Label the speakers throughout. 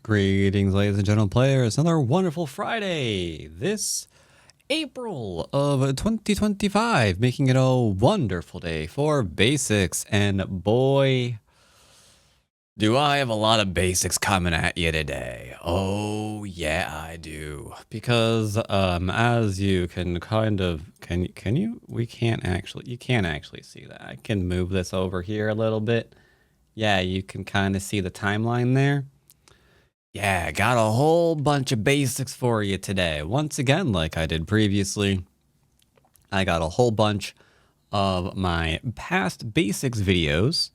Speaker 1: Greetings, ladies and gentlemen players. Another wonderful Friday this April of 2025, making it a wonderful day for basics. And boy, do I have a lot of basics coming at you today. Oh yeah, I do. Because as you can kind of can you we can't actually you can't actually see that. I can move this over here a little bit. Yeah, you can kind of see the timeline there. Yeah, got a whole bunch of basics for you today. Once again, like I did previously, I got a whole bunch of my past basics videos,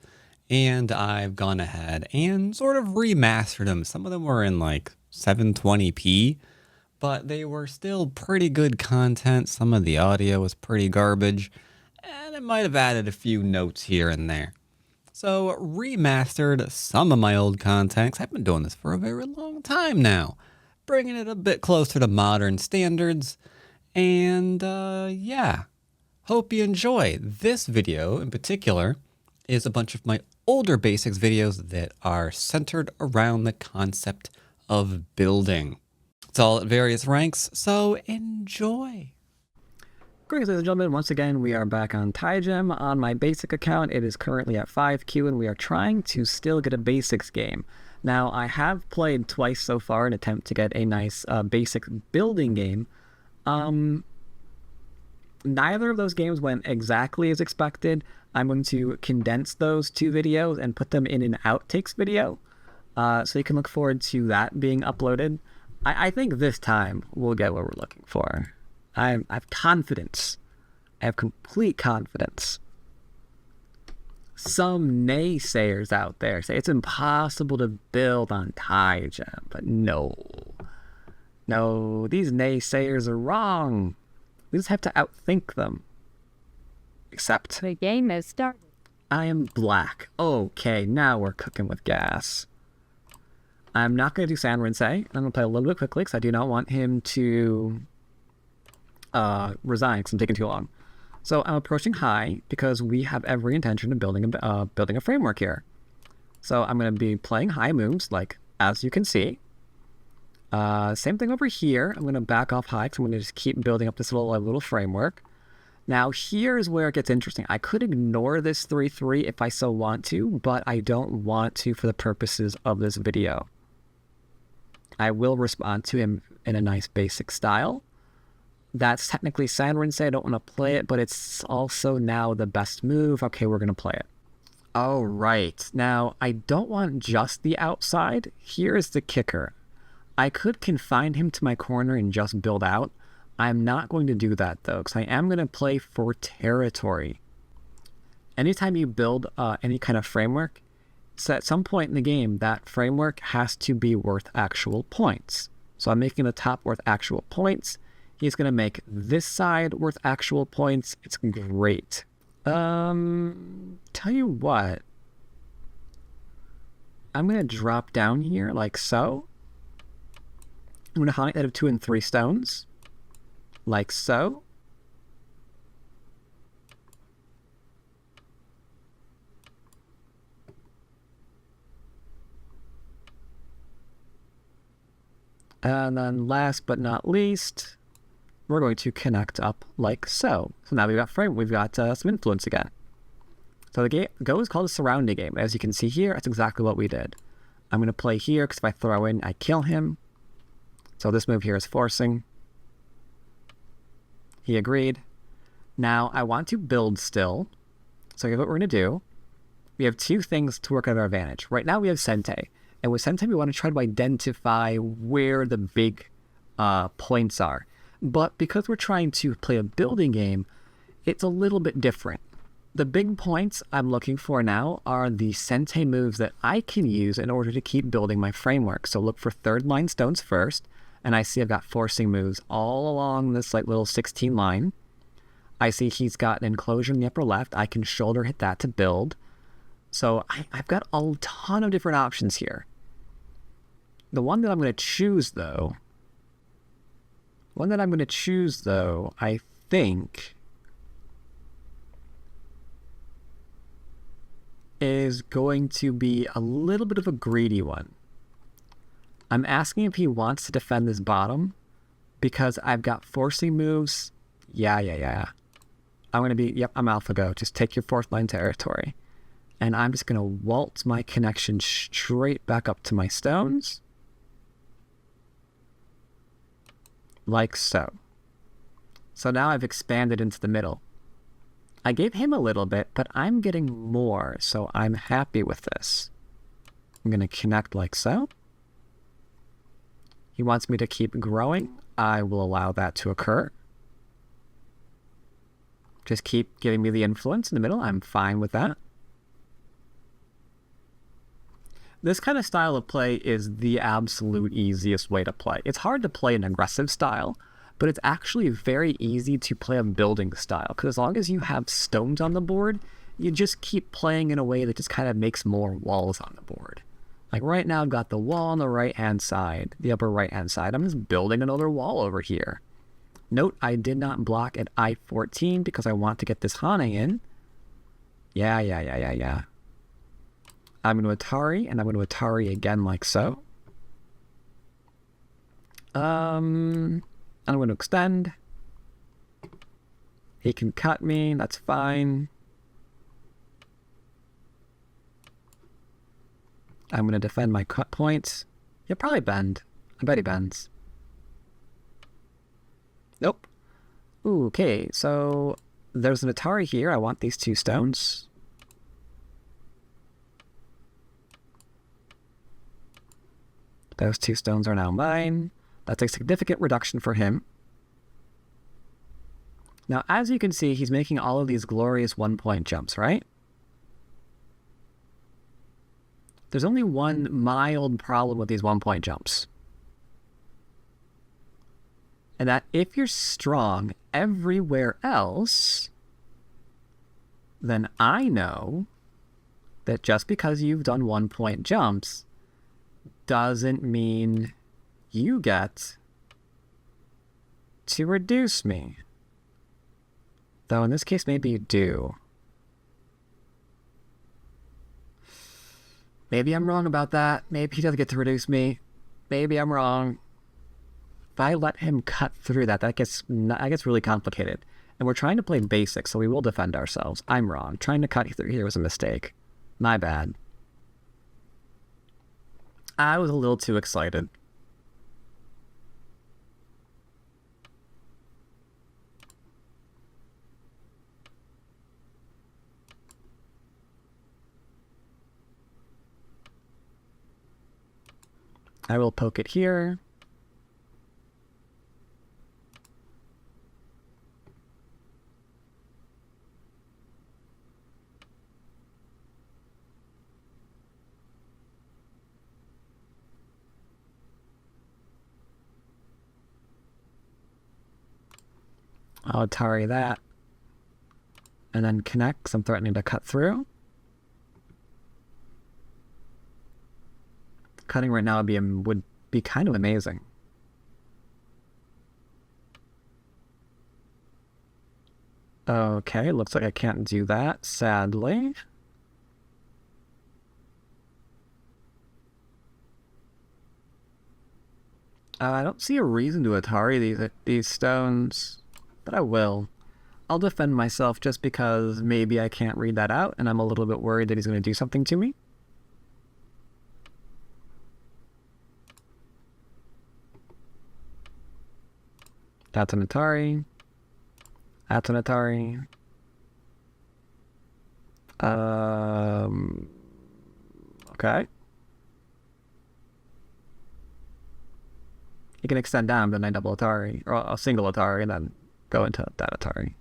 Speaker 1: and I've gone ahead and sort of remastered them. Some of them were in like 720p, but they were still pretty good content. Some of the audio was pretty garbage, and I might have added a few notes here and there. So remastered some of my old content. I've been doing this for a very long time now, bringing it a bit closer to modern standards. And yeah, hope you enjoy. This video in particular is a bunch of my older basics videos that are centered around the concept of building. It's all at various ranks, so enjoy.
Speaker 2: Greetings, ladies and gentlemen. Once again, we are back on Tygem. On my basic account, it is currently at 5Q, and we are trying to still get a basics game. Now, I have played twice so far in an attempt to get a nice basic building game. Neither of those games went exactly as expected. I'm going to condense those two videos and put them in an outtakes video, so you can look forward to that being uploaded. I think this time we'll get what we're looking for. I have confidence. I have complete confidence. Some naysayers out there say it's impossible to build on Tygem, but no. No, these naysayers are wrong. We just have to outthink them. Except
Speaker 3: the game has started.
Speaker 2: I am black. Okay, now we're cooking with gas. I'm not going to do San Rinse. I'm going to play a little bit quickly because I do not want him to resign because I'm taking too long. So I'm approaching high because we have every intention of building a framework here. So I'm going to be playing high moves, like as you can see. Same thing over here. I'm going to back off high because I'm going to just keep building up this little framework. Now here's where it gets interesting. I could ignore this 3-3 if I so want to, but I don't want to for the purposes of this video. I will respond to him in a nice basic style. That's technically San Rinse. I don't want to play it, but it's also now the best move. Okay, we're going to play it. All right. Now, I don't want just the outside. Here's the kicker. I could confine him to my corner and just build out. I'm not going to do that, though, because I am going to play for territory. Anytime you build any kind of framework, so at some point in the game, that framework has to be worth actual points. So I'm making the top worth actual points. He's going to make this side worth actual points. It's great. Tell you what. I'm going to drop down here like so. I'm going to highlight that of 2 and 3 stones. Like so. And then last but not least, we're going to connect up like so. So now we've got some influence again. So the game Go is called a surrounding game. As you can see here, that's exactly what we did. I'm going to play here because if I throw in, I kill him. So this move here is forcing. He agreed. Now I want to build still. So here's what we're going to do. We have 2 things to work at our advantage. Right now we have Sente. And with Sente, we want to try to identify where the big points are. But because we're trying to play a building game, it's a little bit different. The big points I'm looking for now are the Sente moves that I can use in order to keep building my framework. So look for 3rd line stones first. And I see I've got forcing moves all along this like little 16 line. I see he's got an enclosure in the upper left. I can shoulder hit that to build. So I've got a ton of different options here. The one that I'm going to choose, though, I think, is going to be a little bit of a greedy one. I'm asking if he wants to defend this bottom because I've got forcing moves. Yeah. I'm going to be, yep, I'm Alpha Go. Just take your fourth line territory. And I'm just going to waltz my connection straight back up to my stones. Like so. So now I've expanded into the middle. I gave him a little bit, but I'm getting more, so I'm happy with this. I'm going to connect like so. He wants me to keep growing. I will allow that to occur. Just keep giving me the influence in the middle. I'm fine with that. This kind of style of play is the absolute easiest way to play. It's hard to play an aggressive style, but it's actually very easy to play a building style, because as long as you have stones on the board, you just keep playing in a way that just kind of makes more walls on the board. Like right now, I've got the wall on the right-hand side, the upper right-hand side. I'm just building another wall over here. Note, I did not block at I-14 because I want to get this Hane in. Yeah. I'm going to Atari, and I'm going to Atari again like so. I'm going to extend. He can cut me, that's fine. I'm going to defend my cut points. He'll probably bend. I bet he bends. Nope. Ooh, okay, so there's an Atari here. I want these 2 stones. Those 2 stones are now mine. That's a significant reduction for him. Now, as you can see, he's making all of these glorious 1-point jumps, right? There's only one mild problem with these 1-point jumps. And that if you're strong everywhere else, then I know that just because you've done 1-point jumps doesn't mean you get to reduce me. Though in this case, maybe you do. Maybe I'm wrong about that. Maybe he doesn't get to reduce me. Maybe I'm wrong. If I let him cut through that gets really complicated. And we're trying to play basic, so we will defend ourselves. I'm wrong. Trying to cut through here was a mistake. My bad. I was a little too excited. I will poke it here. I'll Atari that. And then connect, because I'm threatening to cut through. Cutting right now would be kind of amazing. Okay, looks like I can't do that, sadly. I don't see a reason to Atari these stones, but I will. I'll defend myself just because maybe I can't read that out, and I'm a little bit worried that he's going to do something to me. That's an Atari. That's an Atari. Okay. You can extend down, then I double Atari, or a single Atari, and then go into that Atari.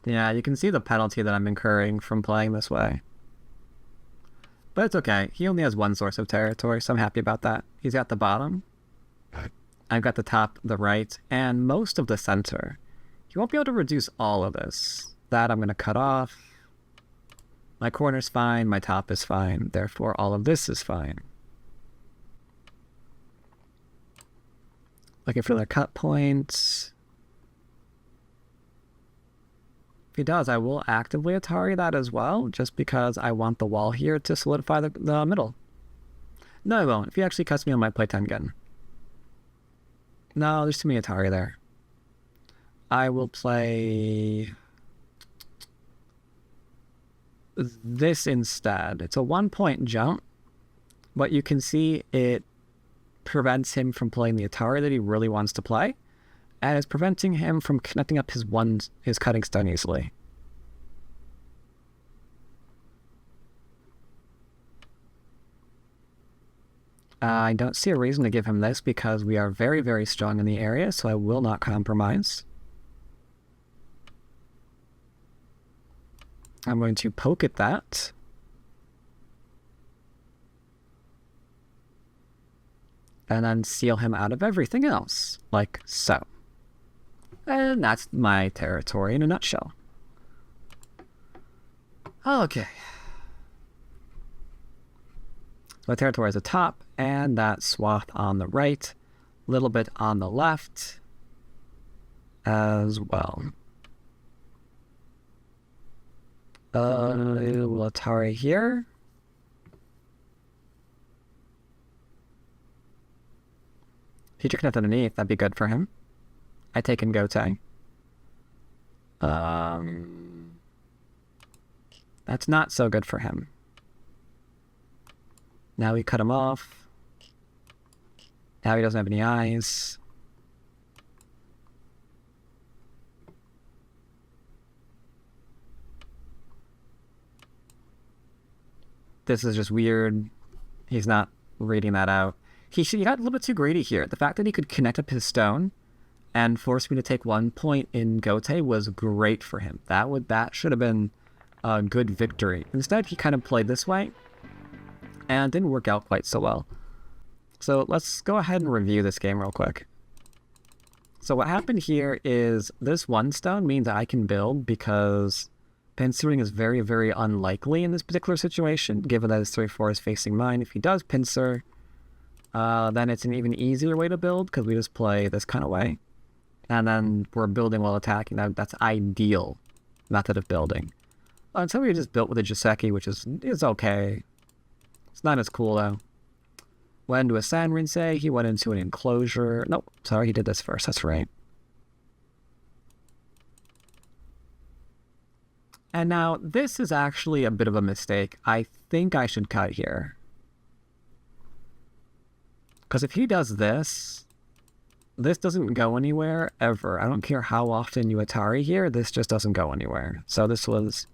Speaker 2: Yeah, you can see the penalty that I'm incurring from playing this way. But it's okay. He only has one source of territory, so I'm happy about that. He's got the bottom. I've got the top, the right, and most of the center. He won't be able to reduce all of this. That I'm going to cut off. My corner's fine, my top is fine. Therefore, all of this is fine. Looking for their cut points. If he does, I will actively Atari that as well, just because I want the wall here to solidify the middle. No, I won't. If he actually cuts me on my playtime gun. No, there's too many Atari there. I will play this instead. It's a 1-point jump, but you can see it prevents him from playing the Atari that he really wants to play, and it's preventing him from connecting up his cutting stone easily. I don't see a reason to give him this because we are very, very strong in the area, so I will not compromise. I'm going to poke at that. And then seal him out of everything else, like so. And that's my territory in a nutshell. Okay. So my territory is the top, and that swath on the right, a little bit on the left as well. Atari here. Future connect underneath, that'd be good for him. I take in Gote. That's not so good for him. Now we cut him off. Now he doesn't have any eyes. This is just weird. He's not reading that out. He got a little bit too greedy here. The fact that he could connect up his stone and force me to take 1 point in Gote was great for him. That should have been a good victory. Instead, he kind of played this way and didn't work out quite so well. So let's go ahead and review this game real quick. So what happened here is this 1 stone means that I can build because pincering is very, very unlikely in this particular situation, given that his 3-4 is facing mine. If he does pincer, then it's an even easier way to build because we just play this kind of way. And then we're building while attacking. That's ideal method of building. So we just built with a Joseki, which is okay. It's not as cool though. Went into a San Rinsei, he went into an enclosure. Nope, sorry, he did this first, that's right. And now, this is actually a bit of a mistake. I think I should cut here. Because if he does this, this doesn't go anywhere ever. I don't care how often you Atari here, this just doesn't go anywhere. So this was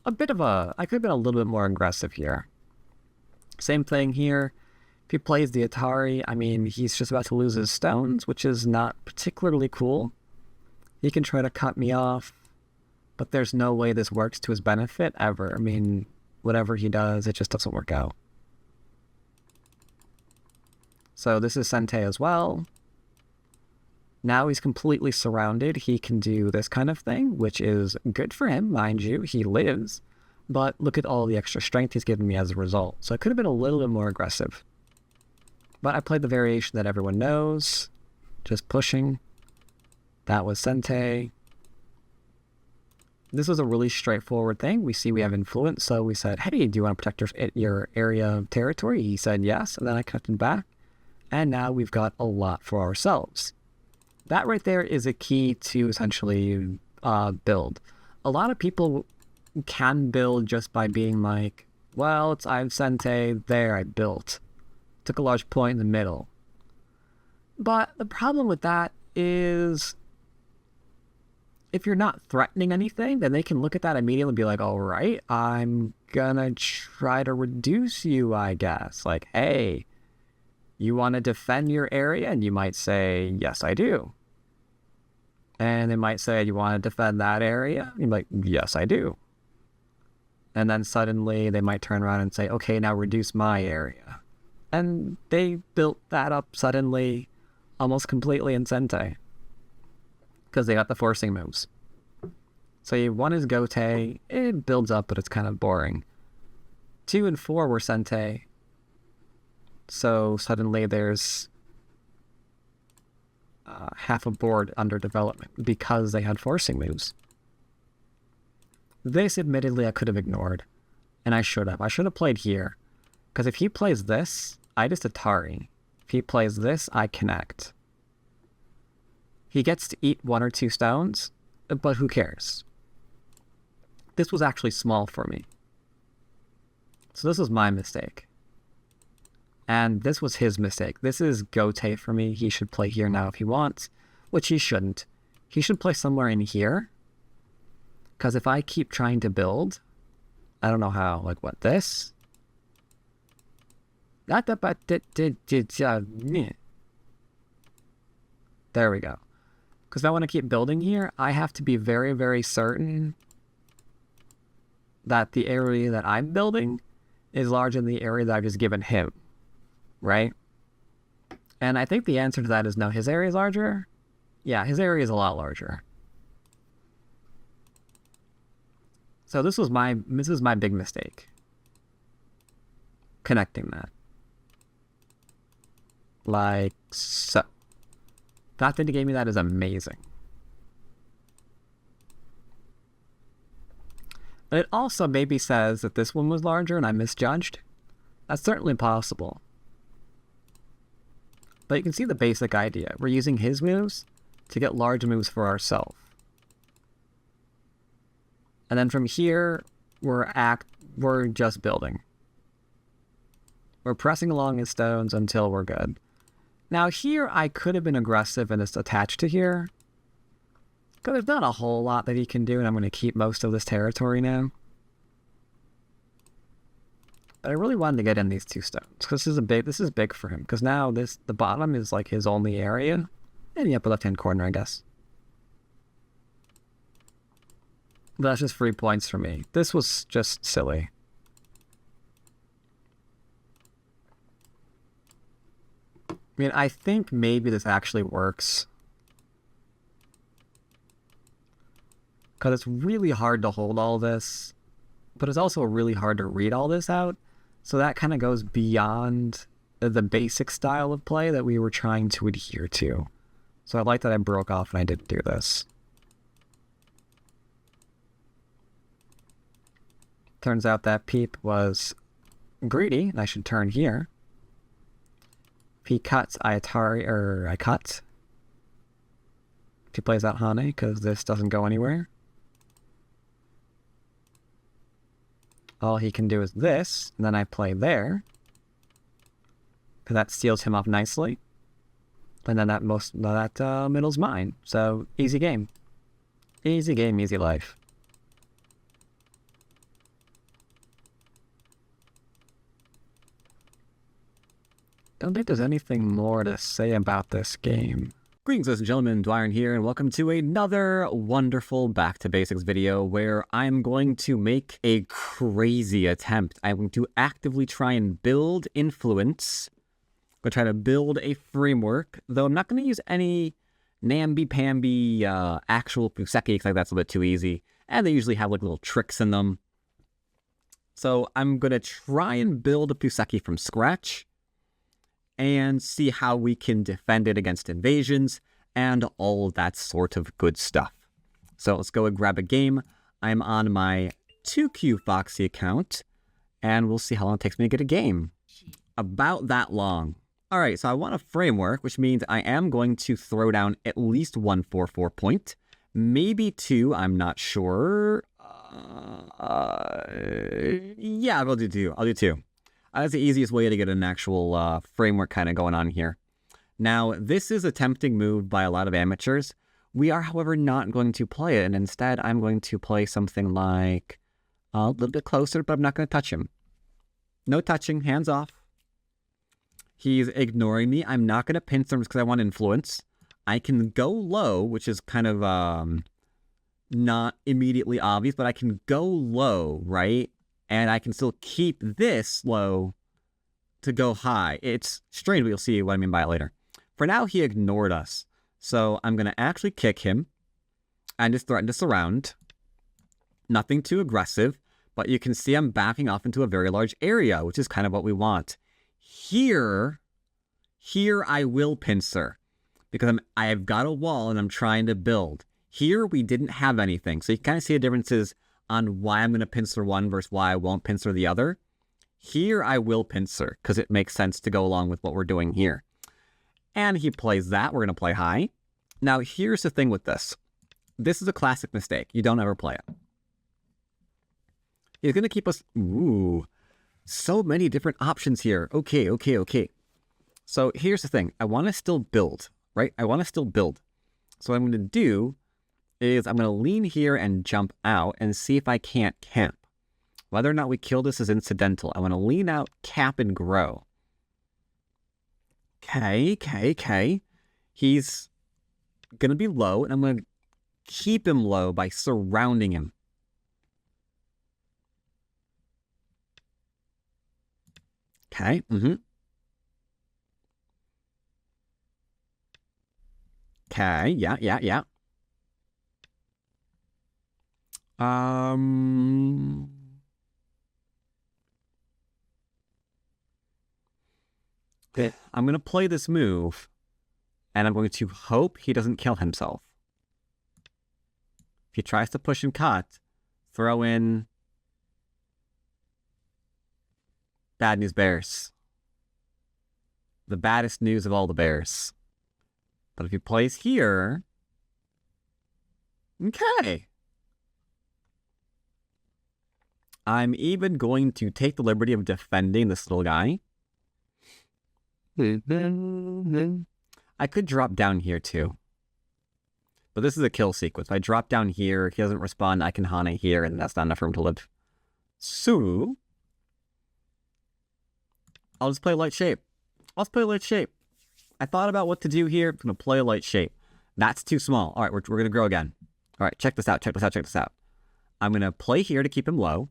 Speaker 2: a bit of a... I could have been a little bit more aggressive here. Same thing here. If he plays the Atari, I mean, he's just about to lose his stones, which is not particularly cool. He can try to cut me off, but there's no way this works to his benefit ever. I mean, whatever he does, it just doesn't work out. So this is Sente as well. Now he's completely surrounded. He can do this kind of thing, which is good for him, mind you. He lives. But look at all the extra strength he's given me as a result. So I could have been a little bit more aggressive. But I played the variation that everyone knows. Just pushing. That was Sente. This was a really straightforward thing. We see we have influence, so we said, hey, do you want to protect your area of territory? He said yes, and then I connected back. And now we've got a lot for ourselves. That right there is a key to essentially build. A lot of people can build just by being like, well, I'm Sente, there, I built. Took a large point in the middle. But the problem with that is if you're not threatening anything, then they can look at that immediately and be like, all right, I'm gonna try to reduce you, I guess. Like, hey, you want to defend your area? And you might say, yes, I do. And they might say, you want to defend that area? And you're like, yes, I do. And then suddenly they might turn around and say, okay, now reduce my area. And they built that up suddenly almost completely in Sente. Because they got the forcing moves. So 1 is Gote. It builds up, but it's kind of boring. 2 and 4 were Sente. So suddenly there's half a board under development because they had forcing moves. This, admittedly, I could have ignored, and I should have. I should have played here, because if he plays this, I just Atari. If he plays this, I connect. He gets to eat 1 or 2 stones, but who cares? This was actually small for me. So this was my mistake. And this was his mistake. This is Gote for me. He should play here now if he wants, which he shouldn't. He should play somewhere in here. Because if I keep trying to build, I don't know how. Like, what, this? There we go. Because if I want to keep building here, I have to be very, very certain that the area that I'm building is larger than the area that I've just given him. Right? And I think the answer to that is no. His area is larger? Yeah, his area is a lot larger. So this is my big mistake. Connecting that. Like so. The fact that he gave me that is amazing. But it also maybe says that this one was larger and I misjudged. That's certainly possible. But you can see the basic idea. We're using his moves to get large moves for ourselves. And then from here, we're just building. We're pressing along his stones until we're good. Now here, I could have been aggressive and just attached to here. Because there's not a whole lot that he can do, and I'm going to keep most of this territory now. But I really wanted to get in these 2 stones. Because this is big for him. Because now the bottom is like his only area. And the upper left-hand corner, I guess. But that's just 3 points for me. This was just silly. I mean, I think maybe this actually works. Because it's really hard to hold all this. But it's also really hard to read all this out. So that kind of goes beyond the basic style of play that we were trying to adhere to. So I like that I broke off and I didn't do this. Turns out that Peep was greedy, and I should turn here. If he cuts, I cut. If he plays out Hane, because this doesn't go anywhere. All he can do is this, and then I play there. Because that steals him off nicely. And then that middle's mine. So, easy game. Easy game, easy life. Don't think there's anything more to say about this game. Greetings, ladies and gentlemen, Dwyrin here, and welcome to another wonderful Back to Basics video where I'm going to make a crazy attempt. I'm going to actively try and build influence. I'm going to try to build a framework, though I'm not going to use any namby-pamby actual Fuseki, because like that's a bit too easy. And they usually have like little tricks in them. So I'm going to try and build a Fuseki from scratch and see how we can defend it against invasions and all of that sort of good stuff. So let's go and grab a game. I'm on my 2Q Foxy account, and we'll see how long it takes me to get a game. About that long. All right, so I want a framework, which means I am going to throw down at least 144 point, maybe 2, I'm not sure. Yeah, I'll do 2. I'll do 2. That's the easiest way to get an actual framework kind of going on here. Now, this is a tempting move by a lot of amateurs. We are, however, not going to play it, and instead I'm going to play something like a little bit closer, but I'm not going to touch him. No touching, hands off. He's ignoring me. I'm not going to pincer him because I want influence. I can go low, which is kind of not immediately obvious, but I can go low, right? And I can still keep this low to go high. It's strange, but you'll see what I mean by it later. For now, he ignored us. So I'm going to actually kick him and just threaten to surround. Nothing too aggressive, but you can see I'm backing off into a very large area, which is kind of what we want. Here I will pincer. because I've got a wall and I'm trying to build. Here, we didn't have anything. So you kind of see the differences on why I'm going to pincer one versus why I won't pincer the other. Here, I will pincer because it makes sense to go along with what we're doing here. And he plays that. We're going to play high. Now, here's the thing with this. This is a classic mistake. You don't ever play it. He's going to keep us... Ooh, so many different options here. Okay. So here's the thing. I want to still build, right? I want to still build. So what I'm going to do is I'm going to lean here and jump out and see if I can't camp. Whether or not we kill this is incidental. I want to lean out, cap, and grow. Okay. He's going to be low, and I'm going to keep him low by surrounding him. Okay, Okay, yeah. I'm going to play this move, and I'm going to hope he doesn't kill himself. If he tries to push and cut, throw in bad news bears. The baddest news of all the bears. But if he plays here... Okay. I'm even going to take the liberty of defending this little guy. I could drop down here too. But this is a kill sequence. If I drop down here, he doesn't respond, I can Hana here, and that's not enough for him to live. So... I'll just play a light shape. I thought about what to do here. I'm going to play a light shape. That's too small. All right, we're going to grow again. All right, check this out. I'm going to play here to keep him low.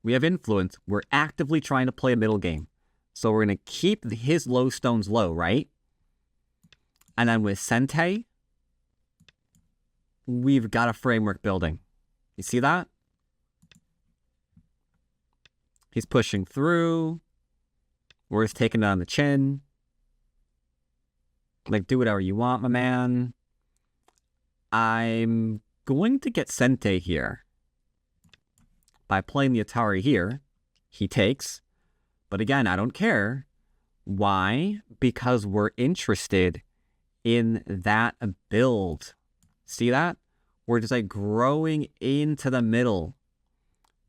Speaker 2: We have influence. We're actively trying to play a middle game. So we're going to keep his low stones low, right? And then with Sente, we've got a framework building. You see that? He's pushing through. We're just taking it on the chin. Like, do whatever you want, my man. I'm going to get Sente here. By playing the Atari here, he takes. But again, I don't care. Why? Because we're interested in that build. See that? We're just like growing into the middle.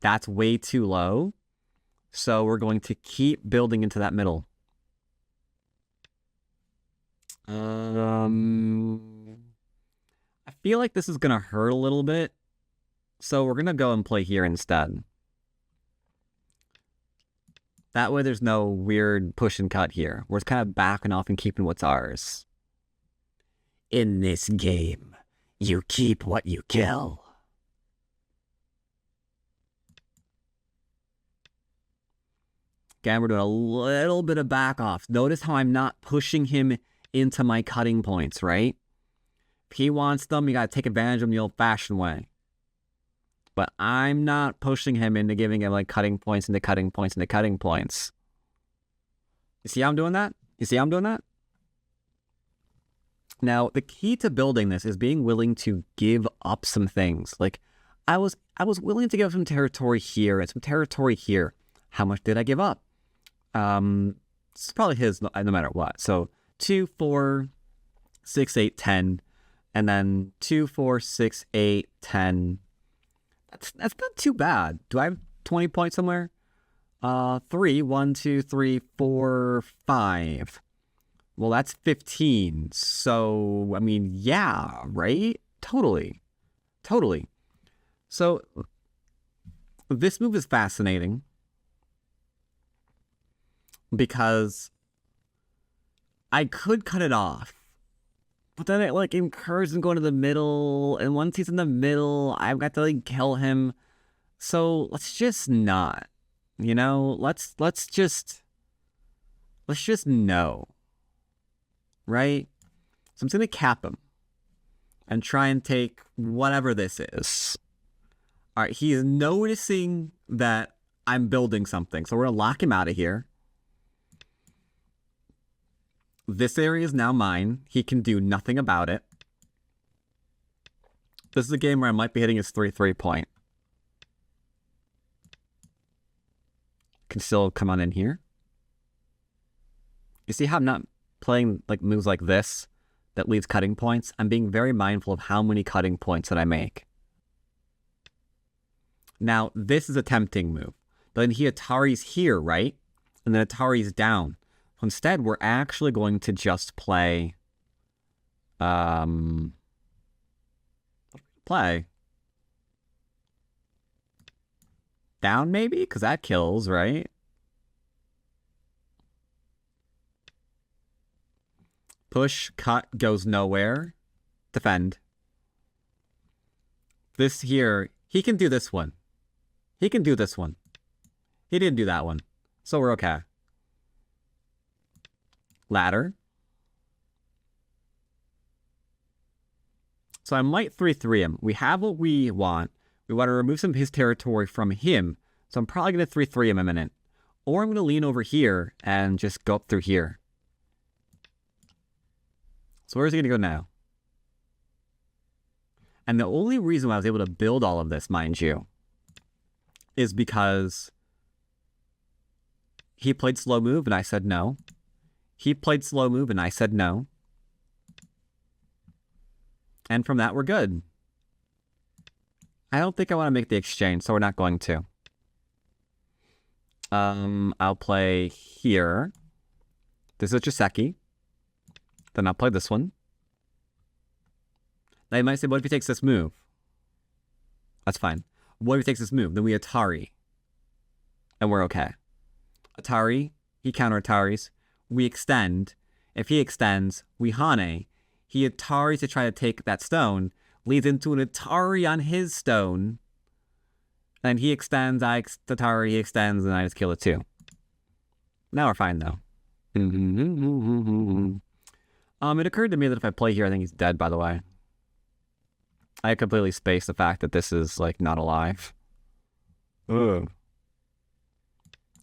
Speaker 2: That's way too low. So we're going to keep building into that middle. I feel like this is going to hurt a little bit. So we're going to go and play here instead. That way there's no weird push and cut here. We're just kind of backing off and keeping what's ours. In this game, you keep what you kill. Again, we're doing a little bit of back off. Notice how I'm not pushing him into my cutting points, right? If he wants them, you got to take advantage of them the old-fashioned way. But I'm not pushing him into giving him like cutting points into cutting points into cutting points. You see how I'm doing that? Now, the key to building this is being willing to give up some things. Like, I was willing to give up some territory here and some territory here. How much did I give up? It's probably his no matter what. So 2, 4, 6, 8, 10, and then 2, 4, 6, 8, 10. That's not too bad. Do I have 20 points somewhere? 3, 1, 2, 3, 4, 5. Well, that's 15. So, I mean, yeah, right? Totally. So, this move is fascinating. Because I could cut it off. But then it like encourages him going to the middle. And once he's in the middle, I've got to like kill him. So let's just not. You know? Let's just know. Right? So I'm just gonna cap him. And try and take whatever this is. Alright, he is noticing that I'm building something. So we're gonna lock him out of here. This area is now mine. He can do nothing about it. This is a game where I might be hitting his 3-3 point. Can still come on in here. You see how I'm not playing like moves like this that leaves cutting points? I'm being very mindful of how many cutting points that I make. Now, this is a tempting move. But then he Atari's here, right? And then Atari's down. Instead, we're actually going to just play... Play. Down, maybe? Because that kills, right? Push, cut, goes nowhere. Defend. This here, he can do this one. He can do this one. He didn't do that one. So we're okay. Ladder. So I might 3-3 him. We have what we want. We want to remove some of his territory from him. So I'm probably going to 3-3 him a minute. Or I'm going to lean over here and just go up through here. So where's he going to go now? And the only reason why I was able to build all of this, mind you, is because he played slow move and I said no. He played slow move and I said no. And from that, we're good. I don't think I want to make the exchange, so we're not going to. I'll play here. This is Joseki. Then I'll play this one. Now you might say, what if he takes this move? That's fine. What if he takes this move? Then we Atari. And we're okay. Atari, he counter Ataris. We extend. If he extends, we Hane. He Ataris to try to take that stone. Leads into an Atari on his stone. And he extends, Atari, he extends, and I just kill it too. Now we're fine though. It occurred to me that if I play here, I think he's dead, by the way. I completely spaced the fact that this is, like, not alive. Ugh.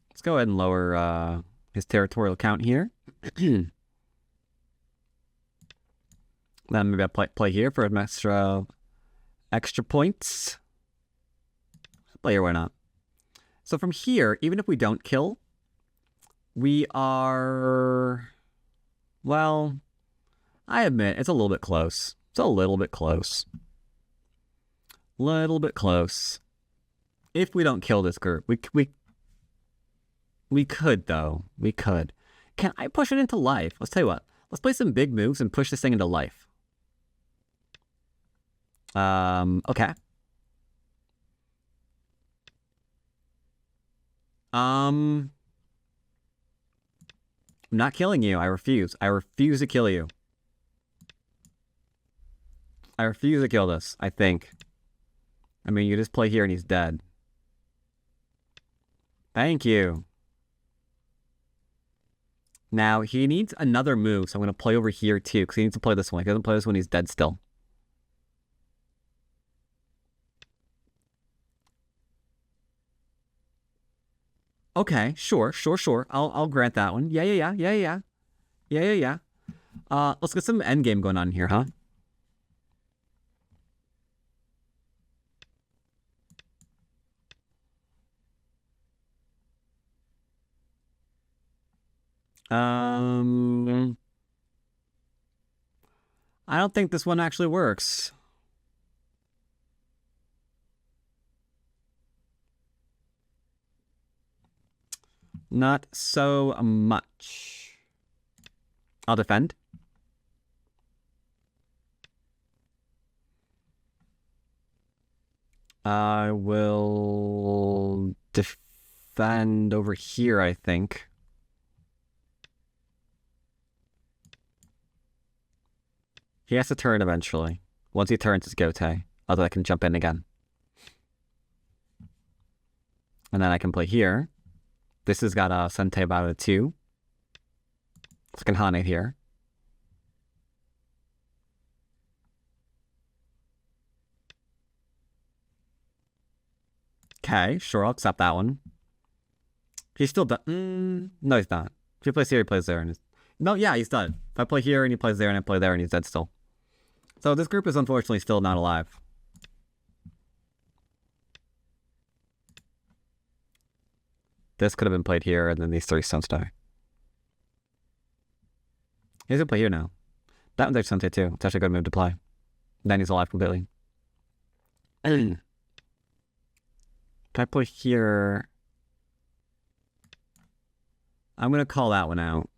Speaker 2: Let's go ahead and lower his territorial count here. Then maybe I'll play here for an extra points. Play here, why not? So from here, even if we don't kill, we are... Well, I admit, it's a little bit close. It's a little bit close. Little bit close. If we don't kill this group, we could, though. We could. Can I push it into life? Let's tell you what. Let's play some big moves and push this thing into life. Okay. I'm not killing you. I refuse. I refuse to kill you. I refuse to kill this, I think. I mean, you just play here and he's dead. Thank you. Now, he needs another move, so I'm going to play over here too, because he needs to play this one. If he doesn't play this one, he's dead still. Okay, sure. I'll grant that one. Yeah. Let's get some endgame going on here, huh? I don't think this one actually works. Not so much. I'll defend. I will defend over here, I think. He has to turn eventually. Once he turns, it's Gote. Although I can jump in again. And then I can play here. This has got a Sente about a 2. So I can Hane here. Okay, sure, I'll accept that one. He's still done. No, he's not. If he plays here, he plays there. And No, yeah, he's dead. If I play here and he plays there and I play there and he's dead still. So this group is unfortunately still not alive. This could have been played here and then these 3 stones die. He's gonna play here now. That one's actually Sensei too. It's actually a good move to play. Then he's alive completely. Can I play here? I'm gonna call that one out.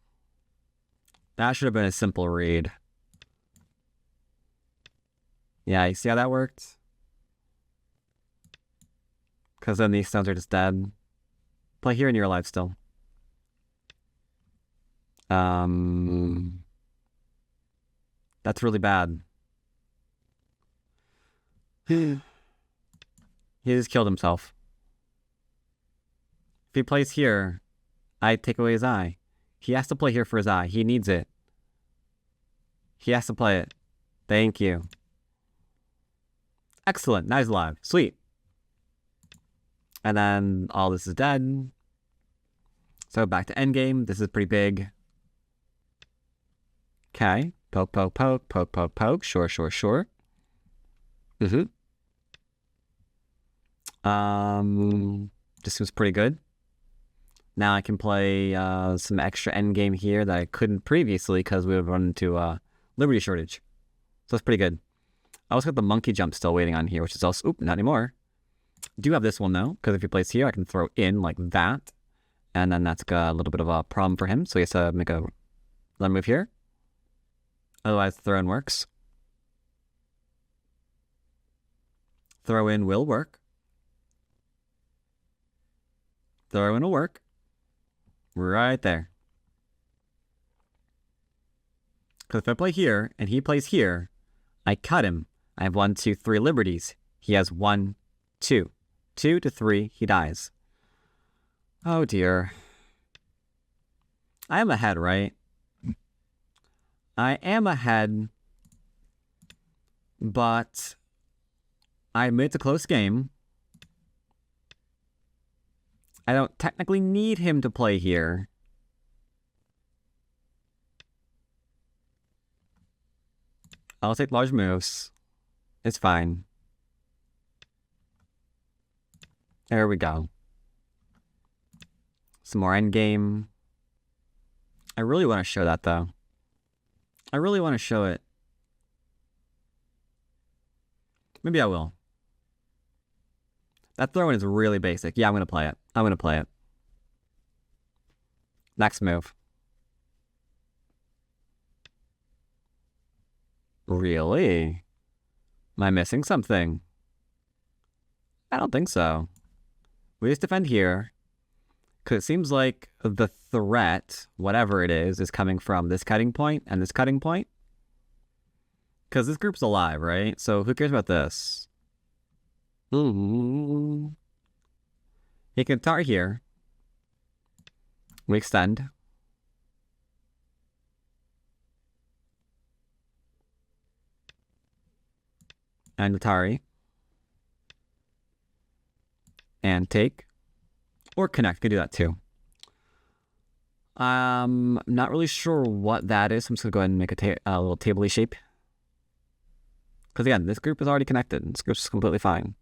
Speaker 2: That should have been a simple read. Yeah, you see how that worked? Because then these stones are just dead. Play here and you're alive still. That's really bad. He just killed himself. If he plays here, I take away his eye. He has to play here for his eye. He needs it. He has to play it. Thank you. Excellent. Now he's alive. Sweet. And then all this is dead. So back to endgame. This is pretty big. Okay. Poke, poke, poke, poke, poke, poke. Sure, sure, sure. This was pretty good. Now I can play some extra endgame here that I couldn't previously because we would run into Liberty shortage. So that's pretty good. I also got the monkey jump still waiting on here, which is also... Oop, not anymore. Do have this one, though, because if he plays here, I can throw in like that. And then that's got a little bit of a problem for him, so he has to make a another move here. Otherwise, throw in works. Throw in will work. Throw in will work. Right there. Because if I play here, and he plays here, I cut him. I have 1, 2, 3 liberties. He has 1, 2. 2 to 3, he dies. Oh dear. I am ahead, right? I am ahead. But I admit it's a close game. I don't technically need him to play here. I'll take large moves. It's fine. There we go. Some more endgame. I really want to show that, though. I really want to show it. Maybe I will. That throw-in is really basic. Yeah, I'm going to play it. I'm going to play it. Next move. Really? Am I missing something? I don't think so. We just defend here. Because it seems like the threat, whatever it is coming from this cutting point and this cutting point. Because this group's alive, right? So who cares about this? Ooh. He can tar here. We extend. And Atari. And take. Or connect, could do that too. Not really sure what that is. I'm just gonna go ahead and make a little table-y shape. Because again, this group is already connected. This group's completely fine.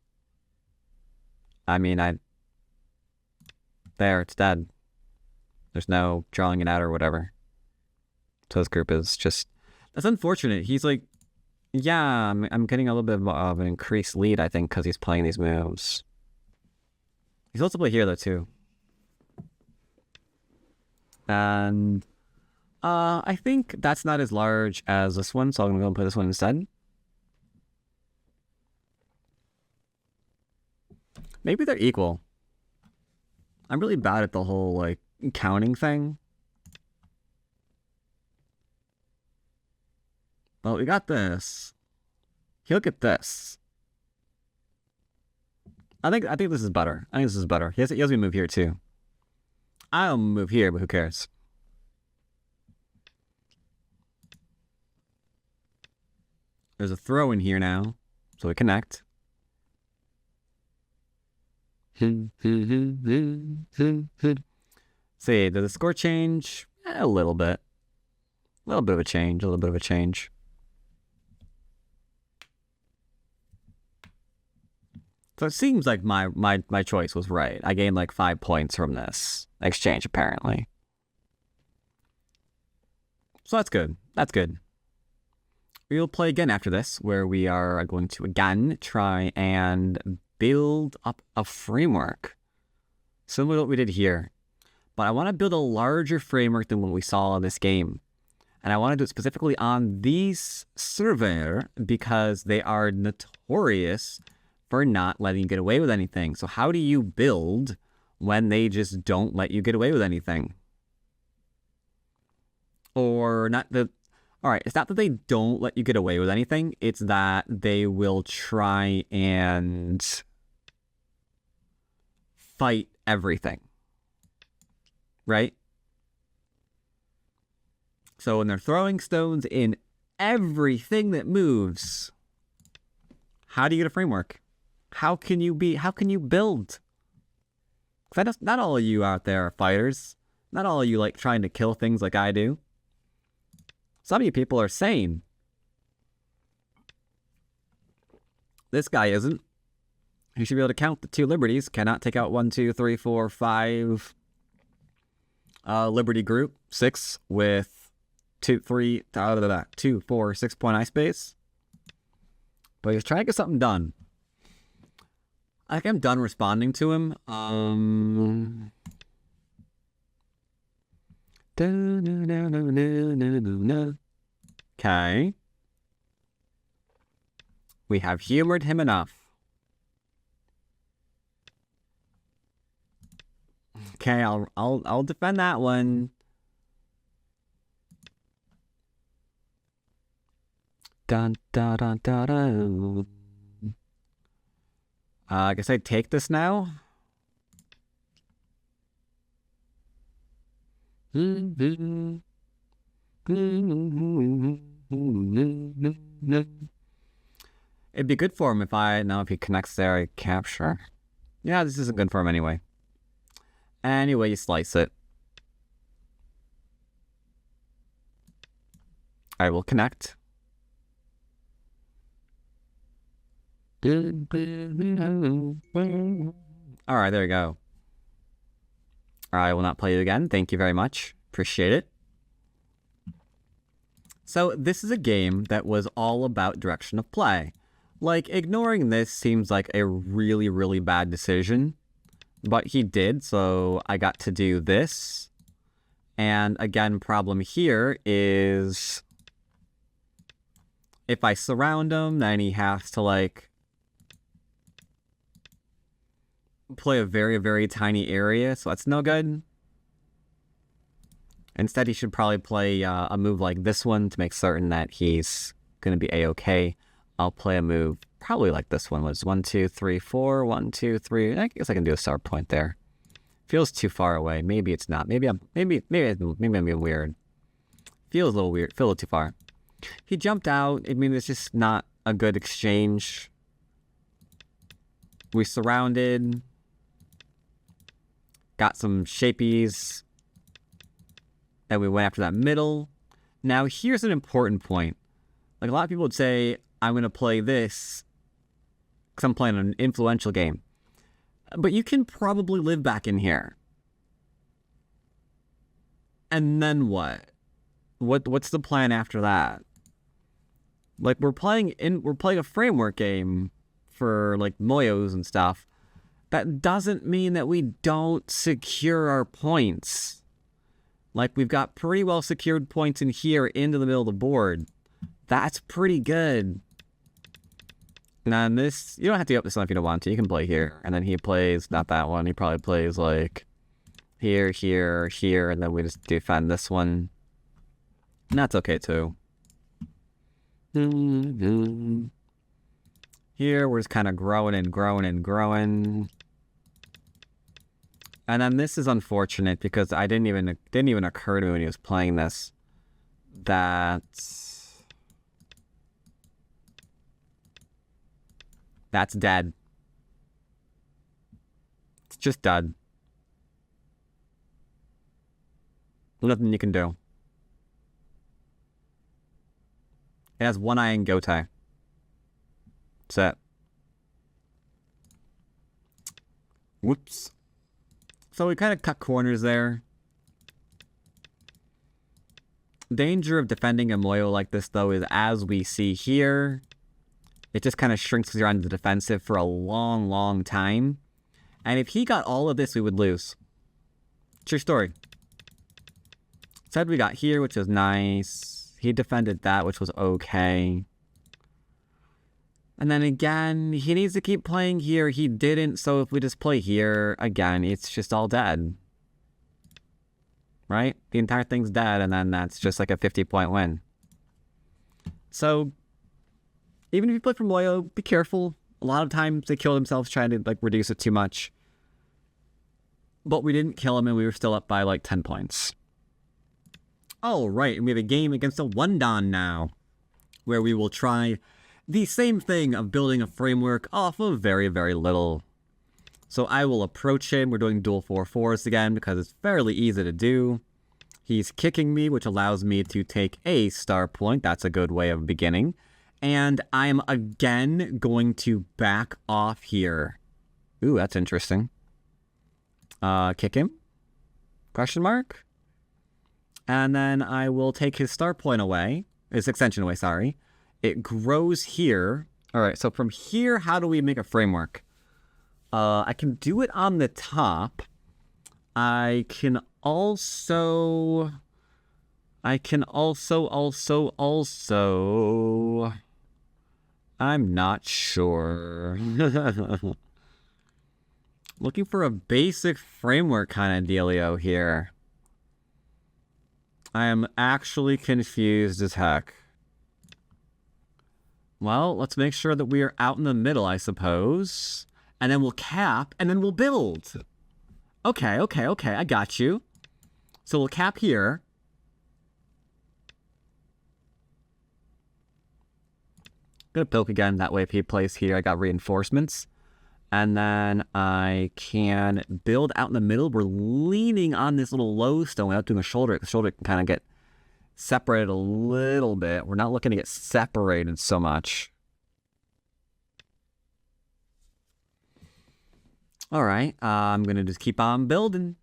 Speaker 2: I mean, there, it's dead. There's no drawing it out or whatever. So this group is just... That's unfortunate. He's like... Yeah, I'm getting a little bit of an increased lead, I think, because he's playing these moves. He's also play here, though, too. And... I think that's not as large as this one, so I'm going to go and play this one instead. Maybe they're equal. I'm really bad at the whole, like, counting thing. Well, we got this. He'll get this. I think this is better. I think this is better. He has me move here, too. I'll move here, but who cares? There's a throw in here now, so we connect. See, does the score change? A little bit. little bit of a change, a little bit of a change. So it seems like my choice was right. I gained like 5 points from this exchange, apparently. So that's good. That's good. We'll play again after this, where we are going to again try and build up a framework. Similar to what we did here. But I want to build a larger framework than what we saw in this game. And I want to do it specifically on these server because they are notorious for not letting you get away with anything. So how do you build when they just don't let you get away with anything? Or not the... Alright, it's not that they don't let you get away with anything. It's that they will try and fight everything. Right? So when they're throwing stones in everything that moves, how do you get a framework? How can you build? Because not all of you out there are fighters. Not all of you like trying to kill things like I do. Some of you people are sane. This guy isn't. He should be able to count the 2 liberties. Cannot take out 1, 2, 3, 4, 5 liberty group. 6 with 2, 4, 6 point eye space. But he's trying to get something done. I think I'm done responding to him. Okay. We have humored him enough. Okay, I'll defend that one. Dun dun dun dun dun. I guess I take this now. It'd be good for him if he connects there, I capture. Yeah, this isn't good for him anyway. Anyway, you slice it. I will connect. Alright, there we go. I will not play you again. Thank you very much. Appreciate it. So this is a game that was all about direction of play. Like, ignoring this seems like a really, really bad decision. But he did, so I got to do this. And again, problem here is... if I surround him, then he has to, like... play a very, very tiny area, so that's no good. Instead, he should probably play a move like this one to make certain that he's going to be a-okay. I'll play a move probably like this one was 1, 2, 3, 4, 1, 2, 3. I guess I can do a start point there. Feels too far away. Maybe it's not. Maybe I'm being weird. Feels a little weird. Feel a little too far. He jumped out. I mean, it's just not a good exchange. We surrounded. Got some shapies. And we went after that middle. Now, here's an important point. Like, a lot of people would say, I'm going to play this because I'm playing an influential game. But you can probably live back in here. And then what? What's the plan after that? Like, we're playing a framework game for, like, Moyos and stuff. That doesn't mean that we don't secure our points. Like, we've got pretty well secured points in here into the middle of the board. That's pretty good. Now, in this, you don't have to go up this one if you don't want to. You can play here. And then he plays, not that one. He probably plays, like, here, here, here. And then we just defend this one. And that's okay, too. Here, we're just kind of growing and growing and growing. And then this is unfortunate because I didn't even occur to me when he was playing this that's dead. It's just dead. Nothing you can do. It has one eye and go tie. Set. Whoops. So we kind of cut corners there. Danger of defending a Moyo like this, though, is as we see here, it just kind of shrinks because you're on the defensive for a long, long time. And if he got all of this, we would lose. True story. Instead, we got here, which was nice. He defended that, which was okay. And then again, he needs to keep playing here. He didn't, so if we just play here, again, it's just all dead. Right? The entire thing's dead, and then that's just like a 50-point win. So, even if you play for Moyo, be careful. A lot of times they kill themselves trying to like reduce it too much. But we didn't kill him, and we were still up by like 10 points. All right, and we have a game against a Wondan now, where we will try the same thing of building a framework off of very, very little. So I will approach him. We're doing dual 4/4s again because it's fairly easy to do. He's kicking me, which allows me to take a star point. That's a good way of beginning. And I'm again going to back off here. Ooh, that's interesting. Kick him? Question mark? And then I will take his star point away. His extension away, sorry. It grows here. All right, so from here, how do we make a framework? I can do it on the top. I can also... I'm not sure. Looking for a basic framework kind of dealio here. I am actually confused as heck. Well, let's make sure that we are out in the middle, I suppose. And then we'll cap, and then we'll build. Okay, I got you. So we'll cap here. I'm gonna poke again, that way if he plays here, I got reinforcements. And then I can build out in the middle. We're leaning on this little low stone without doing a shoulder. The shoulder can kind of get separated a little bit. We're not looking to get separated so much. All right, I'm going to just keep on building.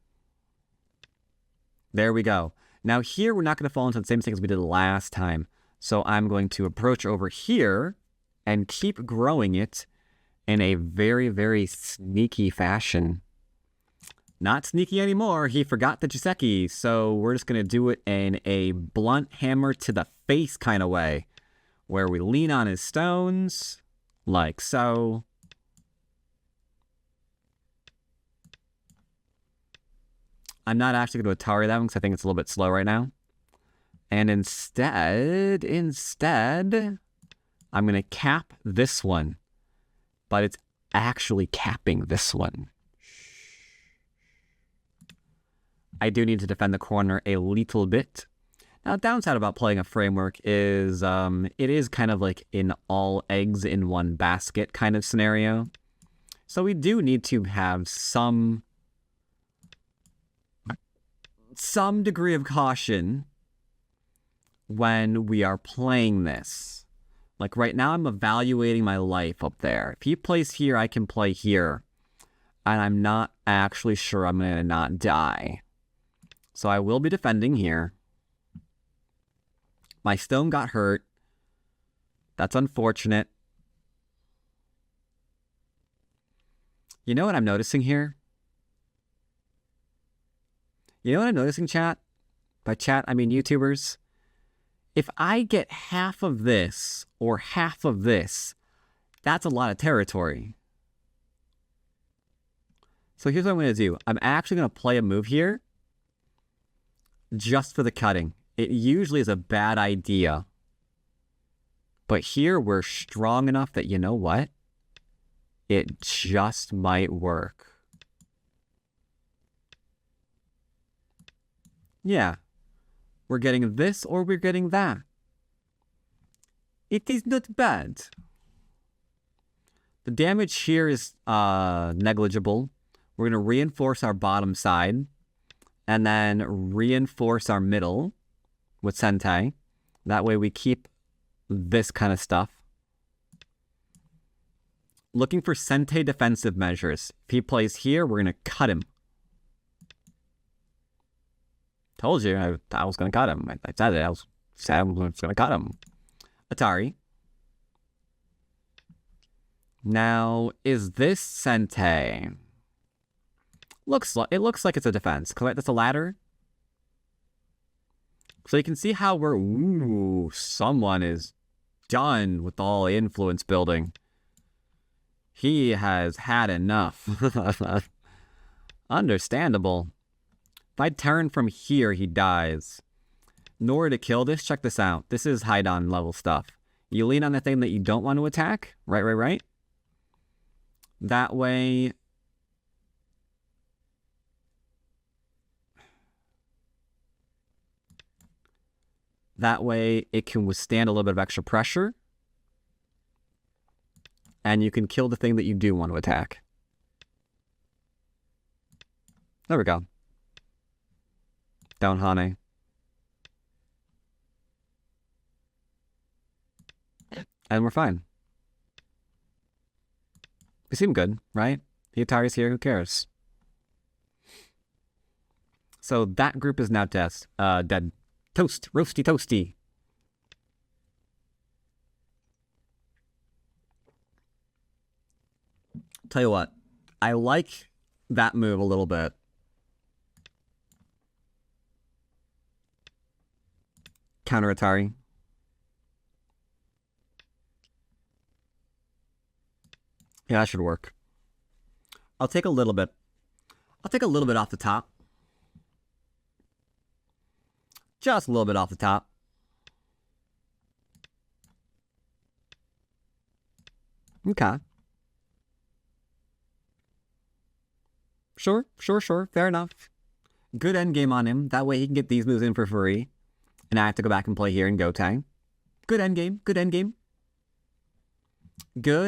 Speaker 2: There we go. Now here, we're not going to fall into the same thing as we did last time. So I'm going to approach over here and keep growing it in a very, very sneaky fashion. Not sneaky anymore. He forgot the Jiseki, so we're just going to do it in a blunt hammer to the face kind of way, where we lean on his stones, like so. I'm not actually going to Atari that one because I think it's a little bit slow right now. And instead, I'm going to cap this one. But it's actually capping this one. I do need to defend the corner a little bit. Now, the downside about playing a framework is it is kind of like an all eggs in one basket kind of scenario. So we do need to have some degree of caution when we are playing this. Like right now, I'm evaluating my life up there. If he plays here, I can play here. And I'm not actually sure I'm going to not die. So I will be defending here. My stone got hurt. That's unfortunate. You know what I'm noticing here? You know what I'm noticing, chat? By chat, I mean YouTubers. If I get half of this or half of this, that's a lot of territory. So here's what I'm going to do. I'm actually going to play a move here just for the cutting. It usually is a bad idea. But here we're strong enough that, you know what? It just might work. Yeah. We're getting this or we're getting that. It is not bad. The damage here is negligible. We're going to reinforce our bottom side and then reinforce our middle with Sentai. That way we keep this kind of stuff. Looking for Sente defensive measures. If he plays here, we're going to cut him. Told you I was going to cut him. I said it. I was going to cut him. Atari. Now, is this Sente? It looks like it's a defense. That's a ladder. So you can see how someone is done with all influence building. He has had enough. Understandable. If I turn from here, he dies. In order to kill this, check this out. This is Haidon level stuff. You lean on the thing that you don't want to attack. Right. That way... That way, it can withstand a little bit of extra pressure. And you can kill the thing that you do want to attack. There we go. Down Hane. And we're fine. We seem good, right? The Atari's here, who cares? So that group is now dead. Toast. Roasty toasty. Tell you what, I like that move a little bit. Counter Atari. Yeah, that should work. I'll take a little bit. I'll take a little bit off the top. Just a little bit off the top. Okay. Sure. Fair enough. Good endgame on him. That way he can get these moves in for free. And I have to go back and play here in Go Tang. Good endgame. Good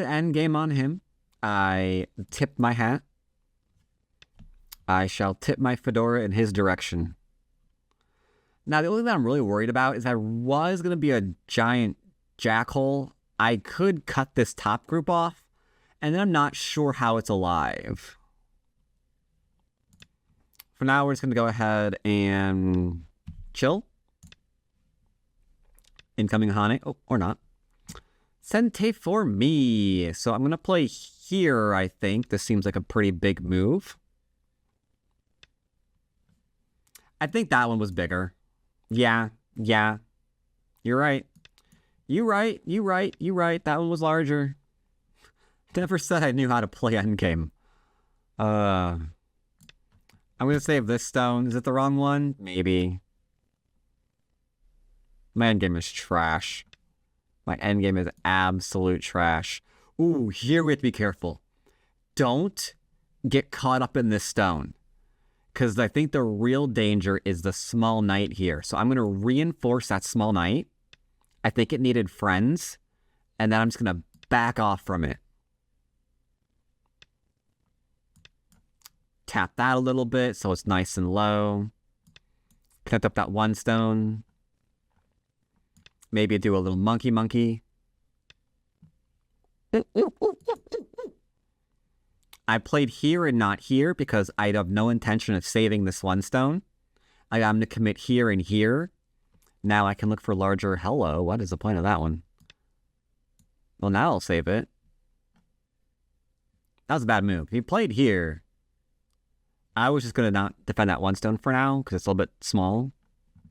Speaker 2: endgame on him. I tip my hat. I shall tip my fedora in his direction. Now, the only thing that I'm really worried about is there was going to be a giant jackhole. I could cut this top group off, and then I'm not sure how it's alive. For now, we're just going to go ahead and chill. Incoming Hane. Oh, or not. Sente for me. So I'm going to play here, I think. This seems like a pretty big move. I think that one was bigger. Yeah. You're right. You right. That one was larger. Never said I knew how to play endgame. I'm going to save this stone. Is it the wrong one? Maybe. My endgame is trash. My endgame is absolute trash. Ooh, here we have to be careful. Don't get caught up in this stone. Because I think the real danger is the small knight here. So I'm going to reinforce that small knight. I think it needed friends. And then I'm just going to back off from it. Tap that a little bit so it's nice and low. Connect up that one stone. Maybe do a little monkey. I played here and not here because I have no intention of saving this one stone. I'm going to commit here and here. Now I can look for larger. Hello, what is the point of that one? Well, now I'll save it. That was a bad move. If he played here, I was just going to not defend that one stone for now because it's a little bit small.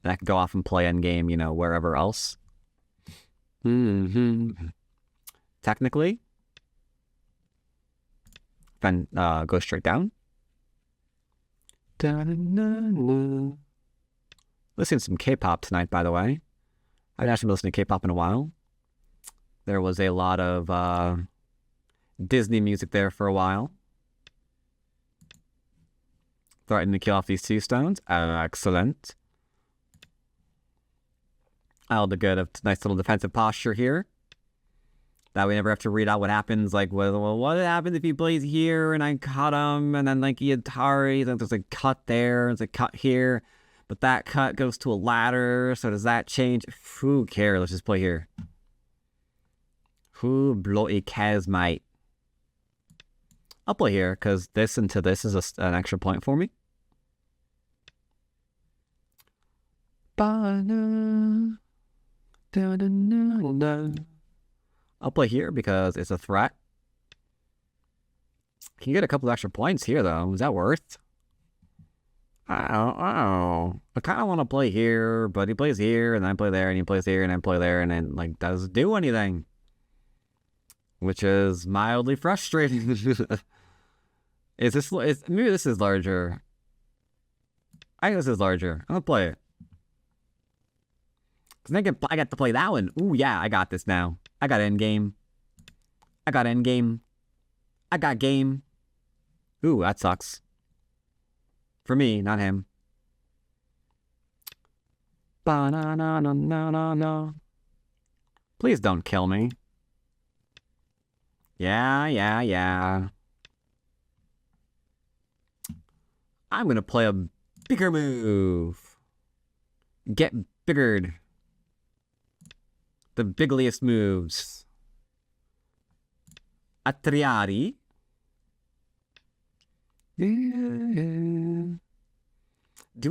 Speaker 2: And I could go off and play endgame, wherever else. Technically. Then go straight down. Listen to some K-pop tonight, by the way. I haven't actually been listening to K-pop in a while. There was a lot of Disney music there for a while. Threatening to kill off these two stones. Excellent. I'll do good. A nice little defensive posture here. That we never have to read out what happens. Like, well, what happens if he plays here and I cut him? And then, like, Atari, then there's a cut there. There's a cut here. But that cut goes to a ladder. So does that change? Who cares? Let's just play here. Who bloody cares, mate? I'll play here, because this into this is an extra point for me. I'll play here because it's a threat. Can you get a couple extra points here, though? Is that worth? I don't know. I kind of want to play here, but he plays here, and then I play there, and he plays here, and I play there, and then, like, doesn't do anything. Which is mildly frustrating. Maybe this is larger. I think this is larger. I'm gonna play it. Cause I get to play that one. Ooh, yeah, I got this now. I got endgame. I got endgame. I got game. Ooh, that sucks. For me, not him. Ba-na-na-na-na-na-na. Please don't kill me. Yeah. I'm gonna play a bigger move. Get biggered. The bigliest moves. Atriari. Do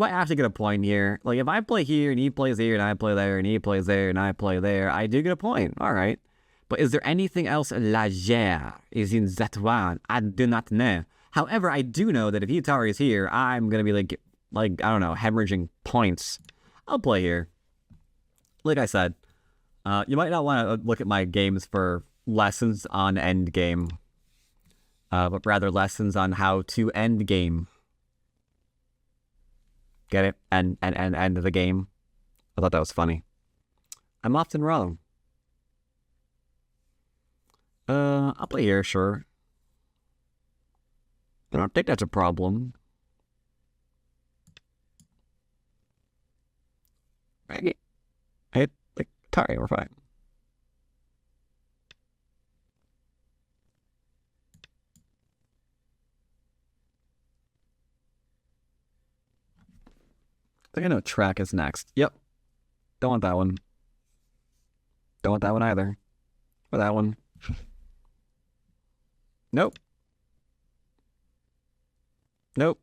Speaker 2: I have to get a point here? Like, if I play here, and he plays here, and I play there, and he plays there, and I play there, I do get a point. Alright. But is there anything else Lager is in that one? I do not know. However, I do know that if Hitari is here, I'm gonna be like, I don't know, hemorrhaging points. I'll play here. Like I said, you might not want to look at my games for lessons on endgame, but rather lessons on how to end game. Get it? End the game. I thought that was funny. I'm often wrong. I'll play here, sure. I don't think that's a problem. Right? Like, Atari, we're fine. I think I know track is next. Yep. Don't want that one. Don't want that one either. Or that one. Nope. Nope.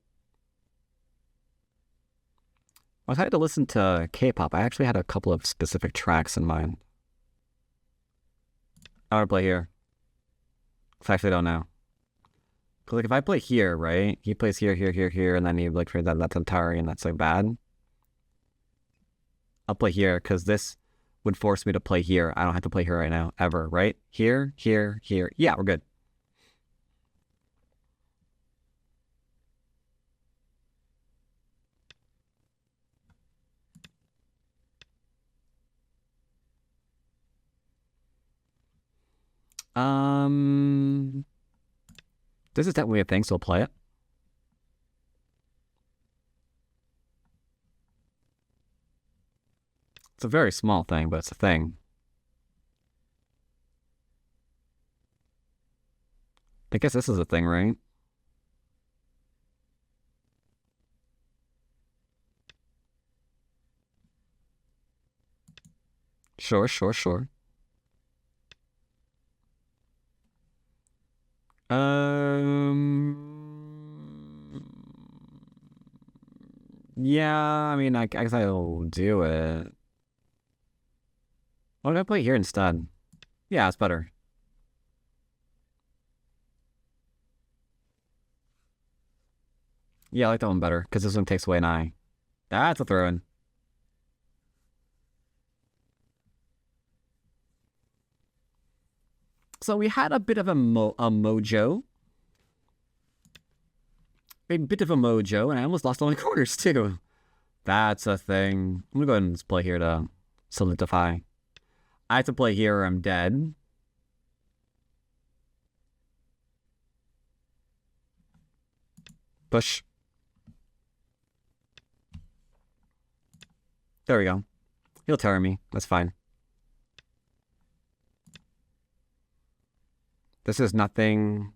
Speaker 2: I had to listen to K-pop. I actually had a couple of specific tracks in mind. I want to play here. I actually don't know. Cause like if I play here, right? He plays here, and then he like for that's Atari, and that's like bad. I'll play here because this would force me to play here. I don't have to play here right now, ever, right? Here. Yeah, we're good. This is definitely a thing, so I'll play it. It's a very small thing, but it's a thing. I guess this is a thing, right? Sure. Yeah, I mean, I guess I'll do it. Why don't I play here instead? Yeah, it's better. Yeah, I like that one better, because this one takes away an eye. That's a throw-in. So we had a bit of a mojo. A bit of a mojo, and I almost lost all my quarters, too. That's a thing. I'm gonna go ahead and just play here to solidify. I have to play here or I'm dead. Push. There we go. He'll tear me. That's fine. This is nothing.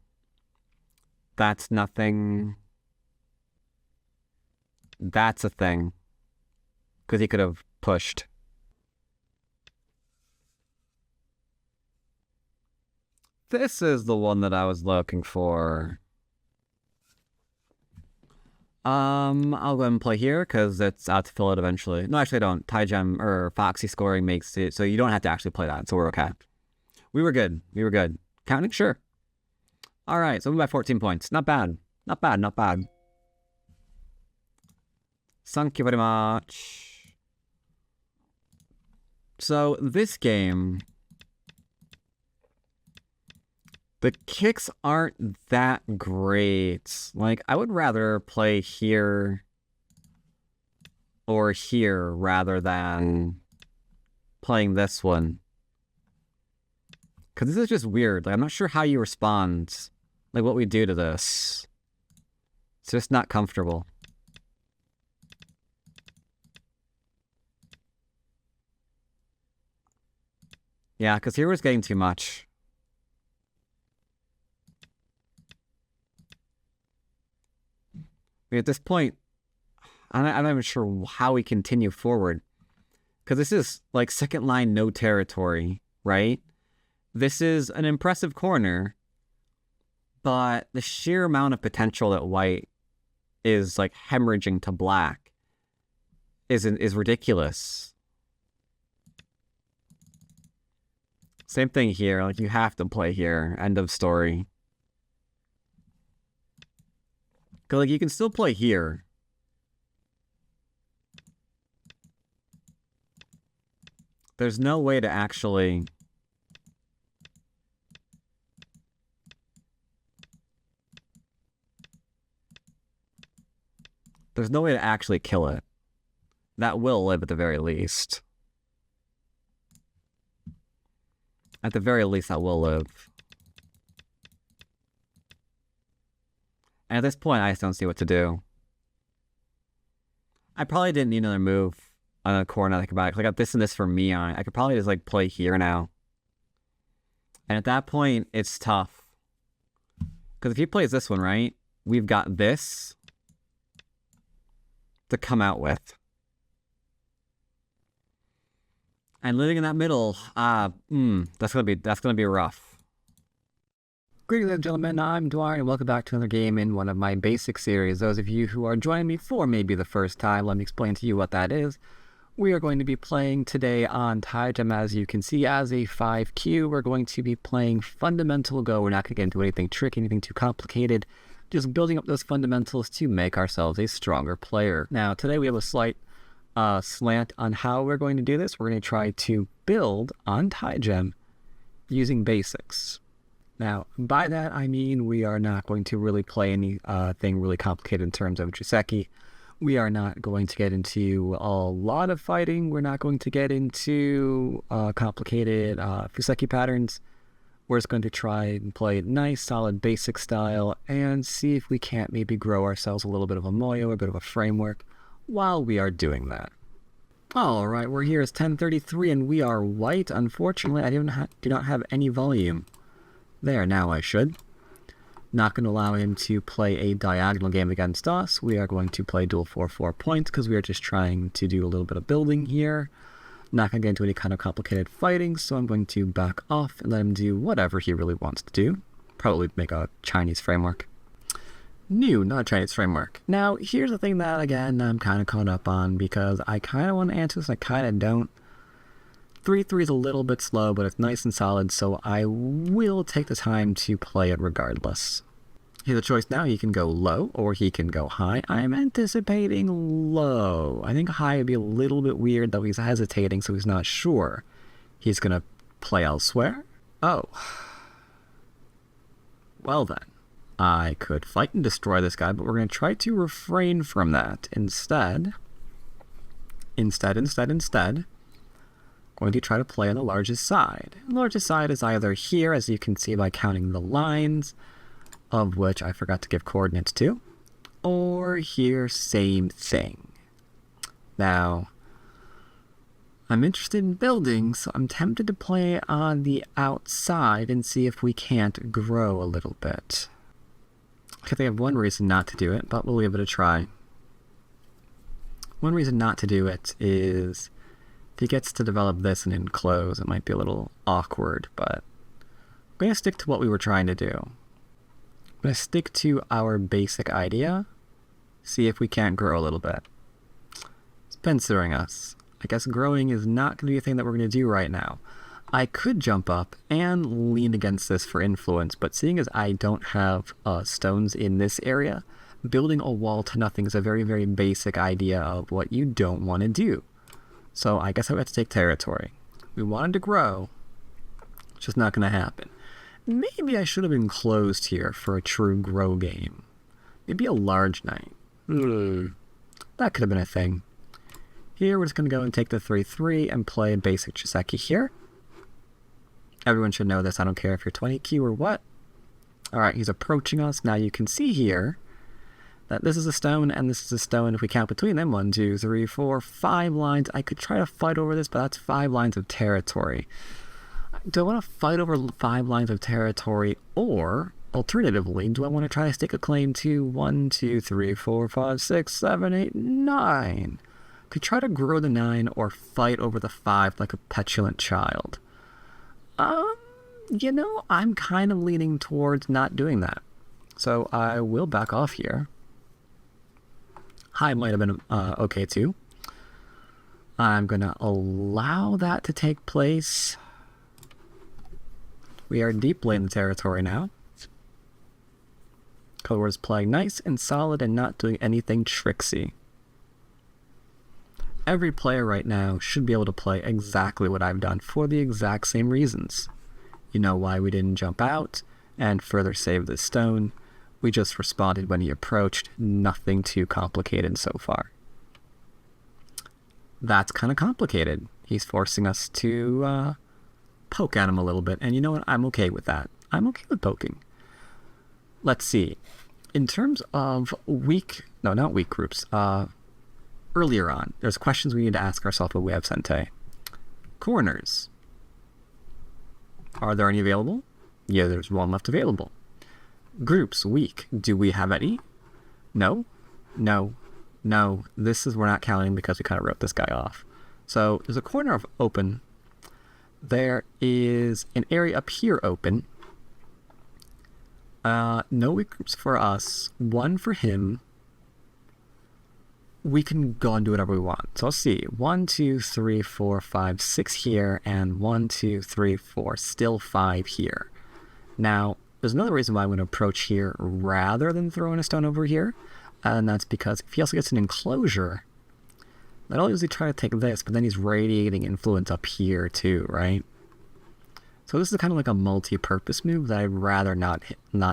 Speaker 2: That's nothing. That's a thing. Because he could have pushed. This is the one that I was looking for. I'll go ahead and play here because it's out to fill it eventually. No, actually I don't. Tygem or Foxy scoring makes it so you don't have to actually play that, so we're okay. We were good. We were good. Counting? Sure. All right, so we're by 14 points. Not bad. Not bad, not bad. Thank you very much. So this game, the kicks aren't that great. Like, I would rather play here or here rather than playing this one. Because this is just weird. Like, I'm not sure how you respond. Like, what we do to this. It's just not comfortable. Yeah, because here was getting too much. At this point, I'm not even sure how we continue forward. Because this is, like, second line, no territory, right? This is an impressive corner, but the sheer amount of potential that white is, like, hemorrhaging to black is ridiculous. Same thing here. Like, you have to play here. End of story. Because, like, you can still play here. There's no way to actually... There's no way to actually kill it. That will live at the very least. At the very least, that will live. And at this point, I just don't see what to do. I probably didn't need another move on a core now that I think about it. 'Cause I got this and this for me on it. I could probably just, like, play here now. And at that point, it's tough. Because if he plays this one, right, we've got this to come out with. And living in that middle, that's gonna be rough. Greetings, ladies and gentlemen. I'm Dwyrin, and welcome back to another game in one of my basic series. Those of you who are joining me for maybe the first time, let me explain to you what that is. We are going to be playing today on Tygem, as you can see, as a 5Q. We're going to be playing fundamental Go. We're not going to get into anything tricky, anything too complicated. Just building up those fundamentals to make ourselves a stronger player. Now, today we have a slight slant on how we're going to do this. We're going to try to build on Tygem using basics. Now, by that, I mean we are not going to really play anything really complicated in terms of Joseki. We are not going to get into a lot of fighting. We're not going to get into complicated Fuseki patterns. We're just going to try and play nice, solid, basic style and see if we can't maybe grow ourselves a little bit of a moyo, a bit of a framework while we are doing that. All right, we're here. It's 10:33 and we are white. Unfortunately, I do not have any volume. There, now I should. Not going to allow him to play a diagonal game against us. We are going to play dual 4/4 points because we are just trying to do a little bit of building here. Not going to get into any kind of complicated fighting, so I'm going to back off and let him do whatever he really wants to do. Probably make a Chinese framework. New, not a Chinese framework. Now, here's the thing that, again, I'm kind of caught up on because I kind of want to answer this and I kind of don't. 3/3 is a little bit slow, but it's nice and solid, so I will take the time to play it regardless. He has a choice now. He can go low or he can go high. I'm anticipating low. I think high would be a little bit weird, though he's hesitating, so he's not sure. He's going to play elsewhere. Oh. Well then. I could fight and destroy this guy, but we're going to try to refrain from that. Instead, going to try to play on the largest side. The largest side is either here, as you can see by counting the lines, of which I forgot to give coordinates to, or here, same thing. Now, I'm interested in building, so I'm tempted to play on the outside and see if we can't grow a little bit. I think I have one reason not to do it, but we'll give it a try. One reason not to do it is if he gets to develop this and enclose, it might be a little awkward, but going to stick to what we were trying to do. I'm going to stick to our basic idea. See if we can't grow a little bit. Spencer-ing us. I guess growing is not going to be a thing that we're going to do right now. I could jump up and lean against this for influence, but seeing as I don't have stones in this area, building a wall to nothing is a very, very basic idea of what you don't want to do. So I guess I have to take territory. We wanted to grow. It's just not going to happen. Maybe I should have enclosed here for a true grow game. Maybe a large knight. That could have been a thing. Here, we're just going to go and take the 3-3 and play a basic Chiseki here. Everyone should know this. I don't care if you're 20Q or what. Alright, he's approaching us. Now you can see here that this is a stone and this is a stone. If we count between them, 1, 2, 3, 4, 5 lines. I could try to fight over this, but that's 5 lines of territory. Do I want to fight over 5 lines of territory, or alternatively, do I want to try to stake a claim to 1, 2, 3, 4, 5, 6, 7, 8, 9? Could try to grow the 9 or fight over the 5 like a petulant child. You know, I'm kind of leaning towards not doing that. So I will back off here. High might have been okay too. I'm going to allow that to take place. We are deeply in the territory now. Color is playing nice and solid and not doing anything tricksy. Every player right now should be able to play exactly what I've done for the exact same reasons. You know why we didn't jump out and further save this stone. We just responded when he approached. Nothing too complicated so far. That's kind of complicated. He's forcing us to poke at him a little bit, and you know what? I'm okay with that. I'm okay with poking. Let's see. In terms of not weak groups, earlier on, there's questions we need to ask ourselves with Web Sente. Corners. Are there any available? Yeah, there's one left available. Groups, weak. Do we have any? No. No. No. This is, we're not counting because we kind of wrote this guy off. So there's a corner of open. There is an area up here open. No weak groups for us. One for him. We can go and do whatever we want. So let's see. 1, 2, 3, 4, 5, 6 here, and 1, 2, 3, 4, still 5 here. Now, there's another reason why I'm going to approach here rather than throwing a stone over here, and that's because if he also gets an enclosure, not only does he try to take this, but then he's radiating influence up here too, right? So this is kind of like a multi-purpose move that I'd rather not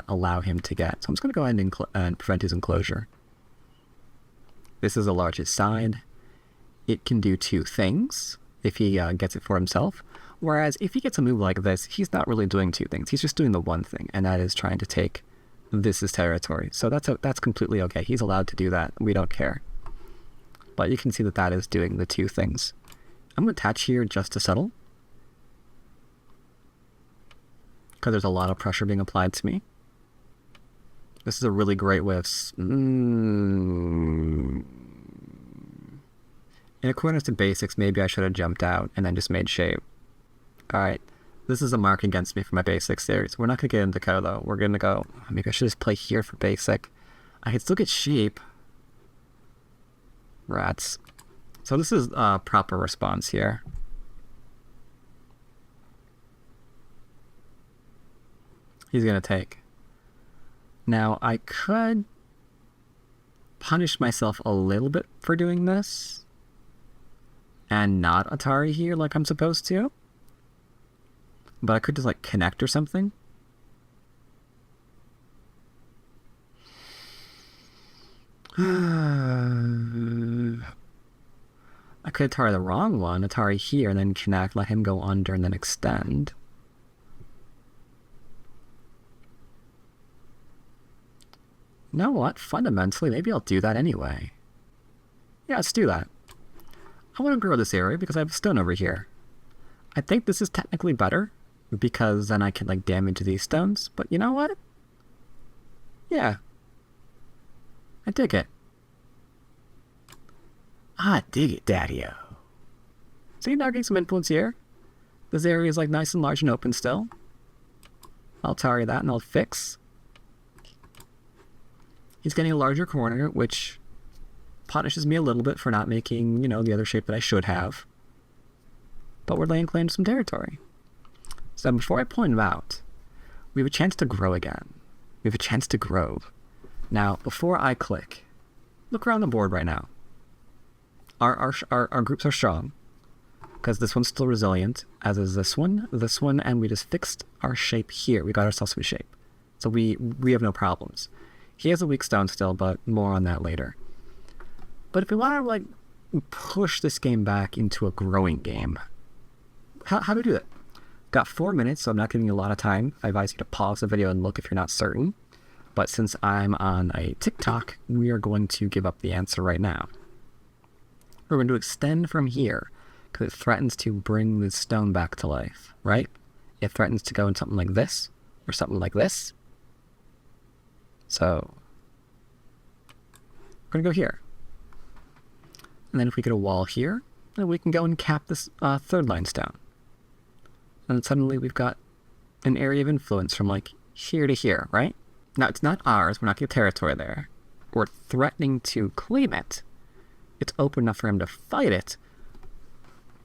Speaker 2: allow him to get. So I'm just going to go ahead and prevent his enclosure. This is the largest side. It can do 2 things if he gets it for himself. Whereas if he gets a move like this, he's not really doing 2 things. He's just doing the one thing, and that is trying to take this as territory. So that's completely okay. He's allowed to do that. We don't care. But you can see that that is doing the 2 things. I'm going to attach here just to settle, because there's a lot of pressure being applied to me. This is a really great way of... In accordance to basics, maybe I should have jumped out and then just made shape. Alright, this is a mark against me for my basic series. We're not going to get into Ko though. We're going to go... Maybe I should just play here for basic. I can still get shape. Rats. So this is a proper response here. He's going to take. Now, I could punish myself a little bit for doing this and not Atari here like I'm supposed to. But I could just like connect or something. I could Atari the wrong one, Atari here, and then connect, let him go under, and then extend. You know what? Fundamentally, maybe I'll do that anyway. Yeah, let's do that. I want to grow this area because I have a stone over here. I think this is technically better because then I can like damage these stones, but you know what? Yeah. I dig it. I dig it, Daddy-o. See, now getting some influence here. This area is like nice and large and open still. I'll tarry that and I'll fix. He's getting a larger corner, which punishes me a little bit for not making, the other shape that I should have. But we're laying claim to some territory. So before I point him out, we have a chance to grow again. We have a chance to grow. Now, before I click, look around the board right now. Our groups are strong, because this one's still resilient, as is this one, and we just fixed our shape here. We got ourselves a shape. So we have no problems. He has a weak stone still, but more on that later. But if we want to, push this game back into a growing game, how do we do that? Got 4 minutes, so I'm not giving you a lot of time. I advise you to pause the video and look if you're not certain. But since I'm on a TikTok, we are going to give up the answer right now. We're going to extend from here, because it threatens to bring the stone back to life, right? It threatens to go in something like this, or something like this. So, we're going to go here. And then if we get a wall here, then we can go and cap this third line stone. And suddenly we've got an area of influence from here to here, right? Now, it's not ours. We're not getting territory there. We're threatening to claim it. It's open enough for him to fight it.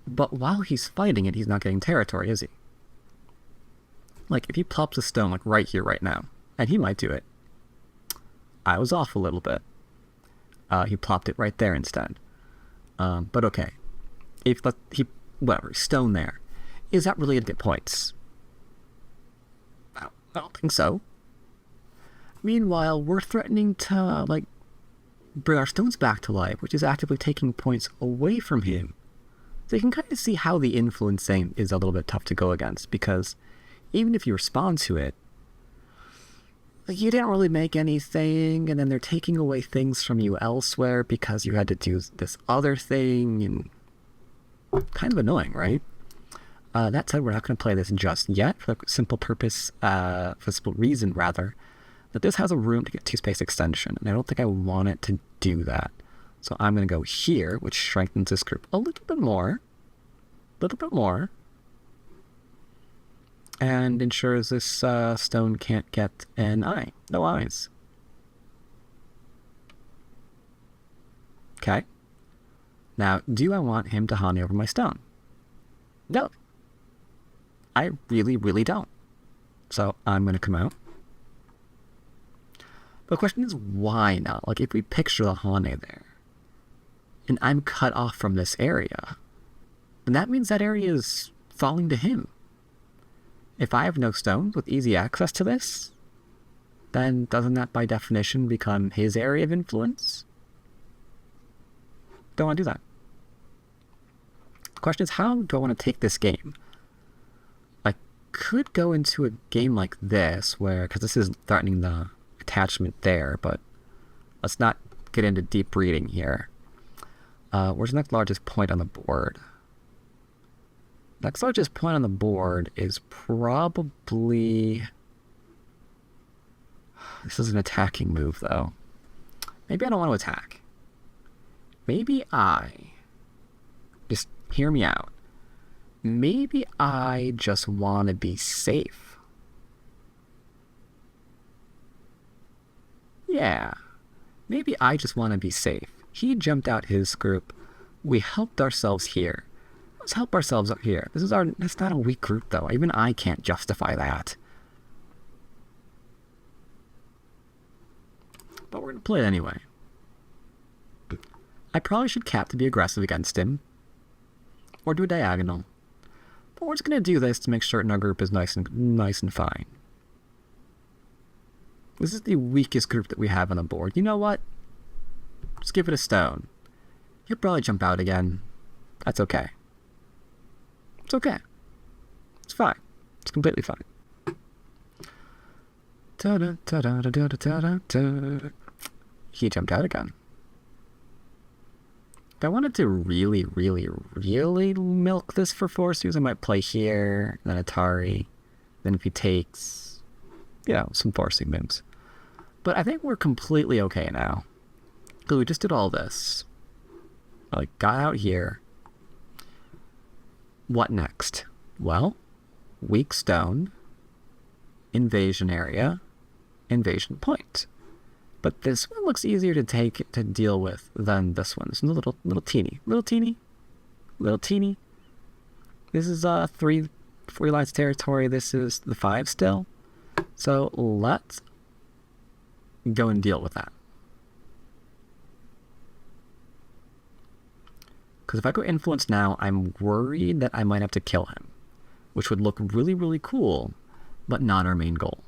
Speaker 2: But while he's fighting it, he's not getting territory, is he? If he plops a stone, right here, right now, and he might do it. I was off a little bit. He plopped it right there instead. But okay. Whatever, stone there. Is that really going to get points? I don't think so. Meanwhile, we're threatening to, bring our stones back to life, which is actively taking points away from him. So you can kind of see how the influencing is a little bit tough to go against, because even if you respond to it, you didn't really make anything, and then they're taking away things from you elsewhere because you had to do this other thing, and kind of annoying, right? That said, we're not going to play this just yet, for the simple reason, that this has a room to get 2 space extension, and I don't think I want it to do that. So I'm going to go here, which strengthens this group a little bit more, and ensures this stone can't get an eye. No eyes. Okay. Now, do I want him to honey over my stone? No. I really, really don't. So I'm going to come out. But the question is, why not? If we picture the Hane there, and I'm cut off from this area, then that means that area is falling to him. If I have no stones with easy access to this, then doesn't that by definition become his area of influence? Don't want to do that. The question is, how do I want to take this game? I could go into a game like this, because this is threatening the attachment there, but let's not get into deep reading here. Where's the next largest point on the board? Next largest point on the board is probably... This is an attacking move, though. Maybe I don't want to attack. Maybe just hear me out. Maybe I just want to be safe. Yeah. Maybe I just want to be safe. He jumped out his group. We helped ourselves here. Let's help ourselves up here. That's not a weak group, though. Even I can't justify that. But we're going to play it anyway. I probably should cap to be aggressive against him. Or do a diagonal. But we're just going to do this to make certain our group is nice and fine. This is the weakest group that we have on the board. You know what? Just give it a stone. He'll probably jump out again. That's okay. It's okay. It's fine. It's completely fine. He jumped out again. If I wanted to really, really, really milk this for forces, I might play here, then Atari. Then if he takes, some forcing moves. But I think we're completely okay now. Because we just did all this. Got out here. What next? Well, weak stone invasion area, invasion point. But this one looks easier to deal with than this one. It's a little teeny. This is 3 lines territory. This is the 5 still. So let's go and deal with that. Because if I go influence now, I'm worried that I might have to kill him, which would look really, really cool, but not our main goal.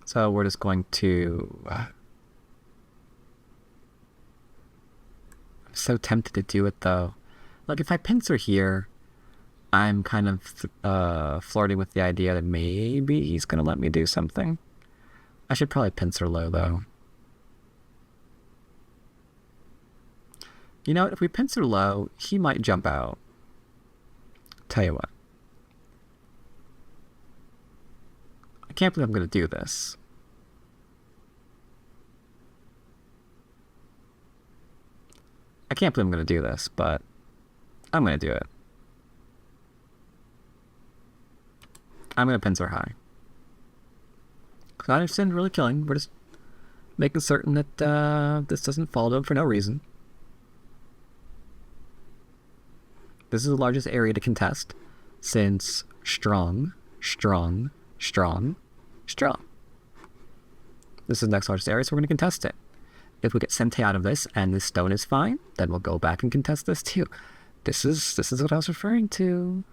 Speaker 2: So we're just going to... I'm so tempted to do it, though. Like, if I pincer here, I'm kind of flirting with the idea that maybe he's going to let me do something. I should probably pincer low, though. You know what? If we pincer low, he might jump out. Tell you what. I can't believe I'm going to do this. I can't believe I'm going to do this, but I'm going to do it. I'm going to pincer high. Because I understand really killing. We're just making certain that this doesn't fall to him for no reason. This is the largest area to contest, since strong. This is the next largest area, so we're going to contest it. If we get Sente out of this, and this stone is fine, then we'll go back and contest this too. This is what I was referring to.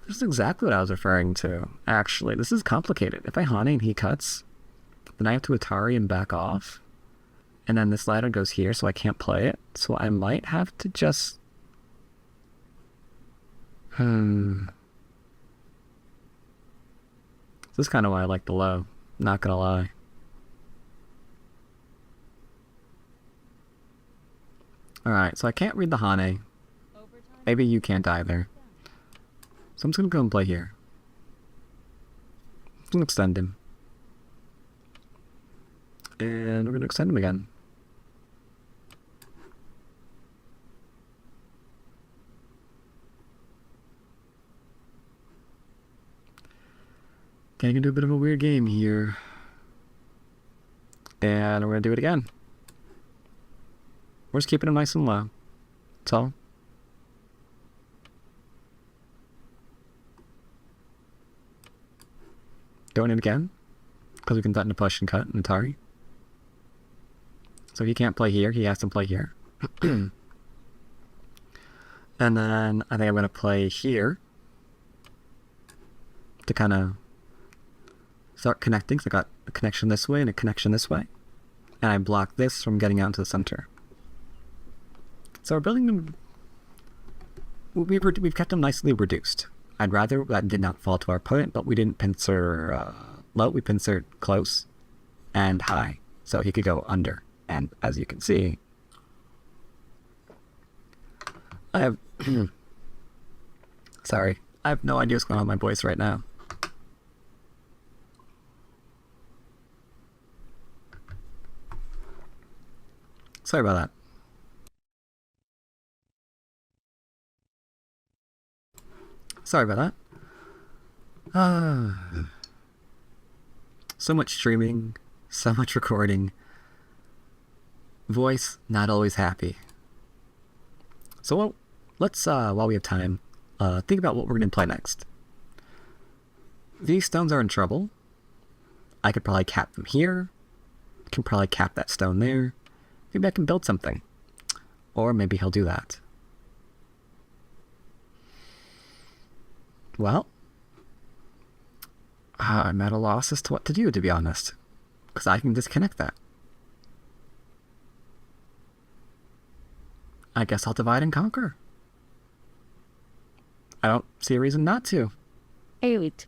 Speaker 2: This is exactly what I was referring to. Actually, this is complicated. If I Hane and he cuts, then I have to Atari and back off. And then this ladder goes here, so I can't play it. So I might have to just... This is kind of why I like the low. Not gonna lie. Alright, so I can't read the Hane. Maybe you can't either. So I'm just gonna go and play here. I'm gonna extend him. And we're gonna extend him again. Okay, gonna do a bit of a weird game here. And we're gonna do it again. We're just keeping him nice and low. That's all. Doing it again. Because we can threaten to push and cut and Atari. So he can't play here, he has to play here. And then I think I'm gonna play here. To kind of start connecting. So I got a connection this way and a connection this way. And I block this from getting out into the center. So we're building them... We've kept them nicely reduced. I'd rather that did not fall to our opponent, but we didn't pincer low, we pincered close and high. So he could go under. And as you can see, I have... Sorry. I have no idea what's going on with my voice right now. Sorry about that. Sorry about that. So much streaming, so much recording. Voice not always happy. So let's, while we have time, think about what we're going to play next. These stones are in trouble. I could probably cap them here. Can probably cap that stone there. Maybe I can build something. Or maybe he'll do that. Well, I'm at a loss as to what to do, to be honest. Because I can disconnect that. I guess I'll divide and conquer. I don't see a reason not to.
Speaker 3: Eight.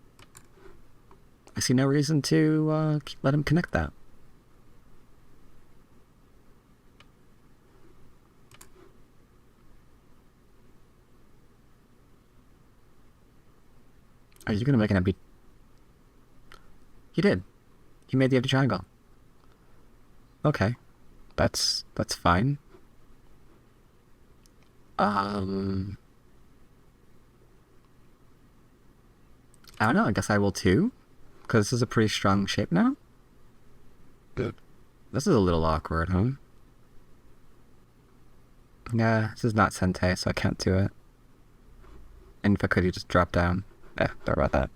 Speaker 2: I see no reason to let him connect that. Are you gonna make an empty... He did. He made the empty triangle. Okay. That's fine. I don't know, I guess I will too. Because this is a pretty strong shape now.
Speaker 1: Good.
Speaker 2: This is a little awkward, huh? Yeah, this is not Sente, so I can't do it. And if I could, you just drop down. Sorry about that.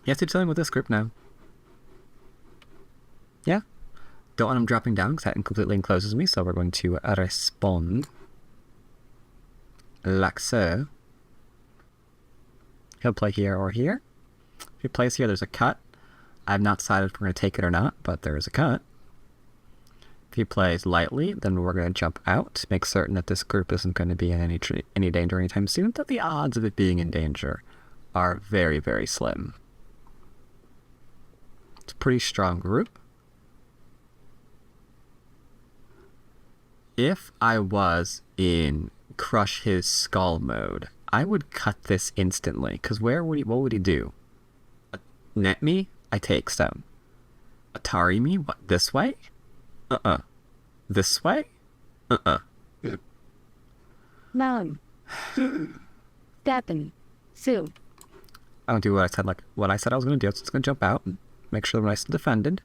Speaker 2: Yes, you're dealing with this group now. Yeah. Don't want him dropping down because that completely encloses me, so we're going to respond. Like so. He'll play here or here. If he plays here, there's a cut. I've not decided if we're going to take it or not, but there is a cut. If he plays lightly, then we're going to jump out to make certain that this group isn't going to be in any danger anytime soon, that the odds of it being in danger are very, very slim. It's a pretty strong group. If I was in crush his skull mode, I would cut this instantly, because what would he do? Net me? I take stone. Atari me? What, this way? This way?
Speaker 3: Mom. Steppin'. Sue.
Speaker 2: I don't do what I said I was going to do. It's going to jump out and make sure they're nice and defended.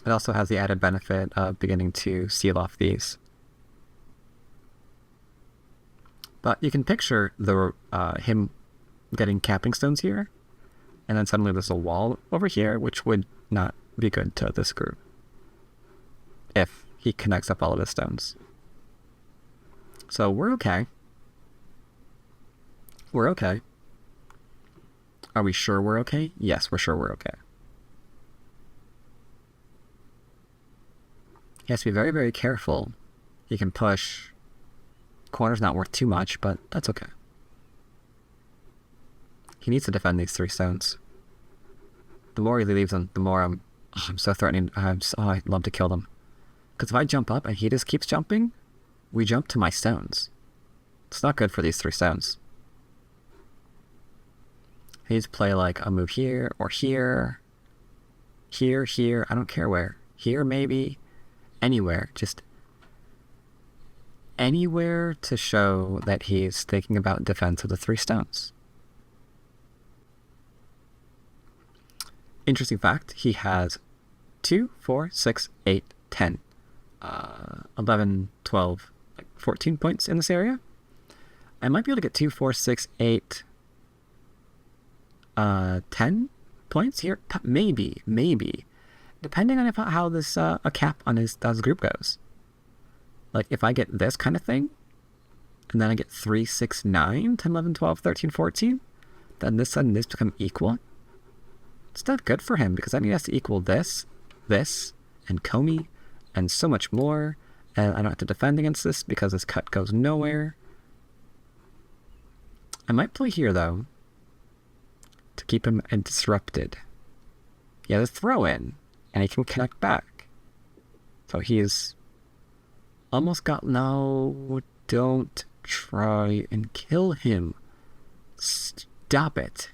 Speaker 2: It also has the added benefit of beginning to seal off these. But you can picture him getting capping stones here, and then suddenly there's a wall over here, which would not be good to this group if he connects up all of his stones. So we're okay. We're okay. Are we sure we're okay? Yes, we're sure we're okay. He has to be very, very careful. He can push. Corner's not worth too much, but that's okay. He needs to defend these 3 stones. The more he leaves them, the more I'm so threatening. I'd love to kill them. Because if I jump up and he just keeps jumping, we jump to my stones. It's not good for these 3 stones. He needs to play like a move here or here. Here, I don't care where. Here maybe. Anywhere. Just anywhere to show that he's thinking about defense of the 3 stones. Interesting fact, he has 2, 4, 6, 8, 10, 11, 12, 14 points in this area. I might be able to get 2, 4, 6, 8, 10 points here. Maybe. Depending on how this a cap on his group goes. Like, if I get this kind of thing, and then I get 3, 6, 9, 10, 11, 12, 13, 14, then this and this become equal. It's not good for him, because then he has to equal this, and Comey, and so much more, and I don't have to defend against this, because this cut goes nowhere. I might play here, though, to keep him disrupted. He has a throw-in, and he can connect back. So he's almost got... No, don't try and kill him. Stop it.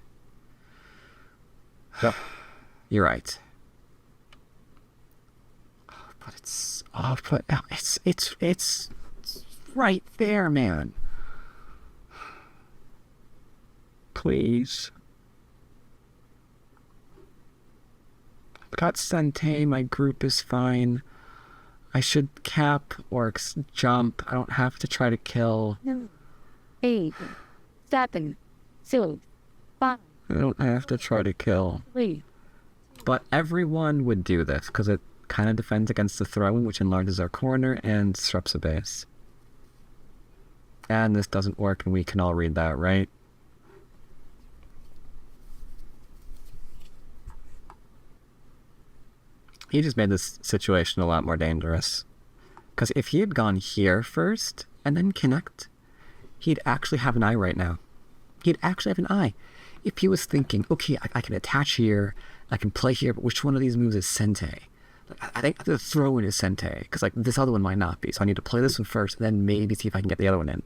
Speaker 2: Yep. You're right. But it's right there, man. Please. Got Sante, my group is fine. I should cap or jump. I don't have to try to kill.
Speaker 3: 8, 7, 6, 5.
Speaker 2: I don't have to try to kill.
Speaker 3: 3.
Speaker 2: But everyone would do this, because it kind of defends against the throwing, which enlarges our corner and disrupts a base. And this doesn't work, and we can all read that, right? He just made this situation a lot more dangerous. Because if he had gone here first, and then connect, he'd actually have an eye right now. He'd actually have an eye. If he was thinking, okay, I can attach here, I can play here, but which one of these moves is Sente? I think the throw-in is Sente, because like this other one might not be, so I need to play this one first, and then maybe see if I can get the other one in.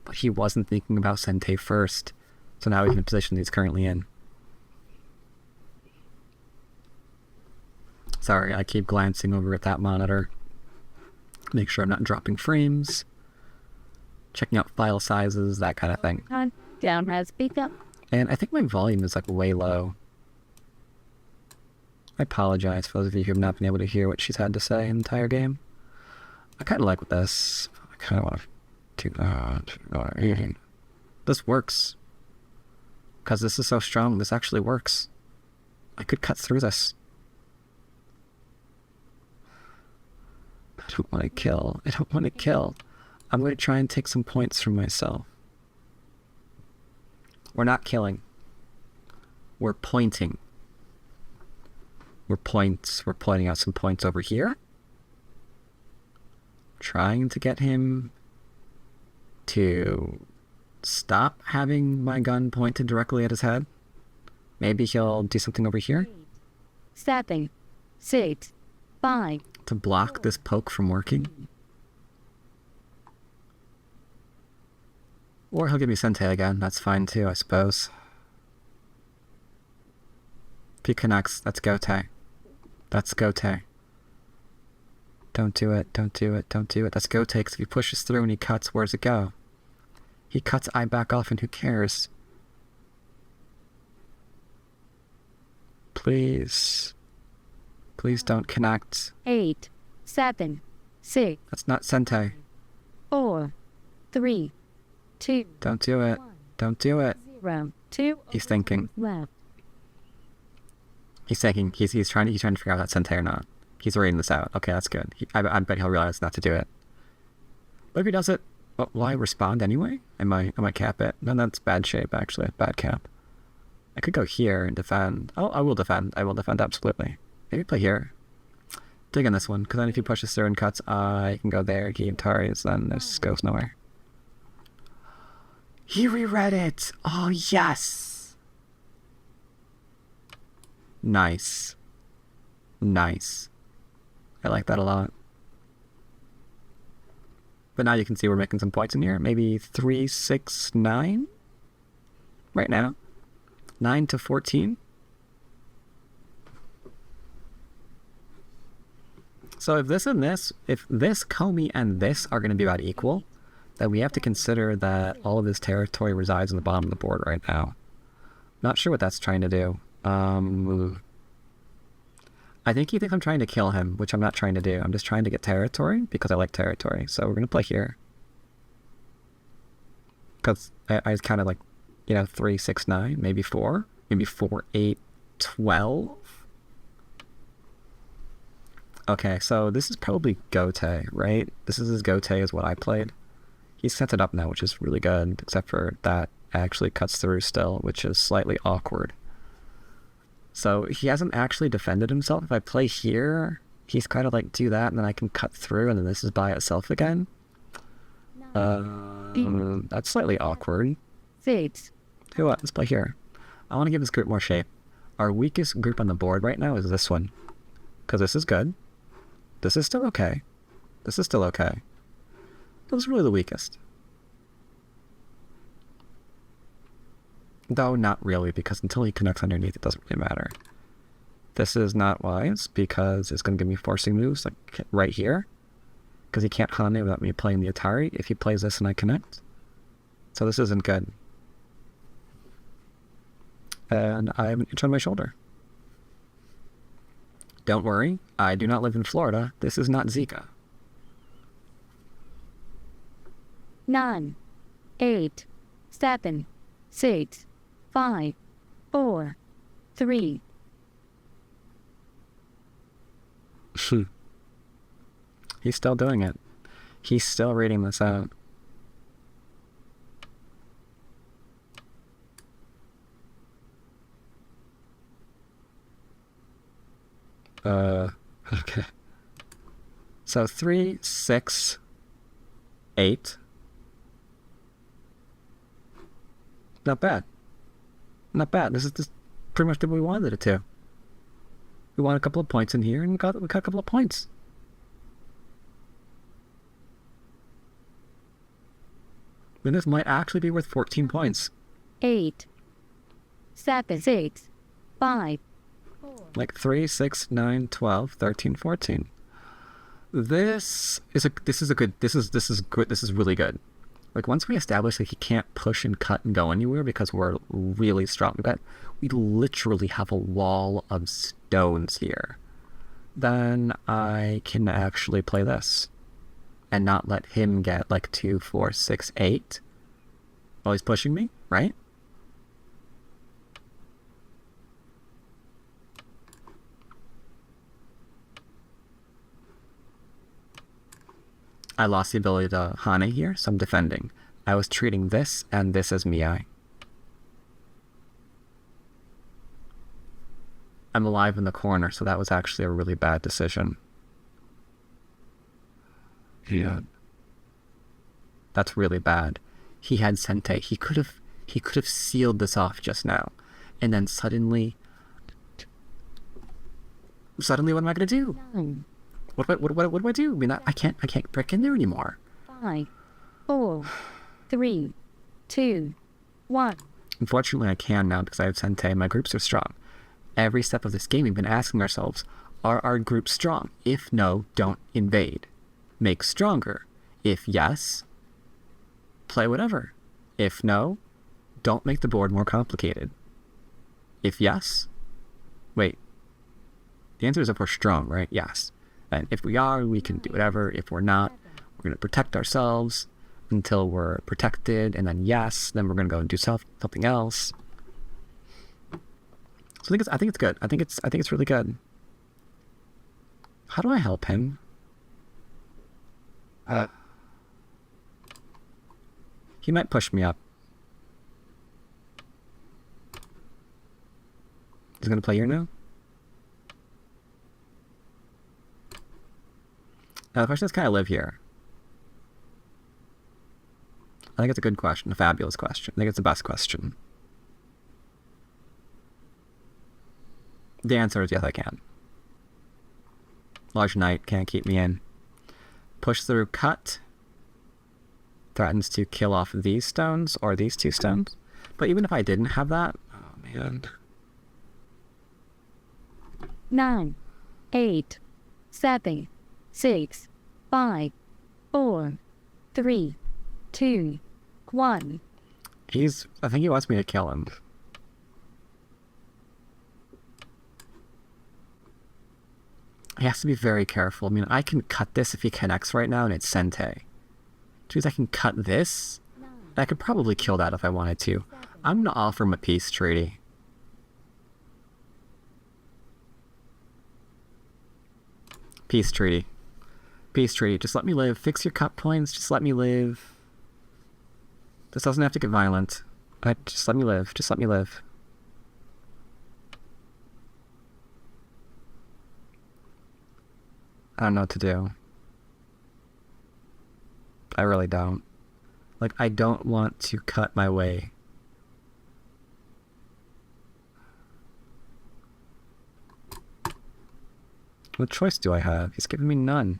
Speaker 2: But he wasn't thinking about Sente first, so now he's in the position he's currently in. Sorry, I keep glancing over at that monitor. Make sure I'm not dropping frames. Checking out file sizes, that kind of thing.
Speaker 3: Down has pickup.
Speaker 2: And I think my volume is like way low. I apologize for those of you who have not been able to hear what she's had to say in the entire game. I kind of like with this. I kind of want to do that. This works. Because this is so strong, this actually works. I could cut through this. I don't want to kill. I don't want to kill. I'm going to try and take some points from myself. We're not killing. We're pointing. We're pointing out some points over here. Trying to get him to stop having my gun pointed directly at his head. Maybe he'll do something over here.
Speaker 3: 7, 6, 5.
Speaker 2: To block this poke from working. Or he'll give me Sente again. That's fine too, I suppose. If he connects, that's Gote. That's Gote. Don't do it, don't do it, don't do it. That's Gote, because if he pushes through and he cuts, where's it go? He cuts, I back off, and who cares? Please. Please don't connect.
Speaker 3: 8, 7, 6.
Speaker 2: That's not Sente.
Speaker 3: 4, 3, 2.
Speaker 2: Don't do it. Don't do it.
Speaker 3: 0, 2.
Speaker 2: He's thinking.
Speaker 3: Left.
Speaker 2: He's thinking. He's trying to figure out if that's Sente or not. He's reading this out. Okay, that's good. I bet he'll realize not to do it. But if he does it, well, will I respond anyway? I might cap it. No, that's bad shape, actually. Bad cap. I could go here and defend. Oh, I will defend. I will defend, absolutely. Maybe play here. Dig in this one, because then if he pushes through and cuts, I can go there, he Taris, then this goes nowhere. He reread it! Oh, yes! Nice. Nice. I like that a lot. But now you can see we're making some points in here. Maybe 3, 6, 9? Right now. 9 to 14. So if this and this, if this, Comey, and this are going to be about equal, then we have to consider that all of his territory resides on the bottom of the board right now. Not sure what that's trying to do. I think he thinks I'm trying to kill him, which I'm not trying to do. I'm just trying to get territory because I like territory. So we're going to play here. Because I was kind of like, 3, 6, 9, maybe 4. Maybe 4, 8, 12. Okay, so this is probably Gote, right? This is as Gote as what I played. He's set it up now, which is really good, except for that actually cuts through still, which is slightly awkward. So he hasn't actually defended himself. If I play here, he's kind of like, do that, and then I can cut through, and then this is by itself again. That's slightly awkward.
Speaker 3: 6.
Speaker 2: Tell you what, let's play here. I want to give this group more shape. Our weakest group on the board right now is this one. Because this is good. This is still okay. This is still okay. That was really the weakest. Though not really, because until he connects underneath, it doesn't really matter. This is not wise, because it's going to give me forcing moves, like right here. Because he can't Hane without me playing the Atari if he plays this and I connect. So this isn't good. And I have an itch on my shoulder. Don't worry, I do not live in Florida. This is not Zika.
Speaker 3: 9, 8, 7, 6, 5, 4, 3.
Speaker 2: He's still doing it. He's still reading this out. Okay. So 3, 6, 8. Not bad. Not bad. This pretty much did what we wanted it to. We want a couple of points in here, and we got a couple of points. And this might actually be worth 14 points.
Speaker 3: 8, 7, 6, 5.
Speaker 2: Like 3, 6, 9, 12, 13, 14. This is really good. Like, once we establish that he can't push and cut and go anywhere because we're really strong, we literally have a wall of stones here, then I can actually play this and not let him get like 2, 4, 6, 8 while he's pushing me, right? I lost the ability to Hane here, so I'm defending. I was treating this and this as Miai. I'm alive in the corner, so that was actually a really bad decision.
Speaker 1: Yeah.
Speaker 2: That's really bad. He had Sente. He could have sealed this off just now. And then suddenly what am I gonna do?
Speaker 3: 9,
Speaker 2: What do I do? I mean, I can't break in there anymore.
Speaker 3: 5, 4, 3, 2, 1.
Speaker 2: Unfortunately, I can now because I have Sente and my groups are strong. Every step of this game, we've been asking ourselves, are our groups strong? If no, don't invade. Make stronger. If yes, play whatever. If no, don't make the board more complicated. If yes, wait. The answer is if we're strong, right? Yes. And if we are, we can do whatever. If we're not, we're going to protect ourselves until we're protected. And then yes, then we're going to go and do something else. So I think it's good. I think it's really good. How do I help him? He might push me up. He's gonna play here now? Now the question is, can I live here? I think it's a good question, a fabulous question. I think it's the best question. The answer is yes, I can. Large Knight can't keep me in. Push through cut. Threatens to kill off these stones or these 2 stones. But even if I didn't have that, oh man.
Speaker 3: 9, 8, 7, 6, 5, 4, 3, 2, 1.
Speaker 2: I think he wants me to kill him. He has to be very careful. I mean, I can cut this if he connects right now and it's Sente. Which means I can cut this. I could probably kill that if I wanted to. I'm going to offer him a peace treaty. Peace treaty. Peace treaty. Just let me live. Fix your cut points. Just let me live. This doesn't have to get violent. Just let me live. Just let me live. I don't know what to do. I really don't. Like, I don't want to cut my way. What choice do I have? He's giving me none.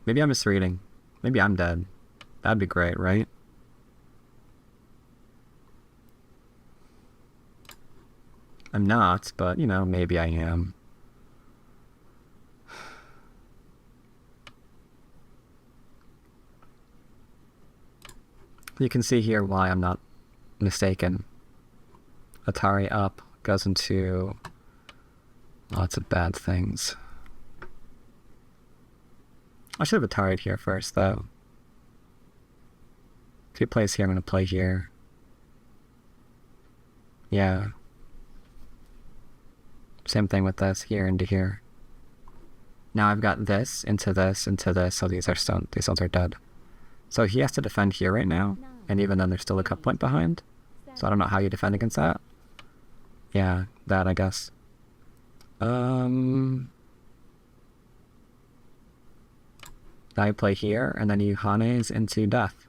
Speaker 2: Maybe I'm misreading. Maybe I'm dead. That'd be great, right? I'm not, but, you know, maybe I am. You can see here why I'm not mistaken. Atari up goes into lots of bad things. I should have Atari'd here first, though. If he plays here, I'm going to play here. Yeah. Same thing with this, here into here. Now I've got this, into this, into this, so these stones are dead. So he has to defend here right now, and even then there's still a cut point behind. So I don't know how you defend against that. Yeah, that I guess. Now you play here, and then he Hanes into death.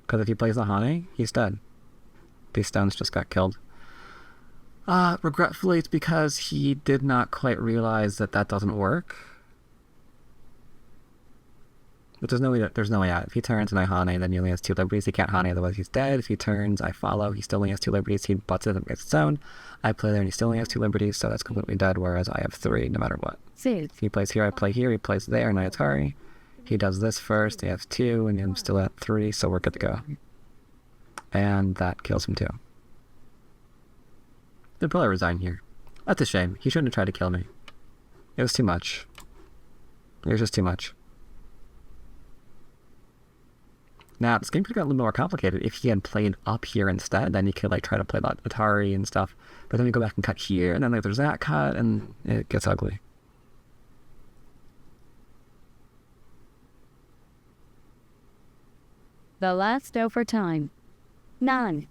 Speaker 2: Because if he plays the Hane, he's dead. These stones just got killed. Regretfully, it's because he did not quite realize that that doesn't work. But there's no way out. If he turns and I Hane, then he only has 2 liberties. He can't Hane, otherwise he's dead. If he turns, I follow. He still only has 2 liberties. He butts it up against his own. I play there and he still only has 2 liberties, so that's completely dead, whereas I have 3 no matter what.
Speaker 3: 6,
Speaker 2: If he plays here, I play here. He plays there, and I Atari. He does this first, he has 2, and I'm still at 3, so we're good to go. And that kills him too. They'll probably resign here. That's a shame. He shouldn't have tried to kill me. It was too much. It was just too much. Now, this game could have got a little more complicated if he had played up here instead. Then he could like try to play that Atari and stuff. But then we go back and cut here, and then like there's that cut, and it gets ugly.
Speaker 3: The last overtime. 9.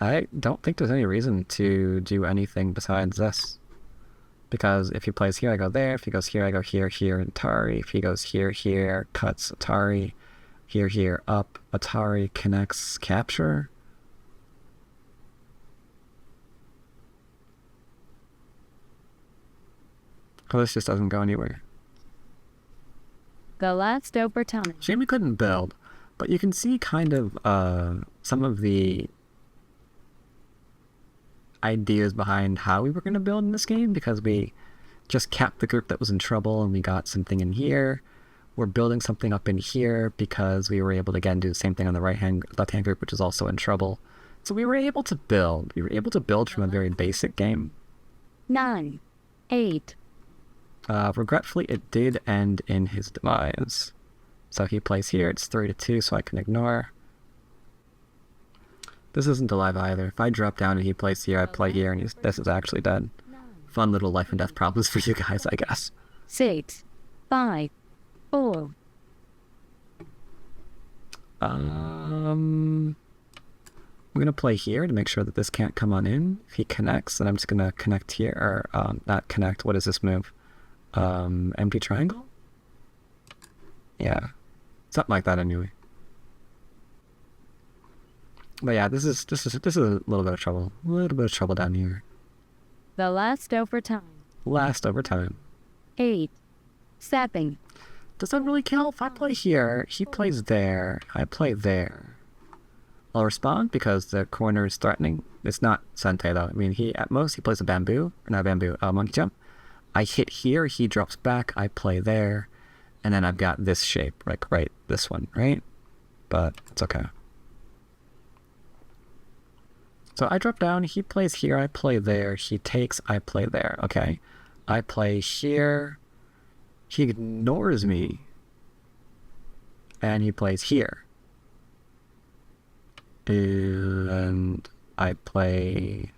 Speaker 2: I don't think there's any reason to do anything besides this. Because if he plays here, I go there. If he goes here, I go here, here, Atari. If he goes here, here, cuts Atari. Here, here, up, Atari, connects, capture. Oh, this just doesn't go anywhere.
Speaker 3: The last overtime.
Speaker 2: Shame we couldn't build, but you can see kind of some of the ideas behind how we were going to build in this game, because we just capped the group that was in trouble and we got something in here. We're building something up in here because we were able to again do the same thing on the left-hand group, which is also in trouble. So we were able to build. We were able to build from a very basic game.
Speaker 3: 9. 8.
Speaker 2: Regretfully, it did end in his demise. So if he plays here, it's 3-2, so I can ignore. This isn't alive either. If I drop down and he plays here, I play here, and this is actually dead. Fun little life and death problems for you guys, I guess.
Speaker 3: 6. 5. 4.
Speaker 2: I'm gonna play here to make sure that this can't come on in. If he connects, then I'm just gonna connect here, or not connect. What is this move? Empty triangle? Yeah, something like that anyway. But yeah, this is a little bit of trouble. A little bit of trouble down here.
Speaker 3: The last overtime.
Speaker 2: Last overtime.
Speaker 3: 8. 7.
Speaker 2: Does that really kill? If I play here, he plays there, I play there. I'll respond because the corner is threatening. It's not Sente though. I mean, at most he plays a bamboo, or not bamboo, monkey jump. I hit here, he drops back, I play there, and then I've got this shape, like right, this one, right? But it's okay. So I drop down, he plays here, I play there, he takes, I play there, okay. I play here, he ignores me, and he plays here. And I play...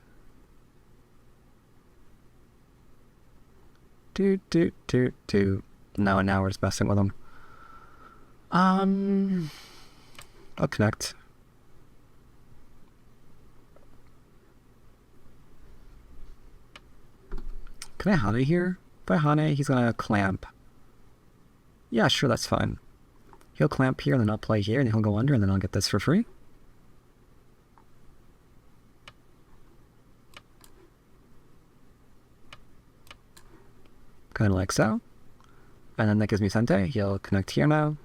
Speaker 2: No, now we're just messing with him. I'll connect. Can I Hane here? If I Hane, he's gonna clamp. Yeah, sure, that's fine. He'll clamp here, and then I'll play here, and he'll go under, and then I'll get this for free. Kind of like so. And then that gives me Sente. He'll connect here now.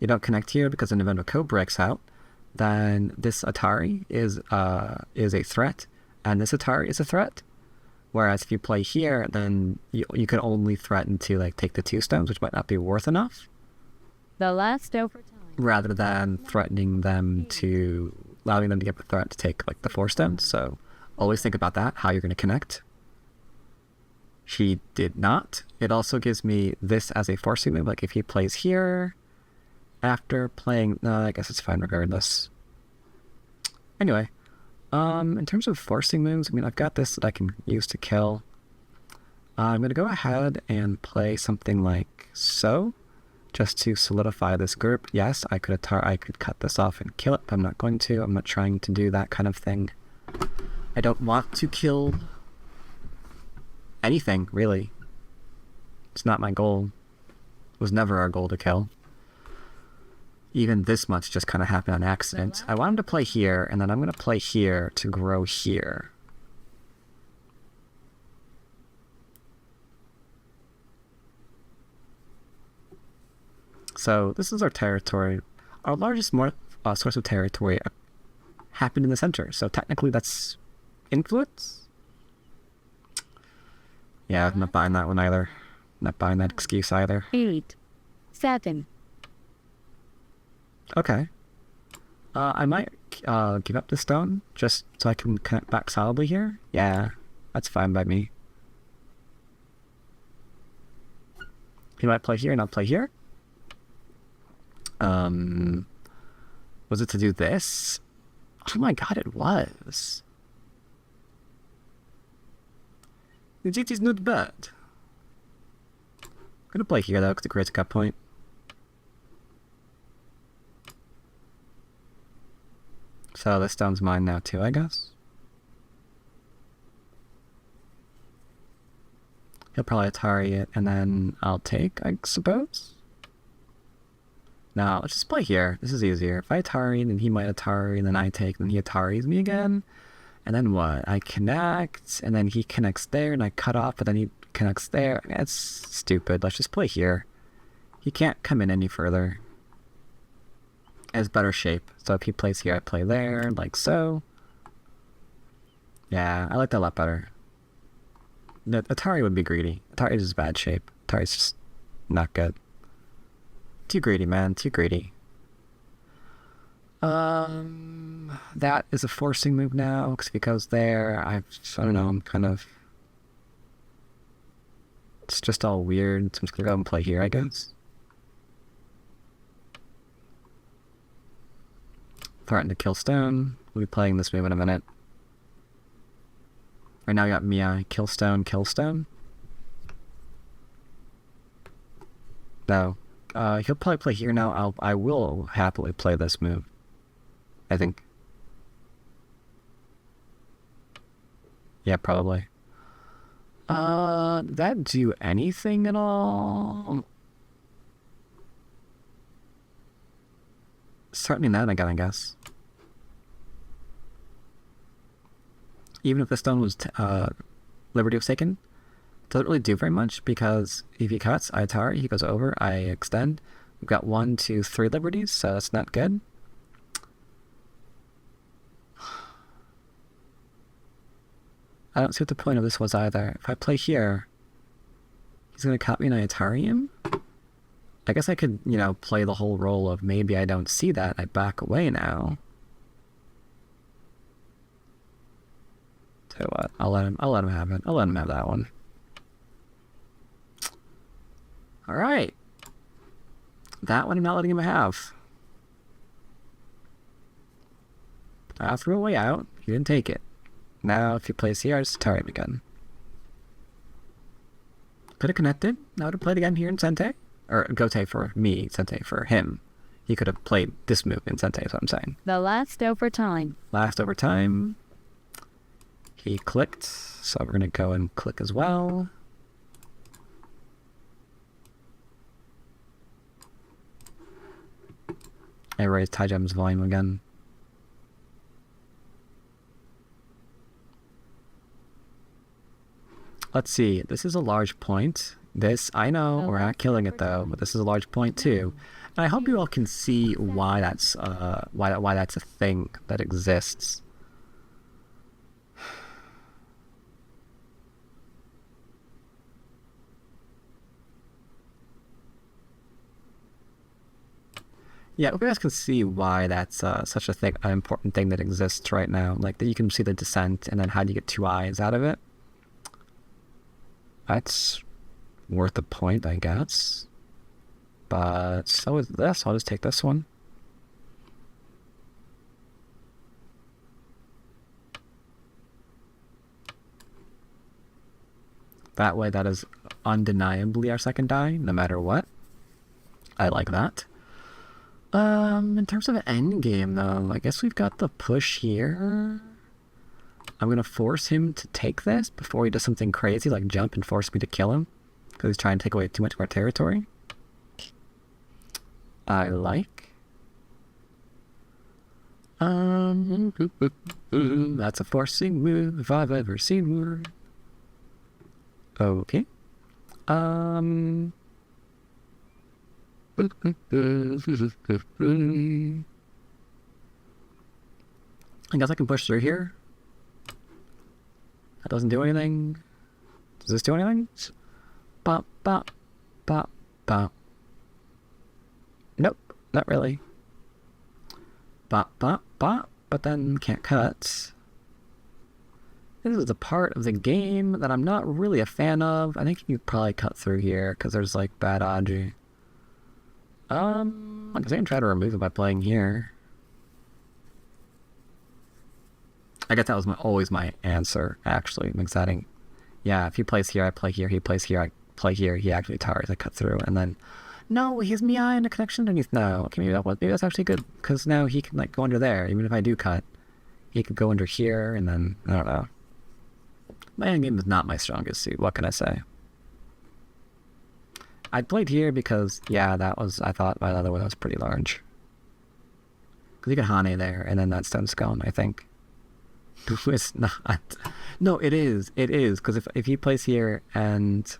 Speaker 2: You don't connect here because an event of code breaks out. Then this Atari is a threat, and this Atari is a threat. Whereas if you play here, then you can only threaten to like take the 2 stones, which might not be worth enough.
Speaker 3: The last overtime.
Speaker 2: Rather than threatening them to, allowing them to get the threat to take like the 4 stones. So always think about that, how you're going to connect. He did not. It also gives me this as a forcing move. Like if he plays here, after playing, no, I guess it's fine regardless. Anyway, in terms of forcing moves, I mean, I've got this that I can use to kill. I'm going to go ahead and play something like so, just to solidify this group. Yes, I could cut this off and kill it, but I'm not going to. I'm not trying to do that kind of thing. I don't want to kill anything, really. It's not my goal. It was never our goal to kill. Even this much just kind of happened on accident. I want him to play here, and then I'm going to play here to grow here. So this is our territory. Our largest source of territory happened in the center, so technically that's influence? Yeah, I'm not buying that one either. Not buying that excuse either.
Speaker 3: 8, 7,
Speaker 2: Okay. I might give up the stone just so I can connect back solidly here. Yeah, that's fine by me. He might play here and I'll play here. Was it to do this? Oh my god, it was. The GT's not bad. I'm gonna play here though, because it creates a cut point. So this stone's mine now too, I guess. He'll probably Atari it, and then I'll take, I suppose? No, let's just play here. This is easier. If I Atari, then he might Atari, and then I take, then he Ataris me again. And then what? I connect, and then he connects there, and I cut off, but then he connects there. That's stupid. Let's just play here. He can't come in any further. It has better shape. So if he plays here, I play there, like so. Yeah, I like that a lot better. The Atari would be greedy. Atari is just bad shape. Atari's just not good. Too greedy, man. Too greedy. That is a forcing move now, because if he goes there, I don't know, I'm kind of... It's just all weird, so I'm just gonna go and play here, I guess. Threaten to kill stone. We'll be playing this move in a minute. Right now we got Mia, kill stone, kill stone. No. He'll probably play here now. I will happily play this move. I think. Yeah, probably. Did that do anything at all? Certainly not again, I guess. Even if the stone was liberty was taken, doesn't really do very much, because if he cuts, I Atari, he goes over, I extend. We've got 1, 2, 3 liberties, so that's not good. I don't see what the point of this was either. If I play here, he's going to cut me and I Atari him? I guess I could, you know, play the whole role of maybe I don't see that, I back away now. Tell you what, I'll let him have it. I'll let him have that one. Alright. That one I'm not letting him have. I threw a way out. He didn't take it. Now, if he plays here, I just Atari him again. Could have connected. I would have played again here in Sente. Or Gote for me, Sente for him. He could have played this move in Sente, is what I'm saying.
Speaker 3: the last overtime.
Speaker 2: Last overtime. He clicked, so we're going to go and click as well. I raised Tygem's volume again. Let's see, this is a large point. This, I know, we're not killing it though, but this is a large point too. And I hope you all can see why that's why that's a thing that exists. Yeah, you guys can see why that's such a thing, an important thing that exists right now. Like, that you can see the descent, and then how do you get 2 eyes out of it? That's worth a point, I guess. But so is this. I'll just take this one. That way, that is undeniably our second die, no matter what. I like that. In terms of an end game, though, I guess we've got the push here. I'm gonna force him to take this before he does something crazy, like jump and force me to kill him, because he's trying to take away too much of our territory. I like. That's a forcing move if I've ever seen one. Okay. I guess I can push through here. That doesn't do anything. Does this do anything? Bop, bop, ba, ba. Nope, not really. Ba, ba, ba, but then can't cut. This is a part of the game that I'm not really a fan of. I think you could probably cut through here, because there's, like, bad Aji. I guess I can try to remove it by playing here. I guess that was always my answer, actually. I'm exciting. Yeah, if he plays here, I play here. He plays here, I play here. He actually towers, I cut through, and then... No, he has Mii and a connection underneath. No, okay, maybe that's actually good, because now he can, like, go under there. Even if I do cut, he could go under here, and then, I don't know. My end game is not my strongest suit, what can I say? I played here because, yeah, that was, I thought my other one was pretty large. Because you get Hane there, and then that stone scone, I think. It's not. No, it is, because if he plays here, and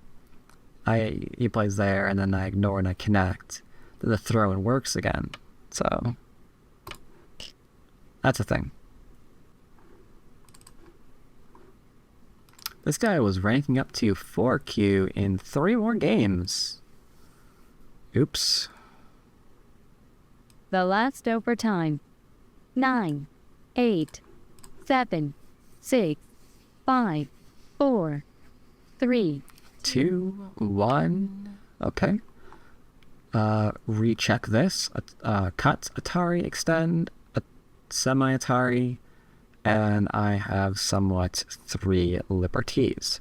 Speaker 2: he plays there, and then I ignore and I connect, then the throw-in works again. So, that's a thing. This guy was ranking up to 4Q in 3 more games. Oops.
Speaker 3: The last overtime. 9, 8, 7, 6, 5, 4, 3,
Speaker 2: 2, 1. Okay. Recheck this. Cut, Atari, extend, semi-Atari, and I have somewhat 3 liberties.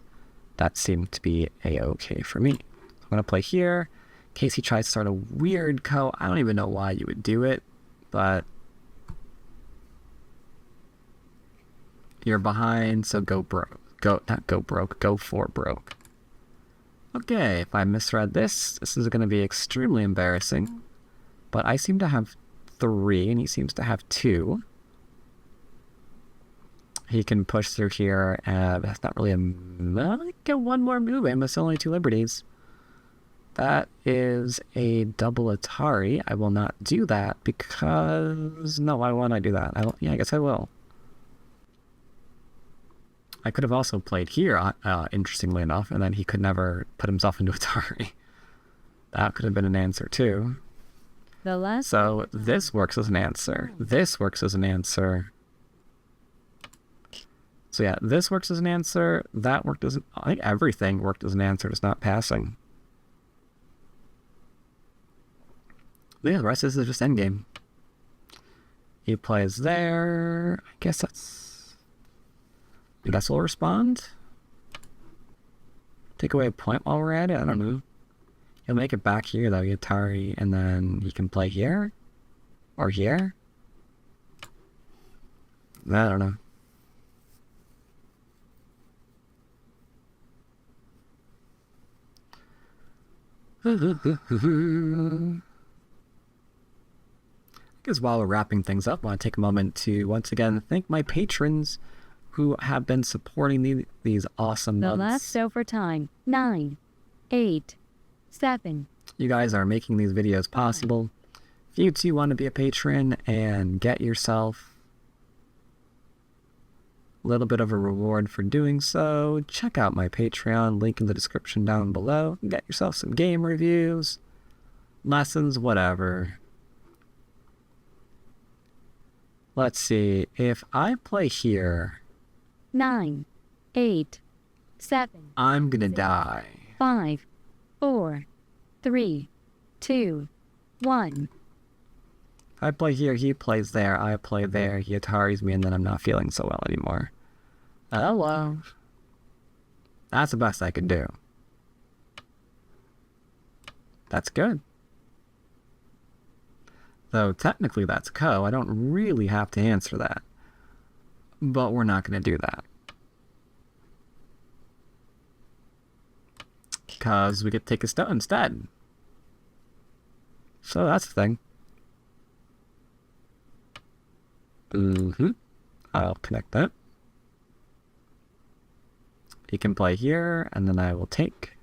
Speaker 2: That seemed to be a-okay for me. I'm going to play here. In case he tries to start a weird ko. I don't even know why you would do it, but you're behind, so go broke. Not go broke, go for broke. Okay, if I misread this is going to be extremely embarrassing. But I seem to have 3, and he seems to have 2. He can push through here, that's not really I get 1 more move, and it's only 2 liberties. That is a double Atari. I will not do that, because... No, why won't I do that? Yeah, I guess I will. I could have also played here, interestingly enough, and then he could never put himself into Atari. That could have been an answer, too.
Speaker 3: The last.
Speaker 2: So, this works as an answer. This works as an answer. So yeah, this works as an answer. That worked as... I think everything worked as an answer, just not passing. But yeah, the rest is just endgame. He plays there. I guess that's... I guess we'll respond. Take away a point while we're at it. I don't know. He'll make it back here, though. Atari, and then he can play here? Or here? I don't know. I guess while we're wrapping things up, I want to take a moment to once again thank my patrons who have been supporting these awesome
Speaker 3: The
Speaker 2: months.
Speaker 3: last overtime. 9, 8, 7.
Speaker 2: You guys are making these videos possible. If you too want to be a patron and get yourself a little bit of a reward for doing so, check out my Patreon, link in the description down below. Get yourself some game reviews, lessons, whatever. Let's see, if I play here...
Speaker 3: 9, 8, 7.
Speaker 2: I'm gonna die.
Speaker 3: 5, 4, 3, 2, 1.
Speaker 2: If I play here, he plays there, I play there, he Ataris me, and then I'm not feeling so well anymore. Hello. That's the best I could do. That's good. Though technically that's ko, I don't really have to answer that. But we're not going to do that. Because we get to take a stone instead. So that's the thing. I'll connect that. He can play here, and then I will take.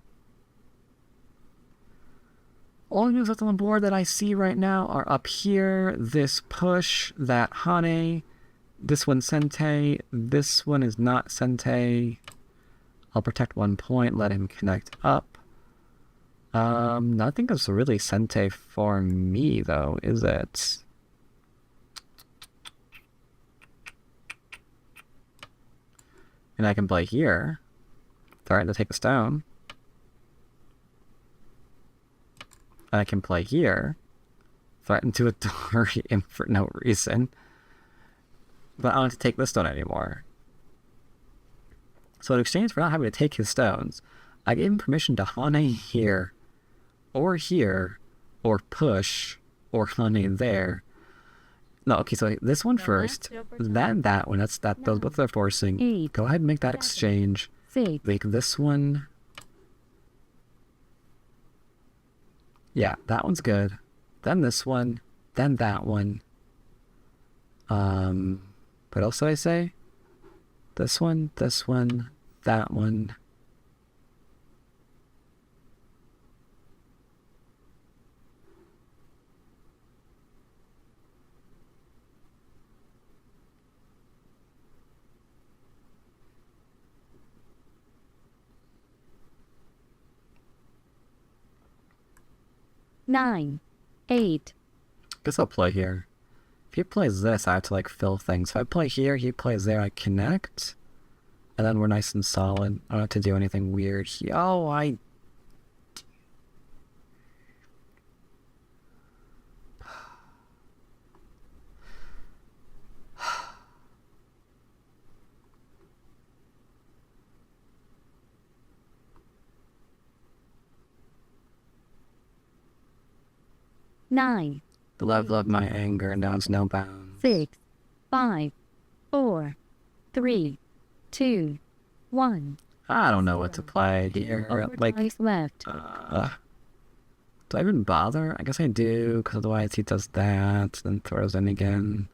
Speaker 2: All the moves left on the board that I see right now are up here. This push, that Hane, this one Sente, this one is not Sente. I'll protect 1 point, let him connect up. Nothing is really Sente for me, though, is it? And I can play here. Threaten to take a stone. And I can play here. Threaten to adore him for no reason. But I don't have to take this stone anymore. So in exchange for not having to take his stones, I gave him permission to honey here, or push, or honey there. No, okay, so this one first, then that one. Those both are forcing. Go ahead and make that exchange. Make this one. Yeah, that one's good. Then this one, then that one. What else did I say? This one, that one.
Speaker 3: Nine, 8.
Speaker 2: Guess I'll play here. If he plays this, I have to like fill things. If I play here, he plays there, I connect. And then we're nice and solid. I don't have to do anything weird. Oh, I...
Speaker 3: Nine,
Speaker 2: The level of my anger knows no bounds.
Speaker 3: 6, 5, 4, 3, 2, 1.
Speaker 2: I don't know what to play here. Or, like,
Speaker 3: Dice left.
Speaker 2: do I even bother? I guess I do, because otherwise he does that, then throws in again.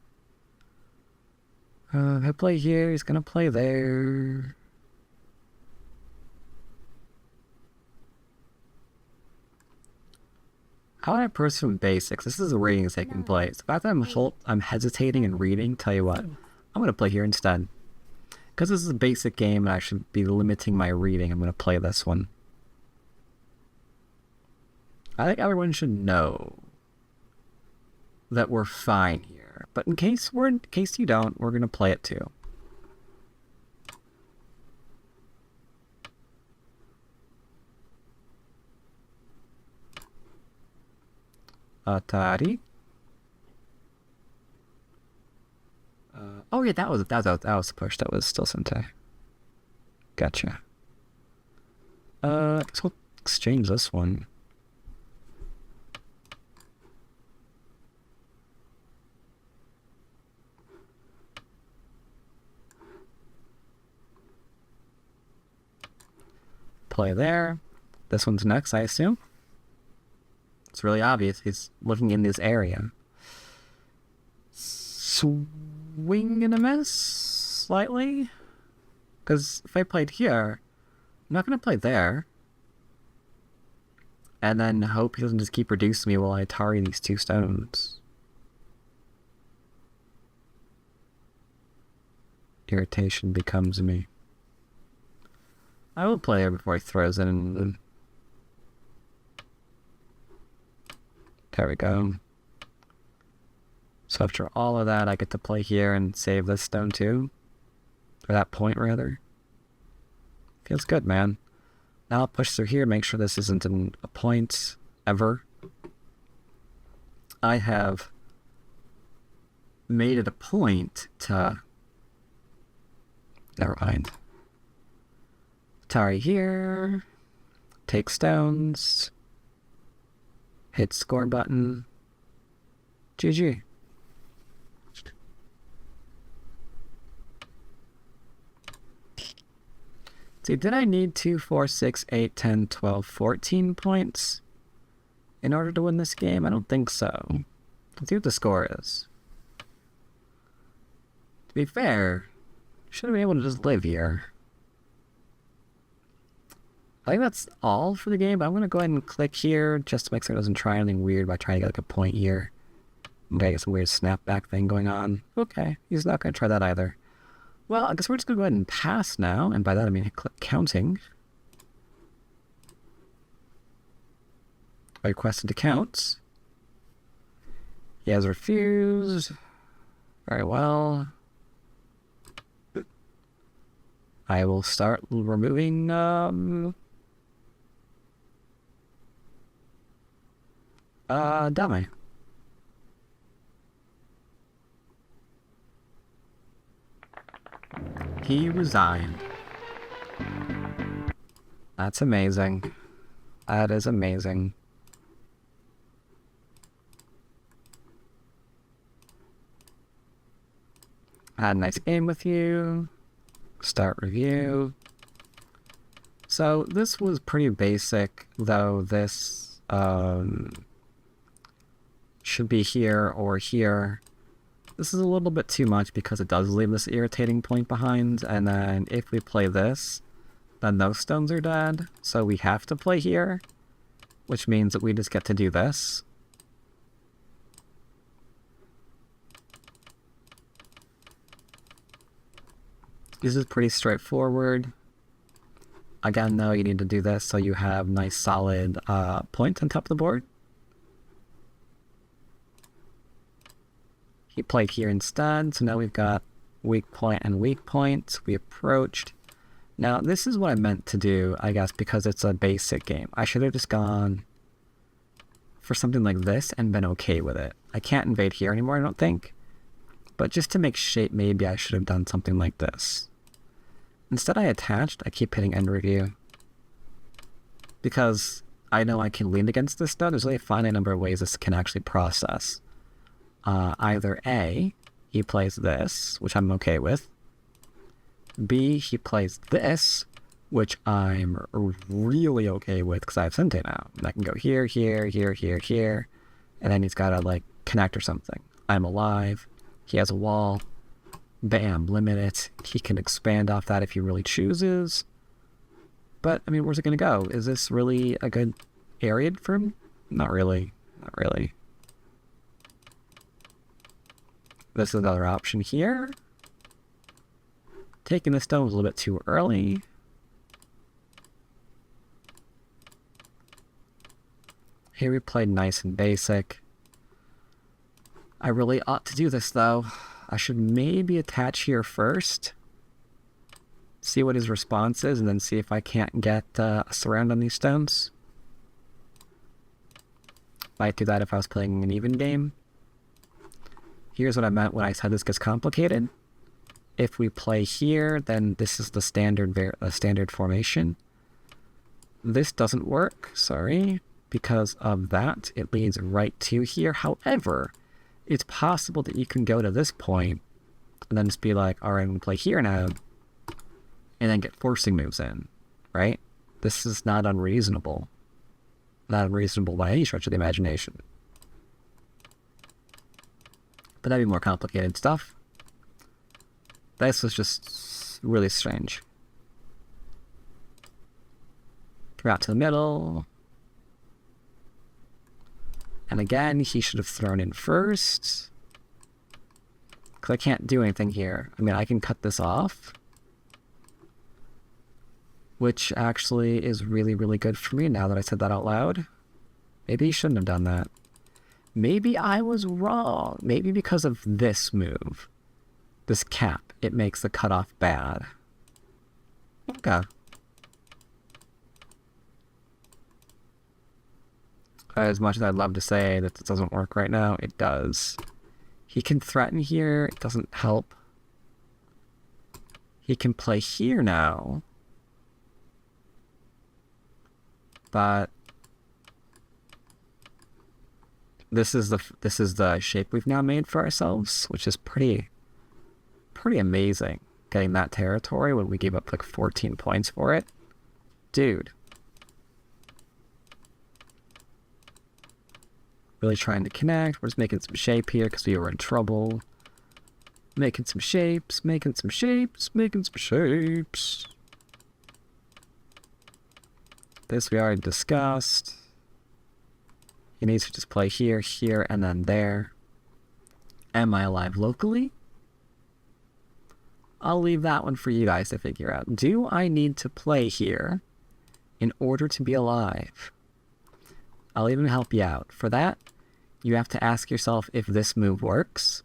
Speaker 2: If I play here, he's gonna play there. How would I approach from basics? This is a reading that's taking place. The fact that I'm hesitating and reading, tell you what, I'm gonna play here instead. Because this is a basic game and I should be limiting my reading, I'm gonna play this one. I think everyone should know that we're fine here. But in case you don't, we're gonna play it too. Atari. Oh yeah, that was the push. That was still Sente. Gotcha. I guess we'll exchange this one. Play there. This one's next, I assume. It's really obvious. He's looking in this area. Swing and a miss? Slightly? Because if I played here, I'm not going to play there. And then hope he doesn't just keep reducing me while I Atari these two stones. Irritation becomes me. I will play there before he throws in. There we go. So after all of that, I get to play here and save this stone too. Or that point, rather. Feels good, man. Now I'll push through here, make sure this isn't a point ever. I have made it a point to... Never mind. Atari here. Take stones. Hit score button. GG. See, did I need 2, 4, 6, 8, 10, 12, 14 points in order to win this game? I don't think so. Let's see what the score is. To be fair, should have been able to just live here. I think that's all for the game, but I'm going to go ahead and click here just to make sure it doesn't try anything weird by trying to get like a point here. Okay, get some weird snapback thing going on. Okay, he's not going to try that either. Well, I guess we're just going to go ahead and pass now, and by that I mean click counting. requested to count. He has refused. Very well. I will start removing, dummy. He resigned. That's amazing. That is amazing. I had a nice game with you. Start review. So this was pretty basic, though this should be here or here. This is a little bit too much because it does leave this irritating point behind, and then if we play this, then those stones are dead, so we have to play here, which means that we just get to do this. This is pretty straightforward. Again, though, you need to do this so you have nice solid points on top of the board. He played here instead, so now we've got weak point and weak point. We approached. Now, this is what I meant to do, I guess, because it's a basic game. I should have just gone for something like this and been okay with it. I can't invade here anymore, I don't think. But just to make shape, maybe I should have done something like this. Instead, I attached. I keep hitting end review. Because I know I can lean against this stuff. There's only a finite number of ways this can actually process. Either A, he plays this, which I'm okay with. B, he plays this, which I'm really okay with because I have Sente now. And I can go here, here, here, here, here. And then he's got to, like, connect or something. I'm alive. He has a wall. Bam, limit it. He can expand off that if he really chooses. But, I mean, where's it going to go? Is this really a good area for him? Not really. Not really. This is another option here. Taking the stone was a little bit too early. Here we played nice and basic. I really ought to do this, though. I should maybe attach here first. See what his response is, and then see if I can't get a surround on these stones. Might do that if I was playing an even game. Here's what I meant when I said this gets complicated. If we play here, then this is the standard formation. This doesn't work, sorry. Because of that, it leads right to here. However, it's possible that you can go to this point and then just be like, all right, I'm going to play here now, and then get forcing moves in, right? This is not unreasonable. Not unreasonable by any stretch of the imagination. But that'd be more complicated stuff. This was just really strange. Come out to the middle. And again, he should have thrown in first. Because I can't do anything here. I mean, I can cut this off. Which actually is really, really good for me now that I said that out loud. Maybe he shouldn't have done that. Maybe I was wrong. Maybe because of this move. This cap. It makes the cutoff bad. Okay. As much as I'd love to say that this doesn't work right now, it does. He can threaten here. It doesn't help. He can play here now. But this is the shape we've now made for ourselves, which is pretty amazing. Getting that territory when we gave up like 14 points for it. Dude. Really trying to connect. We're just making some shape here because we were in trouble. Making some shapes, making some shapes, making some shapes. This we already discussed. He needs to just play here, here, and then there. Am I alive locally? I'll leave that one for you guys to figure out. Do I need to play here in order to be alive? I'll even help you out. For that, you have to ask yourself if this move works,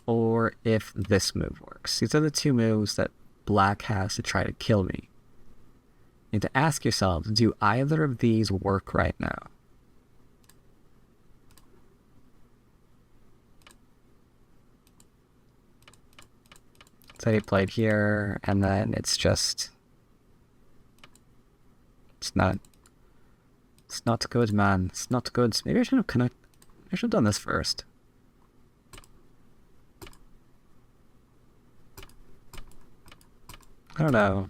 Speaker 2: or if this move works. These are the two moves that black has to try to kill me. You need to ask yourselves, do either of these work right now? So he played here, and then it's just... It's not good, man. It's not good. Maybe I should have done this first. I don't know.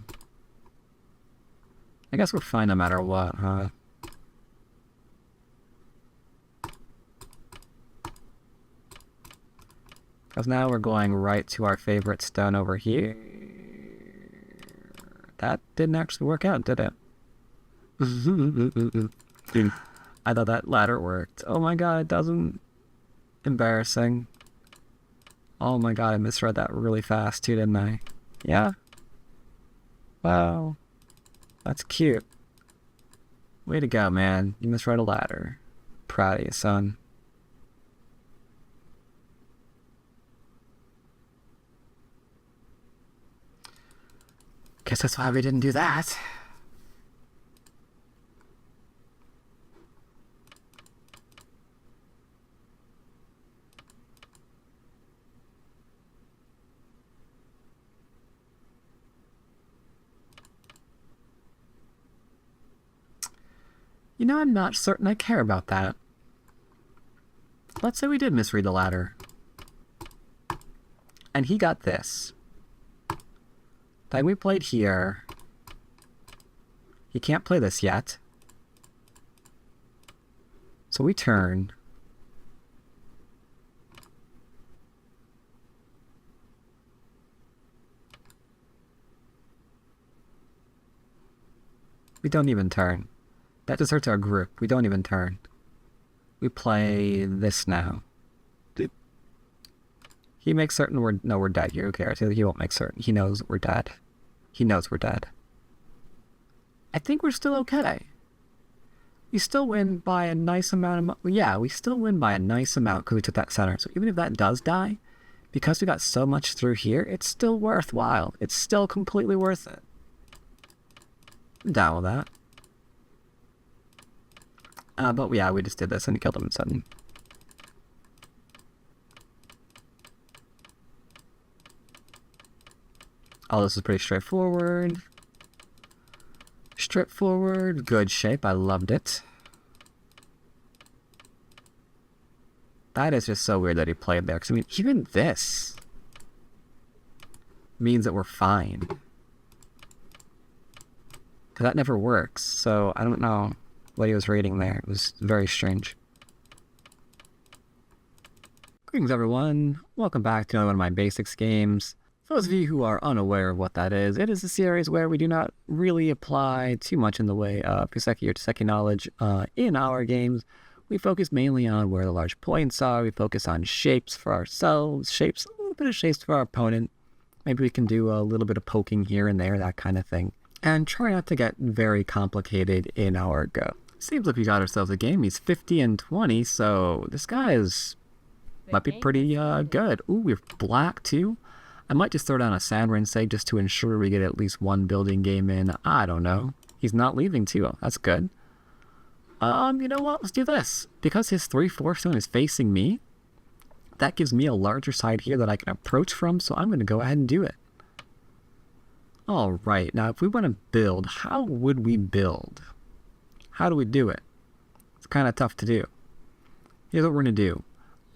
Speaker 2: I guess we're fine no matter what, huh? Because now we're going right to our favorite stone over here. That didn't actually work out, did it? I thought that ladder worked. Oh my god, it doesn't. Embarrassing. Oh my god, I misread that really fast too, didn't I? Yeah? Wow. That's cute. Way to go, man. You misread a ladder. Proud of you, son. Guess that's why we didn't do that. You know, I'm not certain I care about that. Let's say we did misread the ladder. And he got this. Then we played here. He can't play this yet. So we turn. We don't even turn. That just hurts our group. We don't even turn. We play this now. He makes certain we're dead here. Who cares? He won't make certain. He knows we're dead. He knows we're dead. I think we're still okay. We still win by a nice amount of... Yeah, we still win by a nice amount because we took that center. So even if that does die, because we got so much through here, it's still worthwhile. It's still completely worth it. I'm down with that. But yeah, we just did this and killed him suddenly. Oh, this is pretty straightforward. Straightforward, good shape. I loved it. That is just so weird that he played there. Because, I mean, even this means that we're fine. Because that never works. So, I don't know what he was reading there. It was very strange. Greetings, everyone. Welcome back to another one of my basics games. For those of you who are unaware of what that is, it is a series where we do not really apply too much in the way of Kiseki or Toseki knowledge in our games. We focus mainly on where the large points are. We focus on shapes for ourselves, shapes, a little bit of shapes for our opponent. Maybe we can do a little bit of poking here and there, that kind of thing. And try not to get very complicated in our Go. Seems like we got ourselves a game. He's 50 and 20, so this guy might be pretty good. Ooh, we're black too. I might just throw down a sand ring save just to ensure we get at least one building game in. I don't know. He's not leaving too. That's good. You know what? Let's do this. Because his 3/4 stone is facing me, that gives me a larger side here that I can approach from, so I'm going to go ahead and do it. Alright, now if we want to build, how would we build? How do we do it? It's kind of tough to do. Here's what we're going to do.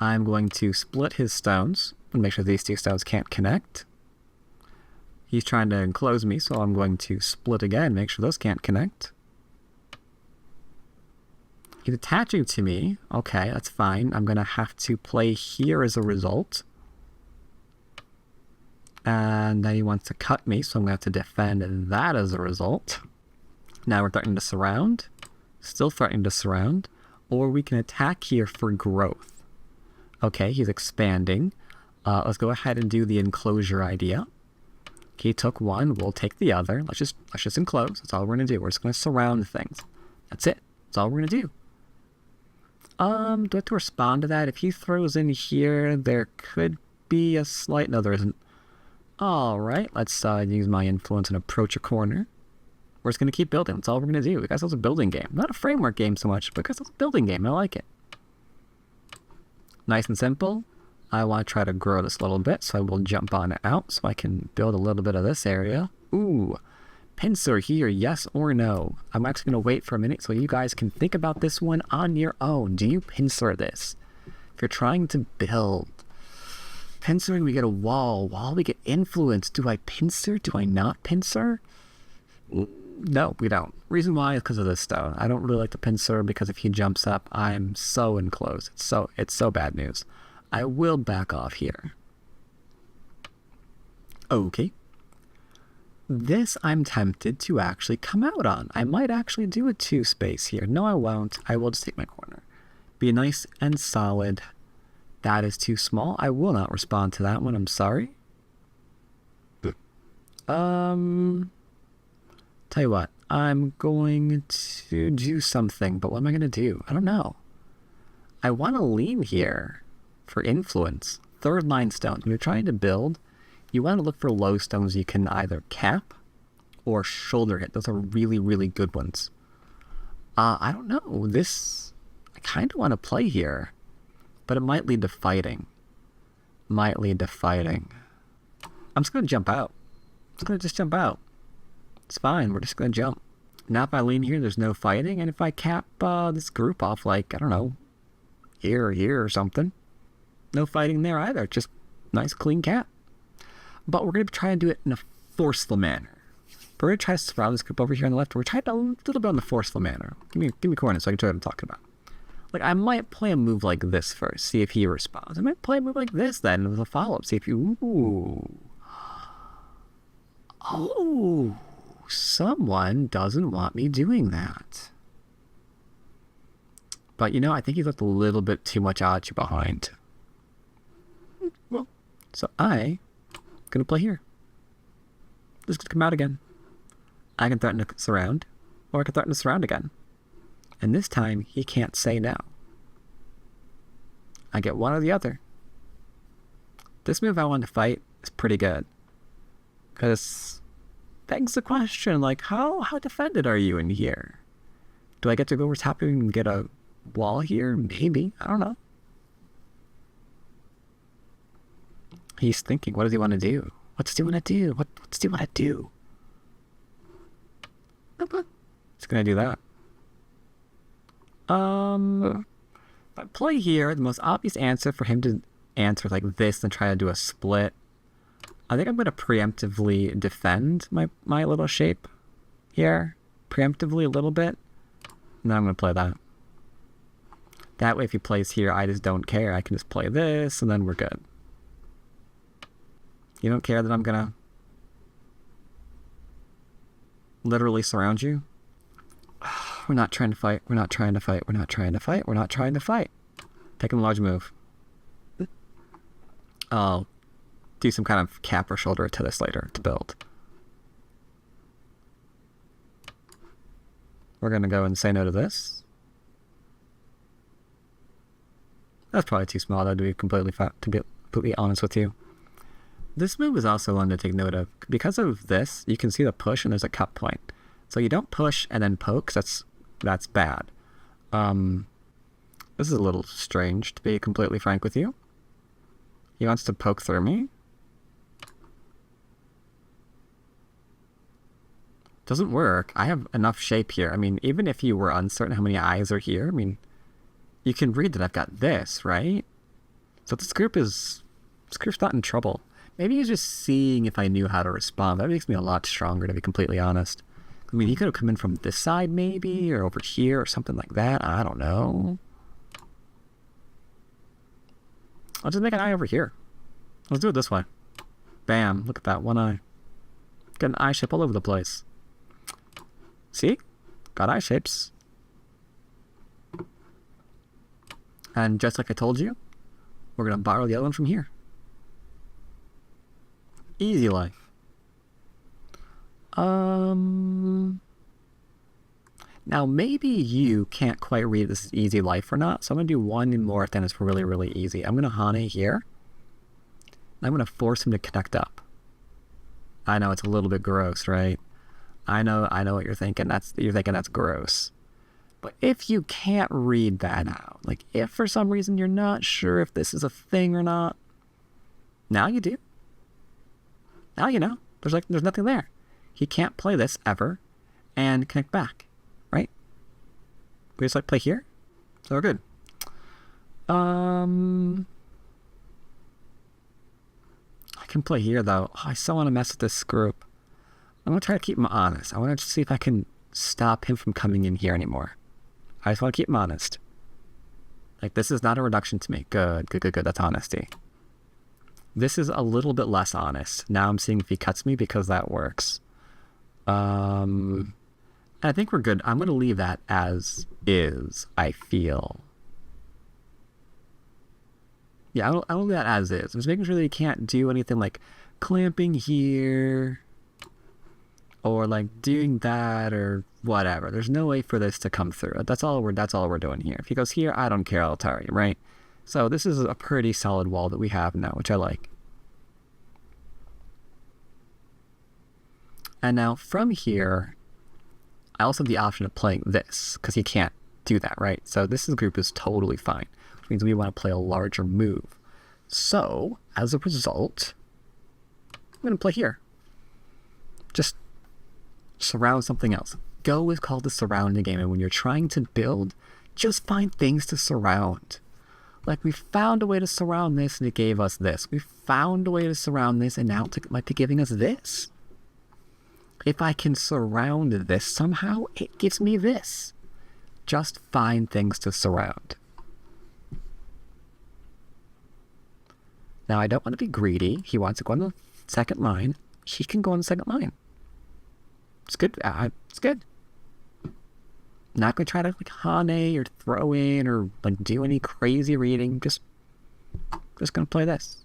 Speaker 2: I'm going to split his stones and make sure these two stones can't connect. He's trying to enclose me, so I'm going to split again, make sure those can't connect. He's attaching to me. Okay, that's fine. I'm going to have to play here as a result. And then he wants to cut me, so I'm going to have to defend that as a result. Now we're threatening to surround. Still threatening to surround. Or we can attack here for growth. Okay, he's expanding. Let's go ahead and do the enclosure idea. He took one, we'll take the other. Let's just enclose. That's all we're gonna do. We're just gonna surround things. That's it. That's all we're gonna do. Do I have to respond to that? If he throws in here, there could be a slight... No, there isn't. Alright, let's use my influence and approach a corner. We're just going to keep building. That's all we're going to do. We got ourselves a building game. Not a framework game so much, but we got ourselves a building game. I like it. Nice and simple. I want to try to grow this a little bit, so I will jump on it out so I can build a little bit of this area. Ooh. Pincer here, yes or no? I'm actually going to wait for a minute so you guys can think about this one on your own. Do you pincer this? If you're trying to build... Pincering, we get a wall. Wall, we get influence. Do I pincer? Do I not pincer? No, we don't. Reason why is because of this stone. I don't really like the pincer because if he jumps up, I'm so enclosed. It's so bad news. I will back off here. Okay. This I'm tempted to actually come out on. I might actually do a 2 space here. No, I won't. I will just take my corner. Be nice and solid. That is too small. I will not respond to that one. I'm sorry. Tell you what. I'm going to do something, but what am I going to do? I don't know. I want to lean here for influence. 3rd line stone. When you're trying to build, you want to look for low stones you can either cap or shoulder hit. Those are really, really good ones. I don't know. This, I kind of want to play here, but it might lead to fighting. I'm just going to jump out. Just jump out. It's fine. We're just going to jump. Now if I lean here, there's no fighting. And if I cap this group off, like, I don't know, here or something, no fighting there either. Just nice, clean cap. But we're going to try and do it in a forceful manner. We're going to try to surround this group over here on the left. We're trying to a little bit on the forceful manner. Give me coordinates so I can tell you what I'm talking about. Like, I might play a move like this first, see if he responds. I might play a move like this then with a follow-up, see if he... Ooh. Oh, someone doesn't want me doing that. But, you know, I think he's left a little bit too much archer behind. Well, so I'm going to play here. This could come out again. I can threaten to surround, or I can threaten to surround again. And this time, he can't say no. I get one or the other. This move I want to fight is pretty good. Because begs the question, like, how defended are you in here? Do I get to go over top and get a wall here? Maybe. I don't know. He's thinking, what does he want to do? What's he want to do? What's he want to do? He's going to do that. If I play here, the most obvious answer for him to answer like this and try to do a split, I think I'm going to preemptively defend my little shape here. Preemptively a little bit. And then I'm going to play that. That way if he plays here, I just don't care. I can just play this and then we're good. You don't care that I'm going to literally surround you? We're not trying to fight. We're not trying to fight. We're not trying to fight. We're not trying to fight. Taking a large move. I'll do some kind of cap or shoulder to this later to build. We're going to go and say no to this. That's probably too small though to be completely honest with you. This move is also one to take note of. Because of this, you can see the push and there's a cut point. So you don't push and then poke, that's bad. This is a little strange, to be completely frank with you. He wants to poke through me. Doesn't work. I have enough shape here. I mean, even if you were uncertain how many eyes are here, I mean, you can read that I've got this, right? So this group's not in trouble. Maybe he's just seeing if I knew how to respond. That makes me a lot stronger, to be completely honest. I mean, he could have come in from this side, maybe, or over here, or something like that. I don't know. I'll just make an eye over here. Let's do it this way. Bam. Look at that. One eye. Got an eye shape all over the place. See? Got eye shapes. And just like I told you, we're going to borrow the other one from here. Easy life. Now, maybe you can't quite read this is easy life or not, so I'm going to do one more thing that's really, really easy. I'm going to Hane here. I'm going to force him to connect up. I know it's a little bit gross, right? I know what you're thinking. You're thinking that's gross. But if you can't read that out, like if for some reason you're not sure if this is a thing or not, now you do. Now you know. There's nothing there. He can't play this ever and connect back, right? We just play here, so we're good. I can play here though. Oh, I still want to mess with this group. I'm gonna try to keep him honest. I want to see if I can stop him from coming in here anymore. I just want to keep him honest. Like, this is not a reduction to me. Good. That's honesty. This is a little bit less honest. Now I'm seeing if he cuts me because that works. I think we're good. I'm going to leave that as is, I feel. Yeah, I'll leave that as is. I'm just making sure that he can't do anything like clamping here or like doing that or whatever. There's no way for this to come through. That's all we're doing here. If he goes here, I don't care, I'll tell you, right? So this is a pretty solid wall that we have now, which I like. And now from here, I also have the option of playing this, because he can't do that, right? So this group is totally fine, which means we want to play a larger move. So, as a result, I'm going to play here. Just surround something else. Go is called the surrounding game, and when you're trying to build, just find things to surround. Like, we found a way to surround this, and it gave us this. We found a way to surround this, and now it might be giving us this. If I can surround this somehow, it gives me this. Just find things to surround. Now, I don't want to be greedy. He wants to go on the second line. He can go on the second line. It's good. It's good. Not going to try to like Hane or throw in or like do any crazy reading. Just going to play this.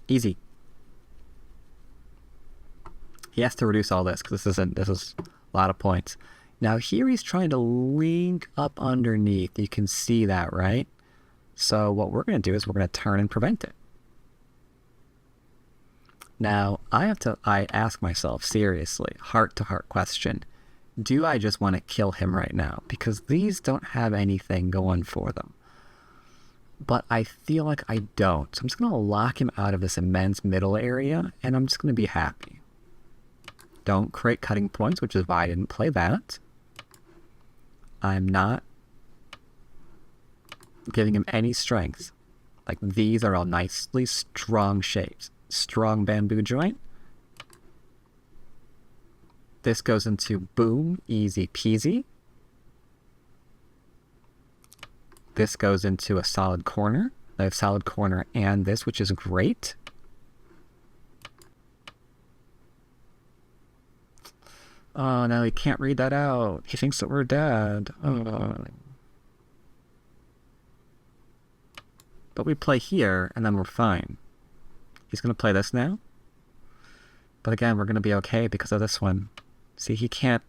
Speaker 2: Easy. He has to reduce all this because this is a lot of points. Now here he's trying to link up underneath. You can see that, right? So what we're going to do is we're going to turn and prevent it. Now I ask myself seriously, heart-to-heart question. Do I just want to kill him right now? Because these don't have anything going for them. But I feel like I don't. So I'm just going to lock him out of this immense middle area, and I'm just going to be happy. Don't create cutting points, which is why I didn't play that. I'm not giving him any strength. Like, these are all nicely strong shapes. Strong bamboo joint. This goes into boom, easy peasy. This goes into a solid corner. I have solid corner and this, which is great. Oh, no, he can't read that out. He thinks that we're dead. Oh. But we play here, and then we're fine. He's going to play this now. But again, we're going to be okay because of this one. See, he can't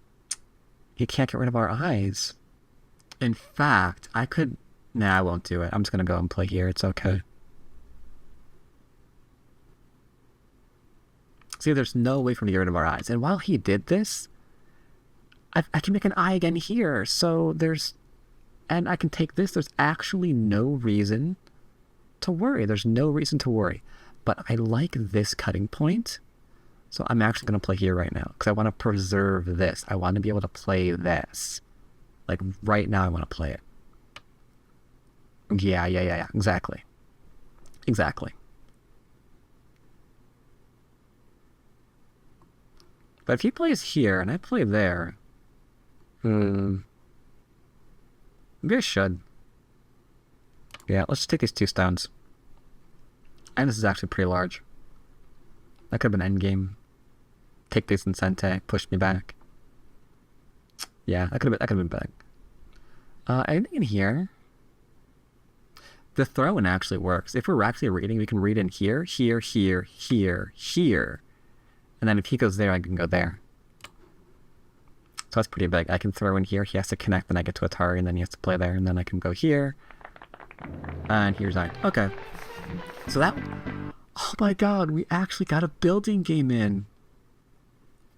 Speaker 2: get rid of our eyes. In fact, I could... Nah, I won't do it. I'm just going to go and play here. It's okay. See, there's no way for him to get rid of our eyes. And while he did this, I can make an eye again here. So there's... And I can take this. There's actually no reason to worry. There's no reason to worry. But I like this cutting point. So I'm actually going to play here right now. Because I want to preserve this. I want to be able to play this. Like, right now I want to play it. Yeah. Exactly. But if he plays here and I play there... maybe I should. Yeah, let's just take these two stones. And this is actually pretty large. That could have been endgame. Take this in Sente, push me back. Yeah, that could have been big. Anything in here? The throw-in actually works. If we're actually reading, we can read in here, here. And then if he goes there, I can go there. So that's pretty big. I can throw in here. He has to connect, then I get to Atari, and then he has to play there, and then I can go here. And here's 9. Okay. So that... Oh my god, we actually got a building game in.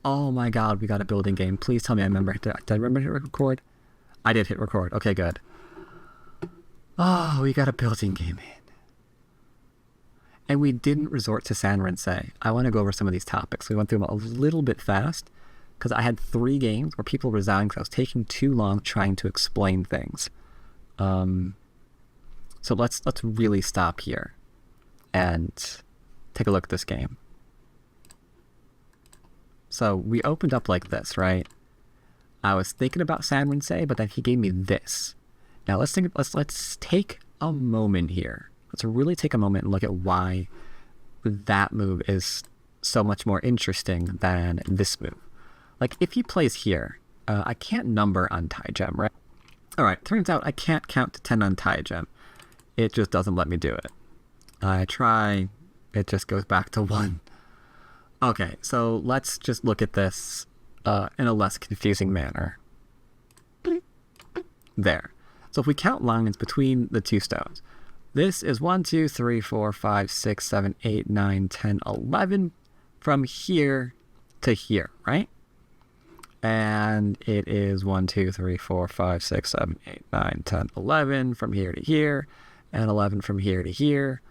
Speaker 2: Oh my god, we got a building game. Please tell me I remember. Did I remember to hit record? I did hit record. Okay, good. Oh, we got a building game in. And we didn't resort to San Rensei. I want to go over some of these topics. We went through them a little bit fast because I had 3 games where people resigned because I was taking too long trying to explain things. So let's really stop here and take a look at this game. So we opened up like this, right? I was thinking about San Rensei, but then he gave me this. Now let's take a moment here. Let's really take a moment and look at why that move is so much more interesting than this move. Like, if he plays here, I can't number on Tygem, right? Alright, turns out I can't count to 10 on Tygem. It just doesn't let me do it. I try, it just goes back to 1. Okay, so let's just look at this in a less confusing manner. There. So if we count lines between the 2 stones, this is 1, 2, 3, 4, 5, 6, 7, 8, 9, 10, 11 from here to here, right? And it is 1, 2, 3, 4, 5, 6, 7, 8, 9, 10, 11 from here to here, and 11 from here to here.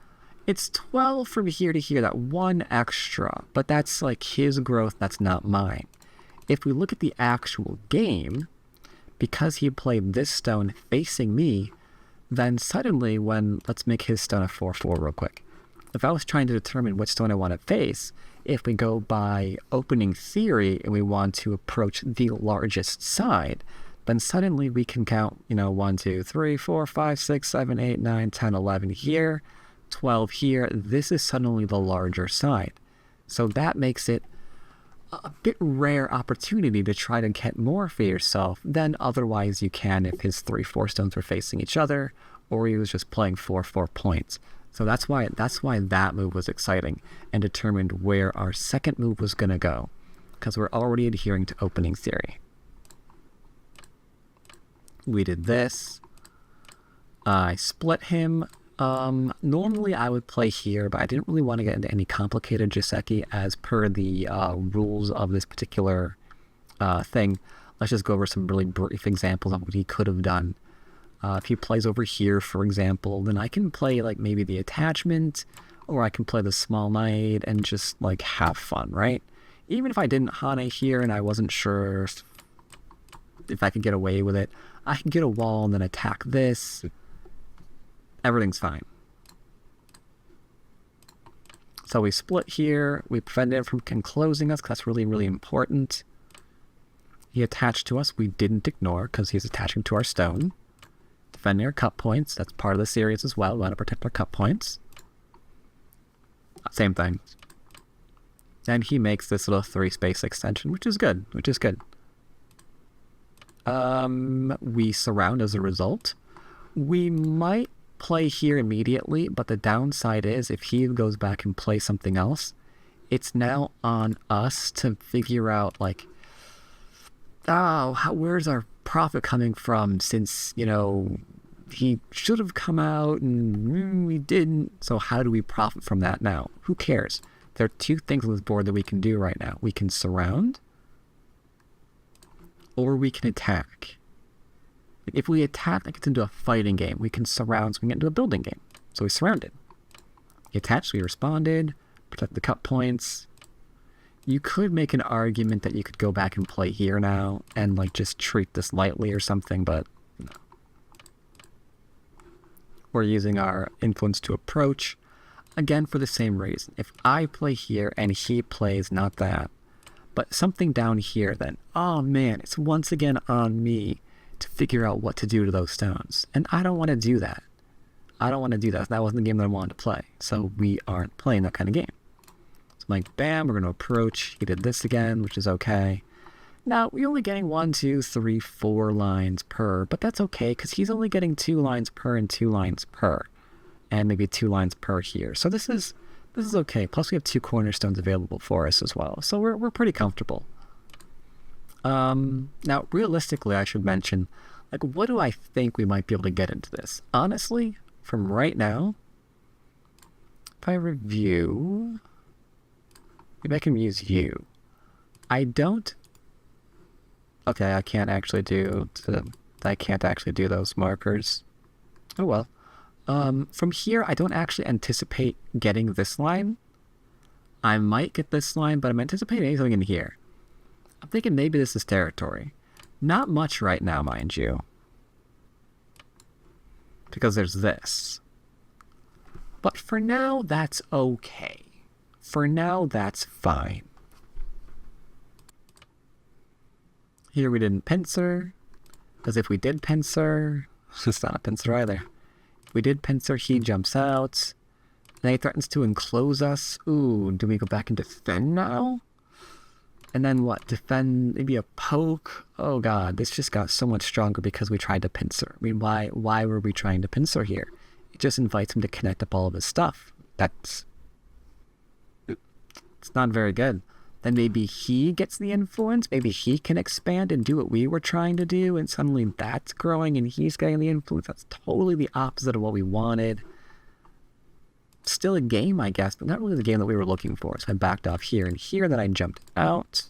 Speaker 2: It's 12 from here to here, that 1 extra, but that's like his growth, that's not mine. If we look at the actual game, because he played this stone facing me, then suddenly when, let's make his stone a 4-4 real quick. If I was trying to determine which stone I want to face, if we go by opening theory and we want to approach the largest side, then suddenly we can count, 1, 2, 3, 4, 5, 6, 7, 8, 9, 10, 11 here, 12 here. This is suddenly the larger side. So that makes it a bit rare opportunity to try to get more for yourself than otherwise you can if his 3-4 stones were facing each other or he was just playing 4-4 points. So that's why that move was exciting and determined where our second move was going to go, because we're already adhering to opening theory. We did this. I split him. Normally I would play here, but I didn't really want to get into any complicated Joseki as per the rules of this particular thing. Let's just go over some really brief examples of what he could have done. If he plays over here, for example, then I can play like maybe the attachment, or I can play the small knight and just like have fun, right? Even if I didn't Hane here and I wasn't sure if I could get away with it, I can get a wall and then attack this. Everything's fine. So we split here. We prevented him from enclosing us, because that's really, really important. He attached to us. We didn't ignore, because he's attaching to our stone. Defending our cut points. That's part of the series as well. We want to protect our cut points. Same thing. Then he makes this little 3-space extension, which is good. We surround as a result. We might play here immediately, but the downside is if he goes back and plays something else, it's now on us to figure out, like, where's our profit coming from, since, he should have come out and we didn't. So how do we profit from that now? Who cares? There are 2 things on this board that we can do right now. We can surround, or we can attack. If we attack, that gets into a fighting game. We can surround, so we can get into a building game. So we surrounded. He attached, so we responded, protect the cut points. You could make an argument that you could go back and play here now and like just treat this lightly or something, but no. We're using our influence to approach, again for the same reason. If I play here and he plays not that, but something down here, then, oh man, it's once again on me to figure out what to do to those stones. And I don't want to do that. That wasn't the game that I wanted to play. So we aren't playing that kind of game. So I'm like, bam, we're going to approach. He did this again, which is okay. Now, we're only getting 1, 2, 3, 4 lines per, but that's okay, because he's only getting 2 lines per and 2 lines per. And maybe 2 lines per here. So this is okay. Plus we have 2 cornerstones available for us as well. So we're pretty comfortable. Now, realistically, I should mention, like, what do I think we might be able to get into this? Honestly, from right now, if I review, maybe I can use you. I don't. Okay, I can't actually do those markers. Oh well. From here, I don't actually anticipate getting this line. I might get this line, but I'm anticipating something in here. I'm thinking maybe this is territory. Not much right now, mind you. Because there's this. But for now, that's okay. For now, that's fine. Here we didn't pincer. Because if we did pincer, it's not a pincer either. If we did pincer, he jumps out. Then he threatens to enclose us. Ooh, do we go back and defend now? And then what? Defend, maybe a poke? Oh god, this just got so much stronger because we tried to pincer. I mean, why were we trying to pincer here? It just invites him to connect up all of his stuff. It's not very good. Then maybe he gets the influence. Maybe he can expand and do what we were trying to do, and suddenly that's growing and he's getting the influence. That's totally the opposite of what we wanted. Still a game, I guess, but not really the game that we were looking for. So I backed off here and here, then I jumped out.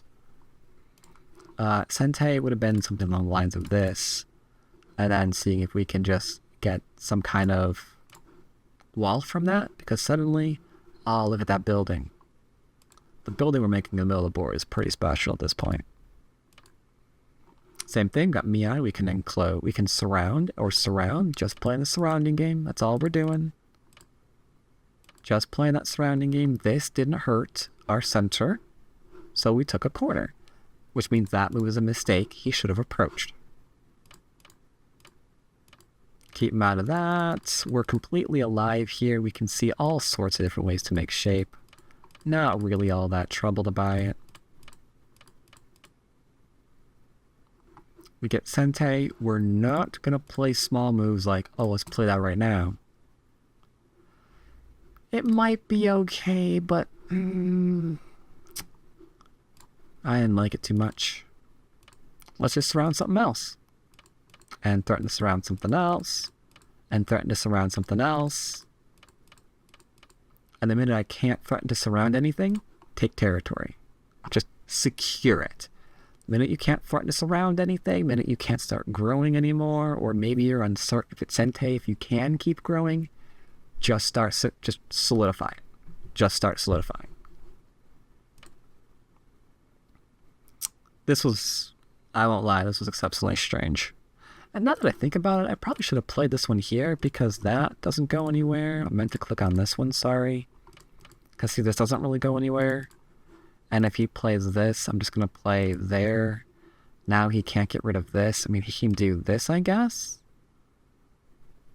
Speaker 2: Sente would have been something along the lines of this. And then seeing if we can just get some kind of wall from that. Because suddenly, oh, look at that building. The building we're making in the middle of the board is pretty special at this point. Same thing, got Miai, we can enclose, we can surround, just playing the surrounding game. That's all we're doing. Just playing that surrounding game. This didn't hurt our center, so we took a corner, which means that move was a mistake. He should have approached. Keep him out of that. We're completely alive here. We can see all sorts of different ways to make shape. Not really all that troubled by it. We get Sente. We're not going to play small moves like, oh, let's play that right now. It might be okay, but I didn't like it too much. Let's just surround something else. And threaten to surround something else. And threaten to surround something else. And the minute I can't threaten to surround anything, take territory. Just secure it. The minute you can't threaten to surround anything, the minute you can't start growing anymore, or maybe you're uncertain if it's Sente, if you can keep growing, just solidify it. Just start solidifying. This was, I won't lie, this was exceptionally strange. And now that I think about it, I probably should have played this one here because that doesn't go anywhere. I meant to click on this one, sorry. Because see, this doesn't really go anywhere. And if he plays this, I'm just going to play there. Now he can't get rid of this. I mean, he can do this, I guess.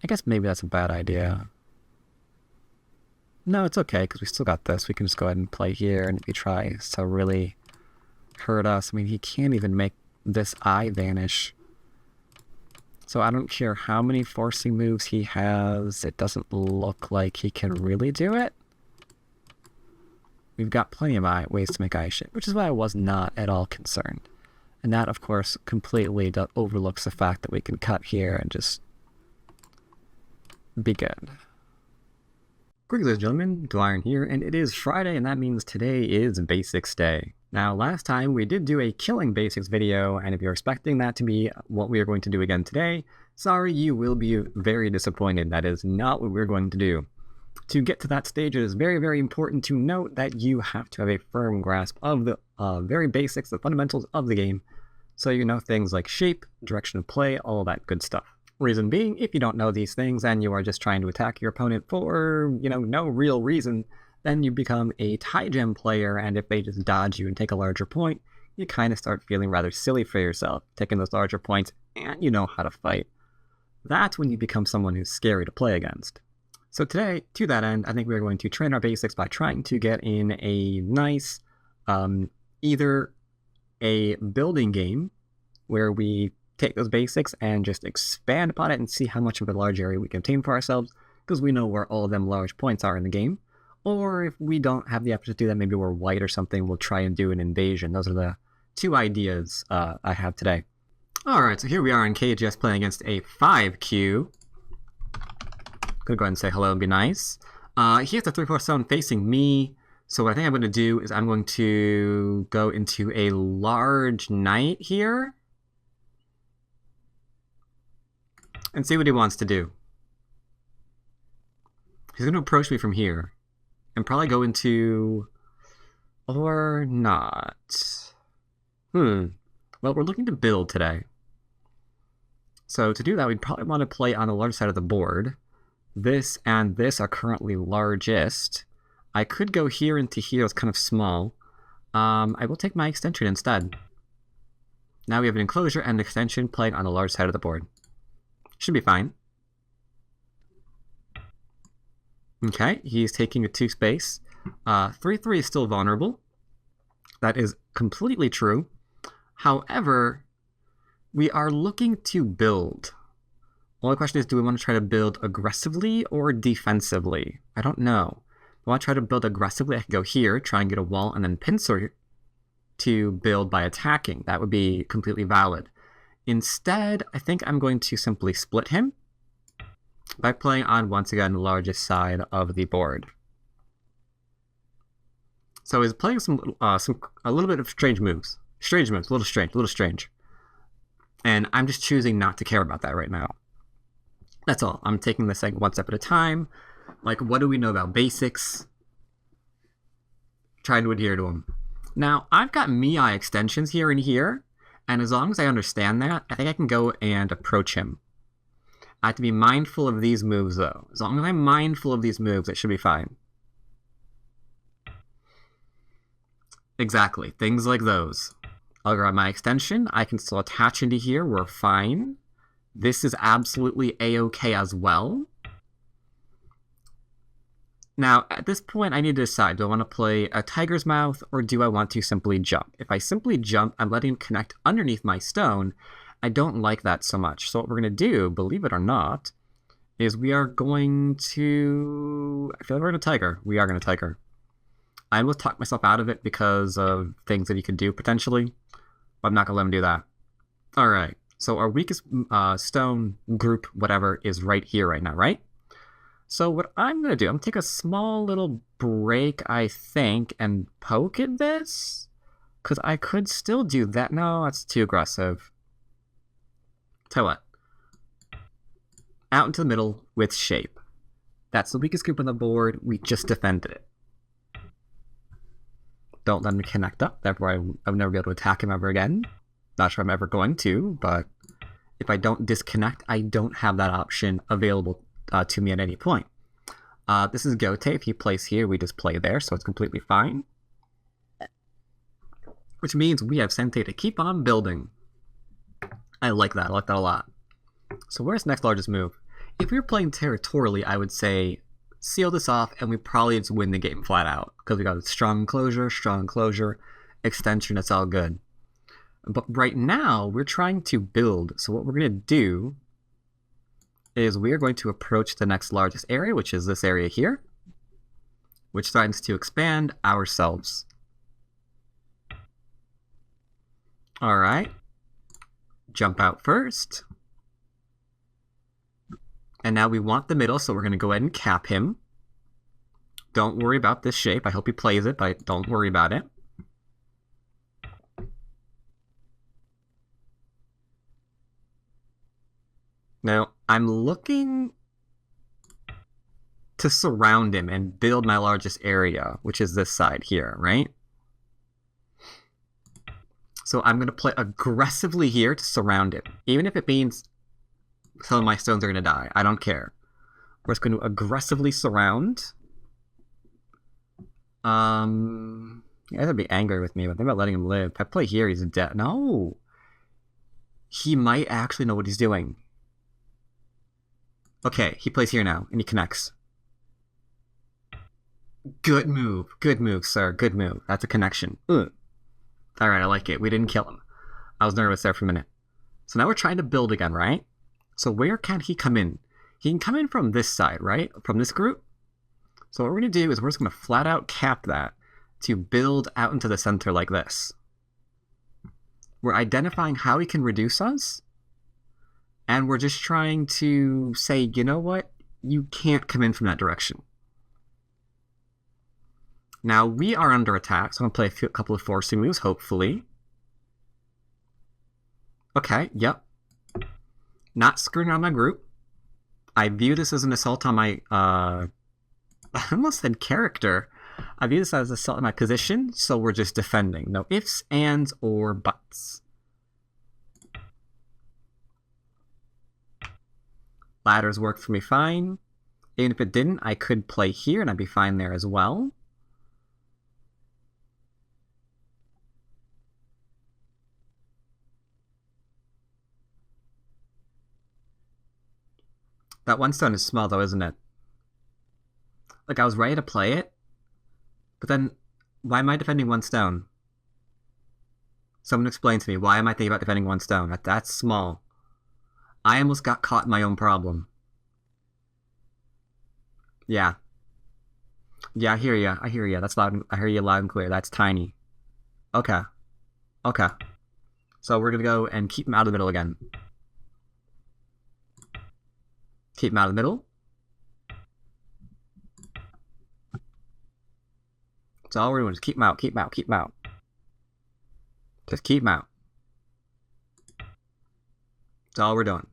Speaker 2: I guess maybe that's a bad idea. No, it's okay, because we still got this. We can just go ahead and play here, and if he tries to really hurt us, I mean, he can't even make this eye vanish. So I don't care how many forcing moves he has, it doesn't look like he can really do it. We've got plenty of ways to make eye shape, which is why I was not at all concerned. And that, of course, completely overlooks the fact that we can cut here and just be good. Greetings, ladies and gentlemen, Dwyrin here, and it is Friday, and that means today is Basics Day. Now, last time we did do a Killing Basics video, and if you're expecting that to be what we are going to do again today, sorry, you will be very disappointed. That is not what we're going to do. To get to that stage, it is very, very important to note that you have to have a firm grasp of the very basics, the fundamentals of the game, so you know things like shape, direction of play, all that good stuff. Reason being, if you don't know these things and you are just trying to attack your opponent for, no real reason, then you become a Tygem player, and if they just dodge you and take a larger point, you kind of start feeling rather silly for yourself, taking those larger points, and you know how to fight. That's when you become someone who's scary to play against. So today, to that end, I think we're going to train our basics by trying to get in a nice, either a building game, where we take those basics and just expand upon it and see how much of a large area we can obtain for ourselves, because we know where all of them large points are in the game. Or if we don't have the effort to do that, maybe we're white or something, we'll try and do an invasion. Those are the two ideas I have today. Alright, so here we are in KGS playing against a 5Q. Gonna go ahead and say hello and be nice. He has a 3-4 stone facing me. So what I think I'm going to do is I'm going to go into a large knight here. And see what he wants to do. He's going to approach me from here. And probably go into... Or not. Well, we're looking to build today. So to do that, we'd probably want to play on the large side of the board. This and this are currently largest. I could go here into here, it's kind of small. I will take my extension instead. Now we have an enclosure and an extension playing on the large side of the board. Should be fine. Okay, he's taking a 2 space. 3-3 is still vulnerable. That is completely true. However, we are looking to build. The only question is, do we want to try to build aggressively or defensively? I don't know. If I want to try to build aggressively, I could go here, try and get a wall, and then pincer to build by attacking. That would be completely valid. Instead, I think I'm going to simply split him by playing on, once again, the largest side of the board. So he's playing a little bit of strange moves. Strange moves, a little strange. And I'm just choosing not to care about that right now. That's all. I'm taking this thing one step at a time. Like, what do we know about basics? Trying to adhere to them. Now, I've got Mii extensions here and here, and as long as I understand that, I think I can go and approach him. I have to be mindful of these moves, though. As long as I'm mindful of these moves, it should be fine. Exactly. Things like those. I'll grab my extension. I can still attach into here. We're fine. This is absolutely A-okay as well. Now, at this point, I need to decide, do I want to play a tiger's mouth, or do I want to simply jump? If I simply jump, I'm letting him connect underneath my stone. I don't like that so much. So what we're going to do, believe it or not, is we are going to... I feel like we're going to tiger. We are going to tiger. I will talk myself out of it because of things that he could do, potentially. But I'm not going to let him do that. Alright, so our weakest stone group, whatever, is right here right now, right? So what I'm going to do, I'm going to take a small little break, I think, and poke at this. Because I could still do that. No, that's too aggressive. Tell you what. Out into the middle with shape. That's the weakest group on the board. We just defended it. Don't let him connect up. Therefore, I would never be able to attack him ever again. Not sure I'm ever going to, but if I don't disconnect, I don't have that option available to me at any point. This is Gote. If he plays here, we just play there, so it's completely fine. Which means we have Sente to keep on building. I like that. I like that a lot. So where's the next largest move? If we were playing territorially, I would say seal this off, and we probably just win the game flat out. Because we got a strong enclosure, extension, it's all good. But right now, we're trying to build. So what we're going to do is we are going to approach the next largest area, which is this area here, which threatens to expand ourselves. All right. Jump out first. And now we want the middle, so we're going to go ahead and cap him. Don't worry about this shape. I hope he plays it, but don't worry about it. Now, I'm looking to surround him and build my largest area, which is this side here, right? So I'm going to play aggressively here to surround him. Even if it means some of my stones are going to die. I don't care. We're just going to aggressively surround. You guys would be angry with me, but think about letting him live. If I play here, he's dead. No! He might actually know what he's doing. Okay, he plays here now, and he connects. Good move, sir. Good move. That's a connection. Alright, I like it. We didn't kill him. I was nervous there for a minute. So now we're trying to build again, right? So where can he come in? He can come in from this side, right? From this group. So what we're going to do is we're just going to flat out cap that to build out into the center like this. We're identifying how he can reduce us. And we're just trying to say, you know what? You can't come in from that direction. Now, we are under attack, so I'm going to play a couple of forcing moves, hopefully. Okay, yep. Not screwing around my group. I view this as an assault on my, I almost said character. I view this as an assault on my position, so we're just defending. No ifs, ands, or buts. Ladders worked for me fine. Even if it didn't, I could play here and I'd be fine there as well. That one stone is small though, isn't it? Like, I was ready to play it, but then why am I defending one stone? Someone explain to me, why am I thinking about defending one stone? That's small. I almost got caught in my own problem. Yeah. Yeah, I hear ya. I hear ya. That's loud. I hear you loud and clear. That's tiny. Okay. Okay. So we're gonna go and keep him out of the middle again. Keep him out of the middle. That's all we're doing. Just keep him out. Keep him out. Keep him out. Just keep him out. That's all we're doing.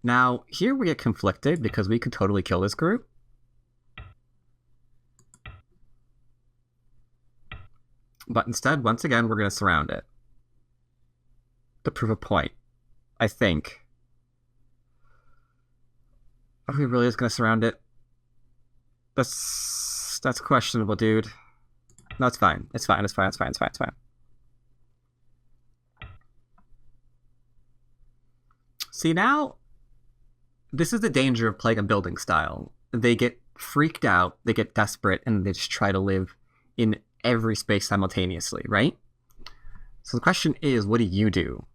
Speaker 2: Now, here we get conflicted because we could totally kill this group. But instead, once again, we're going to surround it. To prove a point, I think. Are we really just going to surround it? That's questionable, dude. No, it's fine. It's fine. It's fine. It's fine. It's fine. It's fine. See, now, this is the danger of playing a building style. They get freaked out, they get desperate, and they just try to live in every space simultaneously, right? So the question is, what do you do?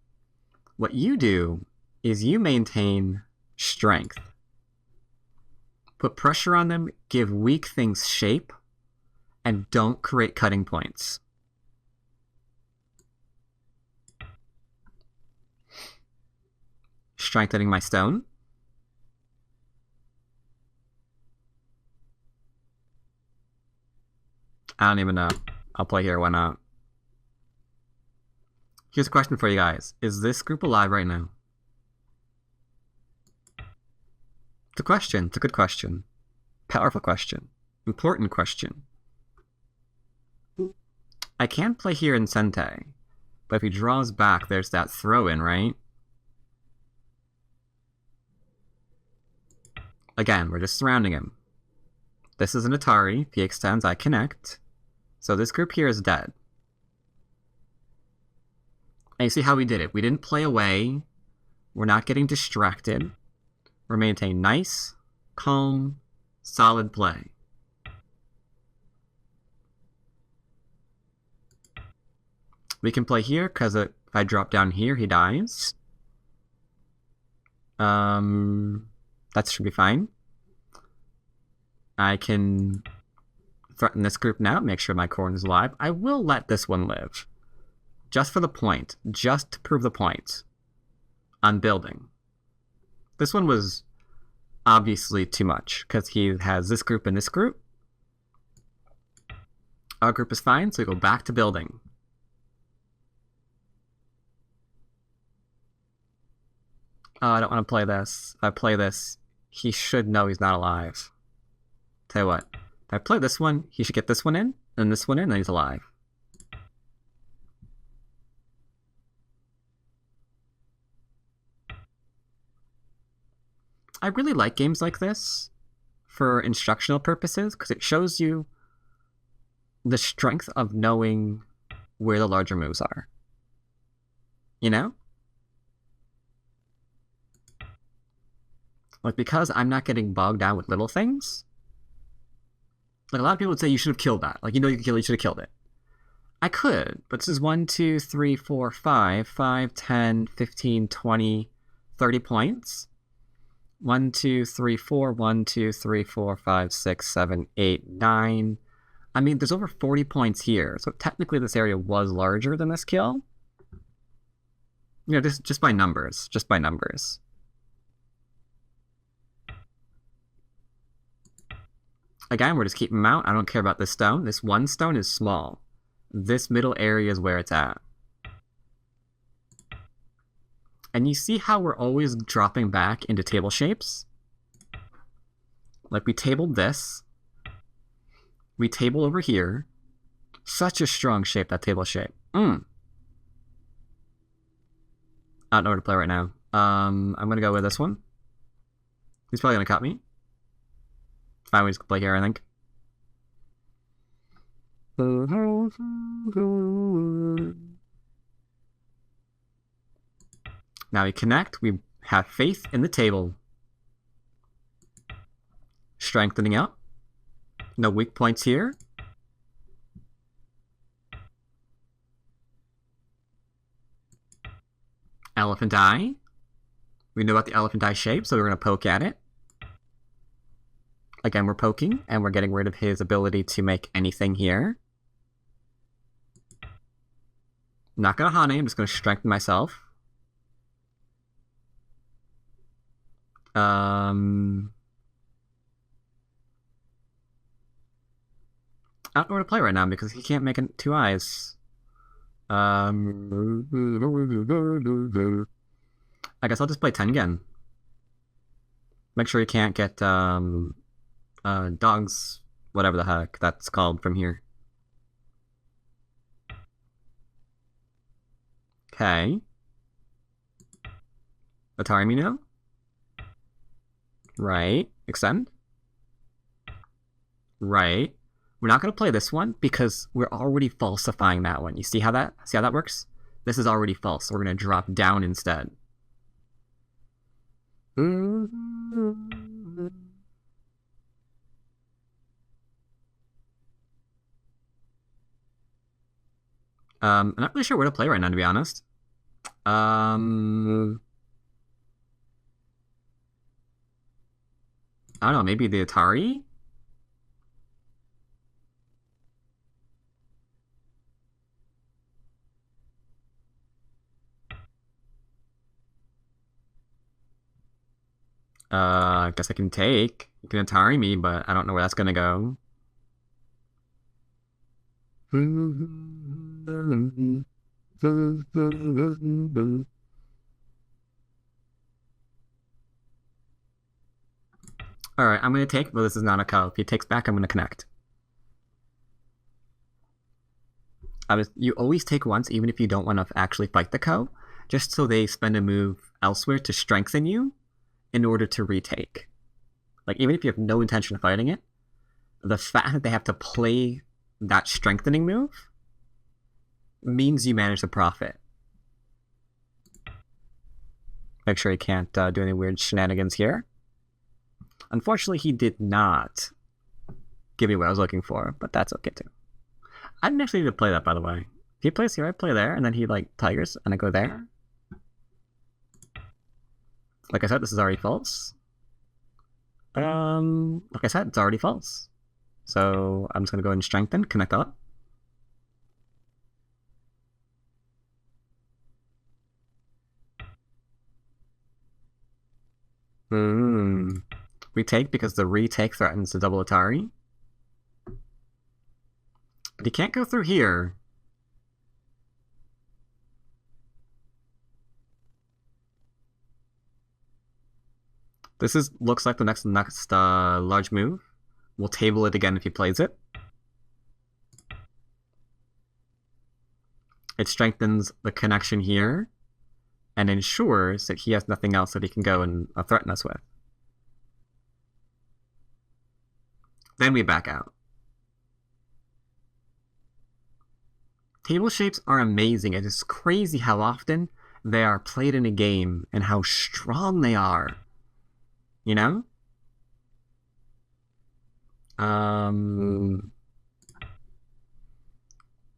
Speaker 2: What you do is you maintain strength. Put pressure on them, give weak things shape, and don't create cutting points. Strengthening my stone. I don't even know. I'll play here, why not? Here's a question for you guys. Is this group alive right now? It's a question. It's a good question. Powerful question. Important question. I can play here in Sente, but if he draws back, there's that throw-in, right? Again, we're just surrounding him. This is an Atari. If he extends, I connect. So this group here is dead. And you see how we did it. We didn't play away. We're not getting distracted. We're maintaining nice, calm, solid play. We can play here, because if I drop down here, he dies. That should be fine. I can threaten this group now, make sure my corn is alive. I will let this one live. Just for the point. Just to prove the point. On building. This one was obviously too much, because he has this group and this group. Our group is fine, so we go back to building. Oh, I don't want to play this. If I play this, he should know he's not alive. Tell you what, if I play this one, he should get this one in, and this one in, and then he's alive. I really like games like this for instructional purposes, because it shows you the strength of knowing where the larger moves are. You know? Like, because I'm not getting bogged down with little things. Like, a lot of people would say you should have killed that. Like, you know you should have killed it. I could, but this is 1, 2, 3, 4, 5, 5, 10, 15, 20, 30 points. 1, 2, 3, 4, 1, 2, 3, 4, 5, 6, 7, 8, 9. I mean, there's over 40 points here, so technically this area was larger than this kill. You know, just by numbers. Just by numbers. Again, we're just keeping them out. I don't care about this stone. This one stone is small. This middle area is where it's at. And you see how we're always dropping back into table shapes? Like, we tabled this. We table over here. Such a strong shape, that table shape. I don't know where to play right now. I'm gonna go with this one. He's probably gonna cut me. Fine, we just play here, I think. Now we connect. We have faith in the table. Strengthening up. No weak points here. Elephant eye. We know about the elephant eye shape, so we're going to poke at it. Again, we're poking, and we're getting rid of his ability to make anything here. I'm not going to honey, I'm just going to strengthen myself. I don't know where to play right now because he can't make two eyes. I guess I'll just play Tygem. Make sure you can't get dogs, whatever the heck that's called from here. Okay. Atari Mino. Right. Extend. Right. We're not going to play this one because we're already falsifying that one. You see how that works? This is already false, so we're going to drop down instead. I'm not really sure where to play right now, to be honest. I don't know, maybe the Atari? I guess I can take. You can Atari me, but I don't know where that's gonna go. Alright, I'm gonna take, but this is not a co. If he takes back, I'm gonna connect. You always take once, even if you don't want to actually fight the co, just so they spend a move elsewhere to strengthen you in order to retake. Like, even if you have no intention of fighting it, the fact that they have to play that strengthening move means you manage to profit. Make sure he can't do any weird shenanigans here. Unfortunately, he did not give me what I was looking for, but that's okay too. I didn't actually need to play that, by the way. If he plays here, I play there, and then he, like, tigers, and I go there. Like I said, this is already false. Like I said, it's already false. So I'm just going to go ahead and strengthen, connect up. Retake because the retake threatens the double Atari. But he can't go through here. This looks like the next large move. We'll table it again if he plays it. It strengthens the connection here and ensures that he has nothing else that he can go and threaten us with. Then we back out. Table shapes are amazing. It is crazy how often they are played in a game and how strong they are. You know?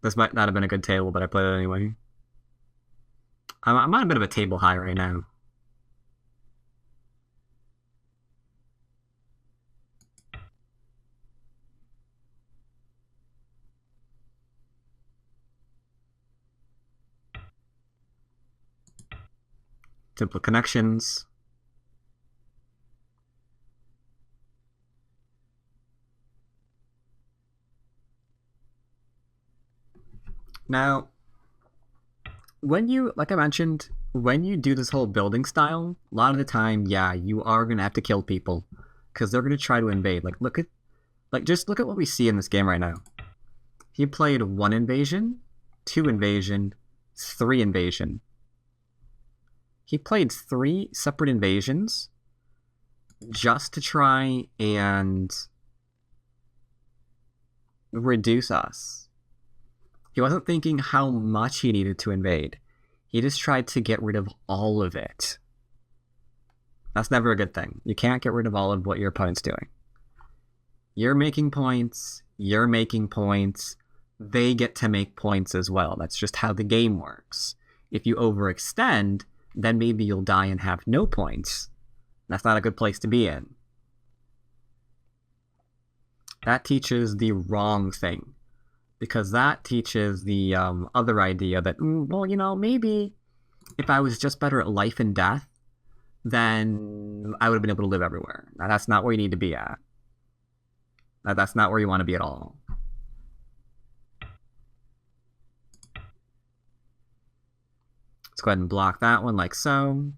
Speaker 2: This might not have been a good table, but I played it anyway. I'm on a bit of a table high right now. Simple connections. Now, when you, like I mentioned, when you do this whole building style, a lot of the time, yeah, you are going to have to kill people because they're going to try to invade. Just look at what we see in this game right now. He played 1 invasion, 2 invasion, 3 invasion. He played 3 separate invasions just to try and reduce us. He wasn't thinking how much he needed to invade. He just tried to get rid of all of it. That's never a good thing. You can't get rid of all of what your opponent's doing. You're making points. You're making points. They get to make points as well. That's just how the game works. If you overextend, then maybe you'll die and have no points. That's not a good place to be in. That teaches the wrong thing. Because that teaches the other idea that, well, you know, maybe if I was just better at life and death, then I would have been able to live everywhere. Now, that's not where you need to be at. That's not where you want to be at all. Let's go ahead and block that one like so.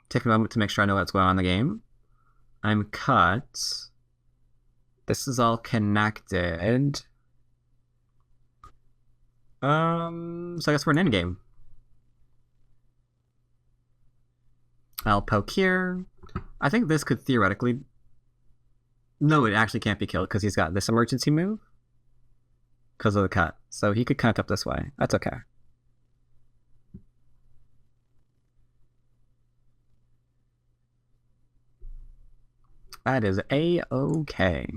Speaker 2: Take a moment to make sure I know what's going on in the game. I'm cut. This is all connected. So I guess we're in endgame. I'll poke here. I think this could theoretically... No, it actually can't be killed because he's got this emergency move. Because of the cut. So he could cut up this way. That's okay. That is A-okay.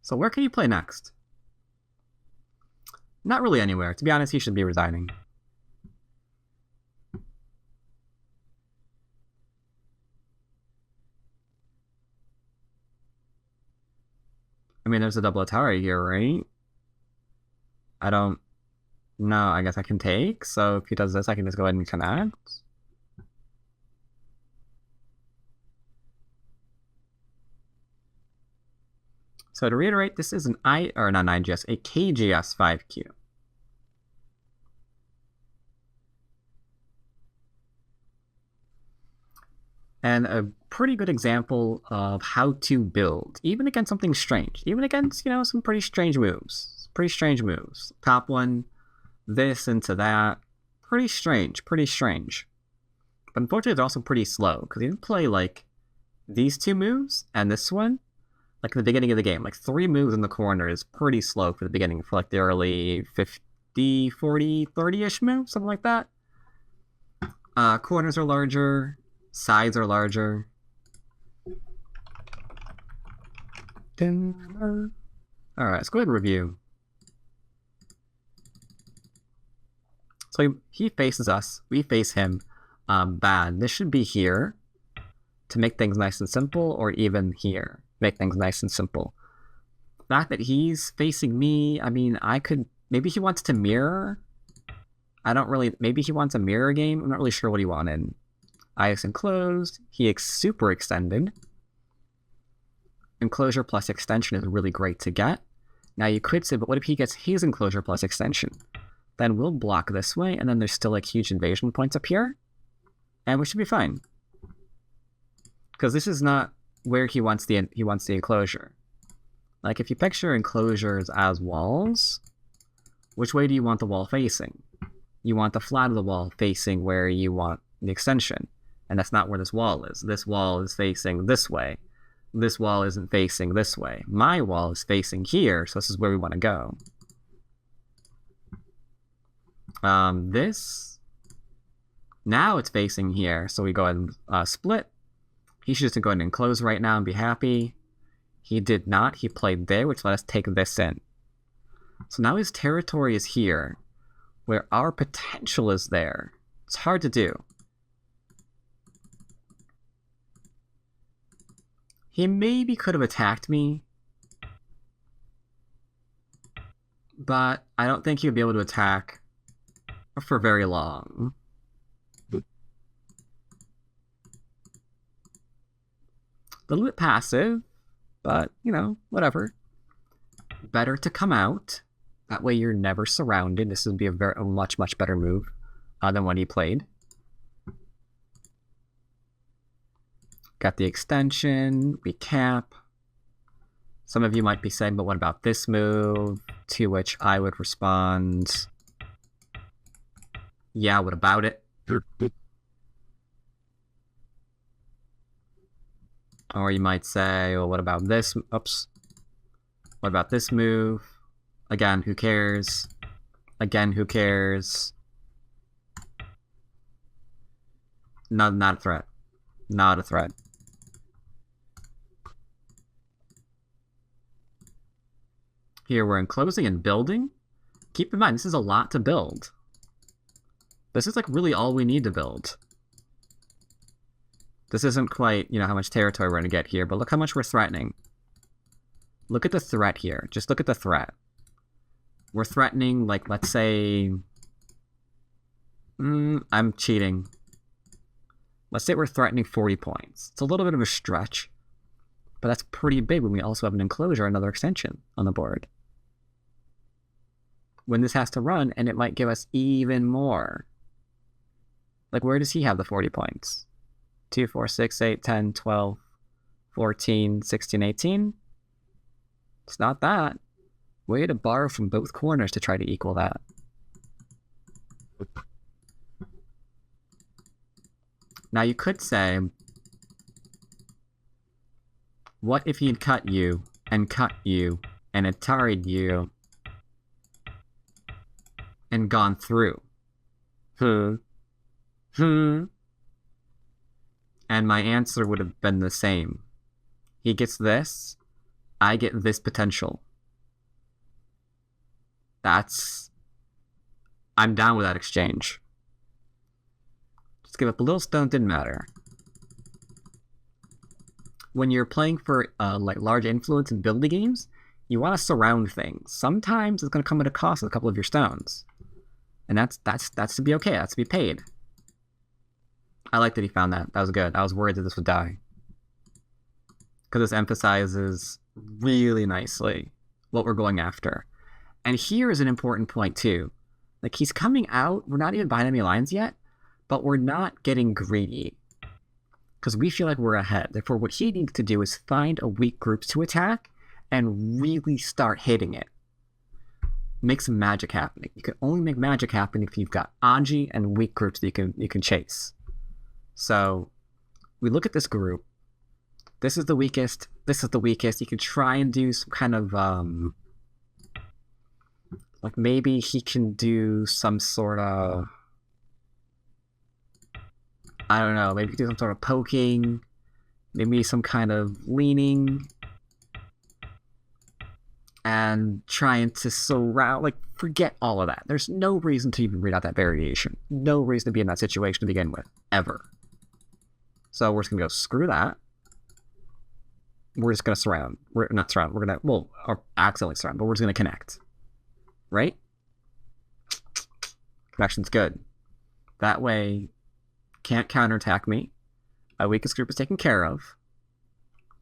Speaker 2: So where can you play next? Not really anywhere. To be honest, he should be resigning. I mean, there's a double tower here, right? I don't know. I guess I can take. So if he does this, I can just go ahead and connect. So to reiterate, this is an not an IGS, a KGS 5Q. And a pretty good example of how to build, even against something strange, even against, you know, some pretty strange moves. Pretty strange moves. Top one, this into that. Pretty strange, pretty strange. But unfortunately, they're also pretty slow, because you didn't play, like, these 2 moves and this one, like, in the beginning of the game. Like, 3 moves in the corner is pretty slow for the beginning, for, like, the early 50, 40, 30-ish moves, something like that. Corners are larger. Sides are larger. Alright, let's go ahead and review. So he faces us. We face him. Bad. This should be here to make things nice and simple, or even here. Make things nice and simple. The fact that he's facing me, I mean, I could... Maybe he wants to mirror. I don't really... Maybe he wants a mirror game. I'm not really sure what he wanted. IS enclosed. He super extended. Enclosure plus extension is really great to get. Now you could say, but what if he gets his enclosure plus extension? Then we'll block this way, and then there's still like huge invasion points up here. And we should be fine. Because this is not where he wants the enclosure. Like if you picture enclosures as walls, which way do you want the wall facing? You want the flat of the wall facing where you want the extension. And that's not where this wall is. This wall is facing this way. This wall isn't facing this way. My wall is facing here, so this is where we want to go. This... Now it's facing here, so we go ahead and split. He should just go ahead and enclose right now and be happy. He did not. He played there, which let us take this in. So now his territory is here. where our potential is there. It's hard to do. He maybe could have attacked me, but I don't think he would be able to attack for very long. A little bit passive, but, you know, whatever. Better to come out. That way you're never surrounded. This would be a much, much better move than what he played. Got the extension. We cap. Some of you might be saying, but what about this move? To which I would respond, yeah, what about it? Or you might say, well, what about this? Oops. What about this move? Again, who cares? Again, who cares? Not a threat. Not a threat. Here we're enclosing and building. Keep in mind, this is a lot to build. This is like really all we need to build. This isn't quite, you know, how much territory we're going to get here, but look how much we're threatening. Look at the threat here. Just look at the threat. We're threatening, like, let's say... I'm cheating. Let's say we're threatening 40 points. It's a little bit of a stretch, but that's pretty big when we also have an enclosure, another extension on the board. When this has to run, and it might give us even more. Like, where does he have the 40 points? 2, 4, 6, 8, 10, 12, 14, 16, 18? It's not that. We had to borrow from both corners to try to equal that. Now you could say, what if he'd cut you, and Atari'd you, and gone through? And my answer would have been the same. He gets this, I get this potential. I'm down with that exchange. Just give up a little stone, didn't matter. When you're playing for like large influence in building games, you want to surround things. Sometimes it's going to come at a cost of a couple of your stones. And that's to be okay, that's to be paid. I like that he found that. That was good. I was worried that this would die. Because this emphasizes really nicely what we're going after. And here is an important point too. Like, he's coming out, we're not even buying any lines yet, but we're not getting greedy. Because we feel like we're ahead. Therefore, what he needs to do is find a weak group to attack and really start hitting it. Make some magic happening. You can only make magic happen if you've got Anji and weak groups that you can chase. So, we look at this group. This is the weakest. This is the weakest. You could try and do some kind of, like, maybe he can do some sort of, I don't know, maybe do some sort of poking, maybe some kind of leaning, and trying to surround, like, forget all of that. There's no reason to even read out that variation. No reason to be in that situation to begin with, ever. So we're just going to go, screw that. We're just going to surround. We're not surround. We're going to, well, or accidentally surround, but we're just going to connect. Right? Connection's good. That way, can't counterattack me. My weakest group is taken care of.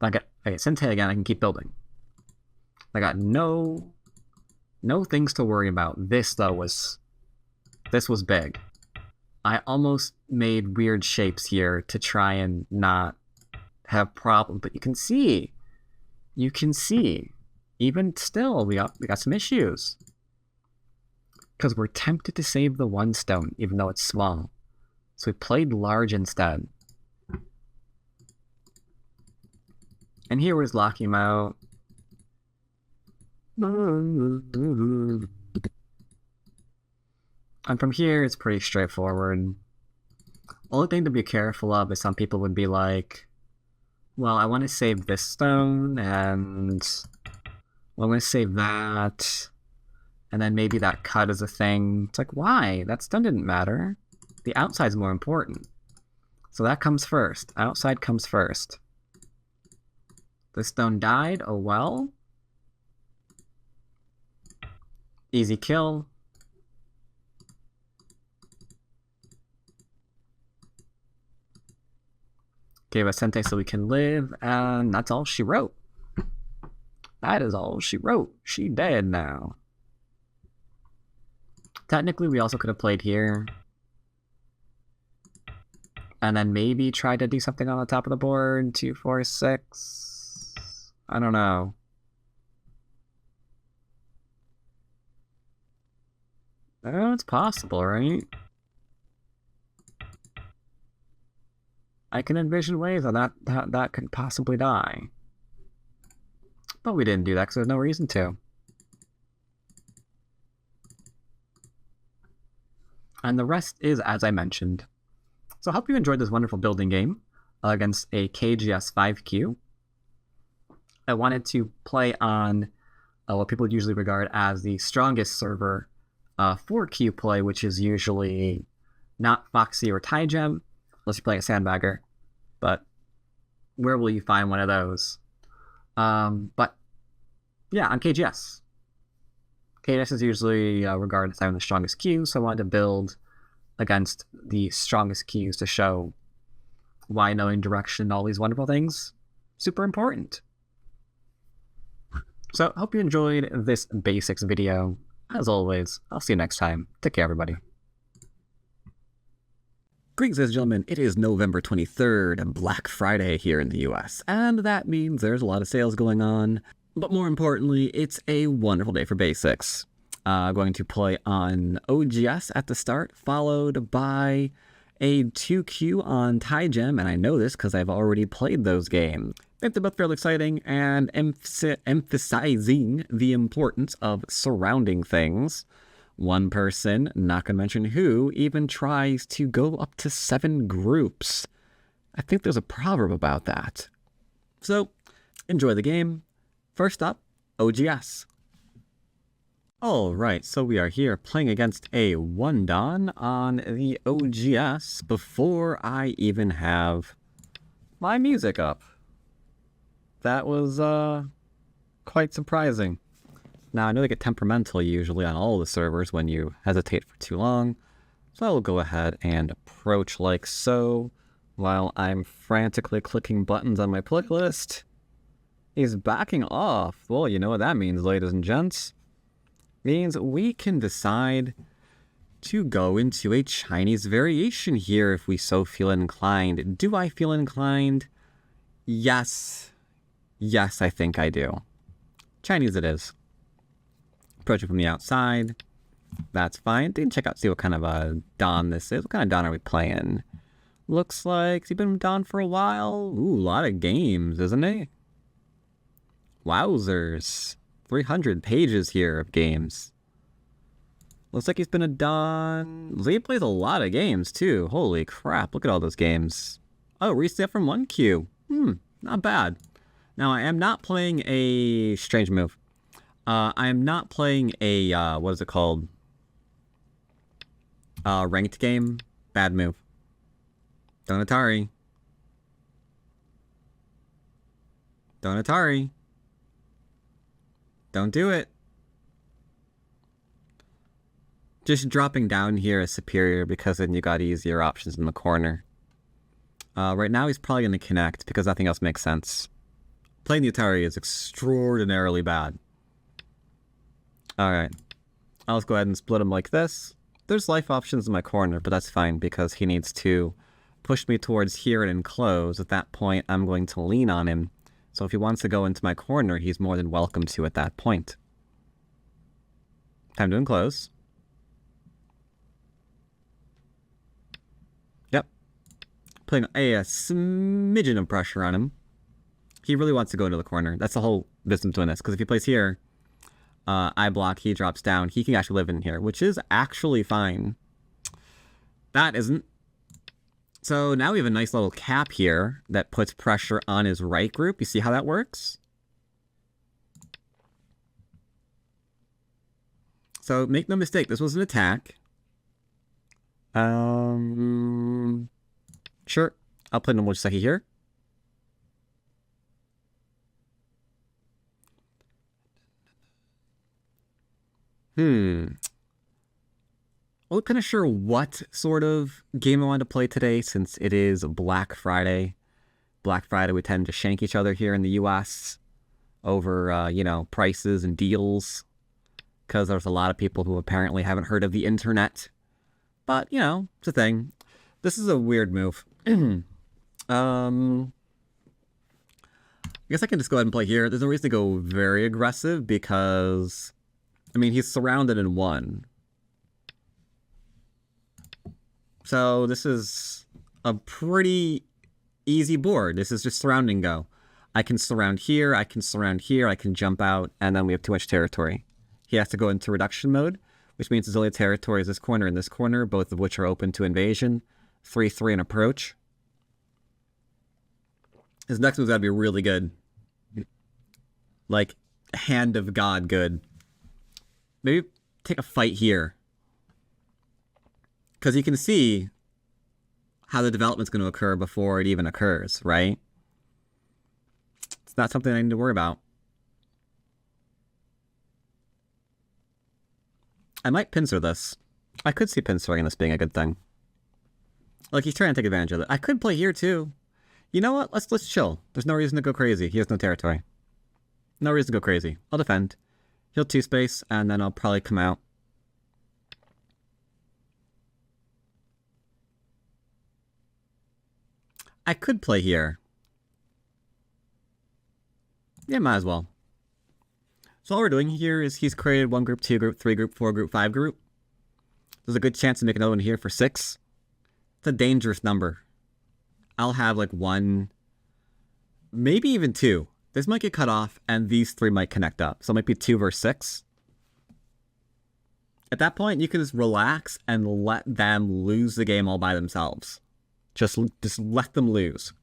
Speaker 2: I got, okay, Sente again, I can keep building. I got no things to worry about. This, though, this was big. I almost made weird shapes here to try and not have problems, but you can see, even still, we got some issues. Because we're tempted to save the one stone, even though it's small. So we played large instead. And here we're just locking him out. And from here, it's pretty straightforward. Only thing to be careful of is some people would be like, well, I want to save this stone, and well, I'm going to save that. And then maybe that cut is a thing. It's like, why? That stone didn't matter. The outside's more important. So that comes first. Outside comes first. The stone died. Oh well. Easy kill. Gave us Sente so we can live, and that's all she wrote. That is all she wrote. She dead now. Technically, we also could have played here. And then maybe try to do something on the top of the board. 2, 4, 6. I don't know. Oh, it's possible, right? I can envision ways that could possibly die. But we didn't do that because there's no reason to. And the rest is as I mentioned. So I hope you enjoyed this wonderful building game against a KGS 5Q. I wanted to play on what people usually regard as the strongest server 4Q play, which is usually not Foxy or Tygem, unless you're playing a sandbagger. But where will you find one of those? But yeah, on KGS. KGS is usually regarded as having the strongest queue, so I wanted to build against the strongest queues to show why knowing direction and all these wonderful things super important. So hope you enjoyed this basics video. As always, I'll see you next time. Take care, everybody.
Speaker 1: Greetings, ladies and gentlemen. It is November 23rd, Black Friday here in the US, and that means there's a lot of sales going on. But more importantly, it's a wonderful day for basics. Going to play on OGS at the start, followed by a 2Q on Tygem, and I know this because I've already played those games. I think they're both fairly exciting and emphasizing the importance of surrounding things. One person, not going to mention who, even tries to go up to 7 groups. I think there's a proverb about that. So, enjoy the game. First up, OGS. Alright, so we are here playing against a 1-dan on the OGS before I even have my music up. That was quite surprising. Now, I know they get temperamental usually on all the servers when you hesitate for too long, so I will go ahead and approach like so while I'm frantically clicking buttons on my pick list. He's backing off. Well, you know what that means, ladies and gents. Means we can decide to go into a Chinese variation here if we so feel inclined. Do I feel inclined? Yes. Yes, I think I do. Chinese it is. Approaching from the outside. That's fine. They can check out, see what kind of a Don this is. What kind of Don are we playing? Looks like he's been Don for a while. Ooh, a lot of games, isn't he? Wowzers. 300 pages here of games. Looks like he's been a Don. He plays a lot of games, too. Holy crap, look at all those games. Oh, reset from 1Q. Not bad. Now, I am not playing a strange move. I am not playing a, what is it called? Ranked game. Bad move. Donatari. Donatari. Don't do it. Just dropping down here is superior because then you got easier options in the corner. Right now he's probably going to connect because nothing else makes sense. Playing the Atari is extraordinarily bad. Alright. I'll just go ahead and split him like this. There's life options in my corner, but that's fine because he needs to push me towards here and enclose. At that point, I'm going to lean on him. So if he wants to go into my corner, he's more than welcome to at that point. Time to enclose. Yep. Putting a smidgen of pressure on him. He really wants to go into the corner. That's the whole business doing this. Because if he plays here, I block, he drops down. He can actually live in here, which is actually fine. That isn't. So now we have a nice little cap here that puts pressure on his right group. You see how that works?
Speaker 2: So make no mistake, this was an attack. Sure. I'll play normal Jiseki here. I'm not kind of sure what sort of game I want to play today since it is Black Friday. Black Friday, we tend to shank each other here in the U.S. over, you know, prices and deals. Because there's a lot of people who apparently haven't heard of the internet. But, you know, it's a thing. This is a weird move. I guess I can just go ahead and play here. There's no reason to go very aggressive because, I mean, he's surrounded in one. So this is a pretty easy board. This is just surrounding go. I can surround here, I can surround here, I can jump out, and then we have too much territory. He has to go into reduction mode, which means his only territory is this corner and this corner, both of which are open to invasion. 3-3 and approach. His next move's gotta be really good. Like, hand of God good. Maybe take a fight here. Because you can see how the development's going to occur before it even occurs, right? It's not something I need to worry about. I might pincer this. I could see pincering this being a good thing. Like, he's trying to take advantage of it. I could play here, too. You know what? Let's chill. There's no reason to go crazy. He has no territory. No reason to go crazy. I'll defend. He'll 2-space, and then I'll probably come out. I could play here. Yeah, might as well. So all we're doing here is he's created 1 group, 2 group, 3 group, 4 group, 5 group. There's a good chance to make another one here for 6. It's a dangerous number. I'll have like 1, maybe even 2. This might get cut off, and these 3 might connect up. So it might be 2 versus 6. At that point, you can just relax and let them lose the game all by themselves. Just let them lose.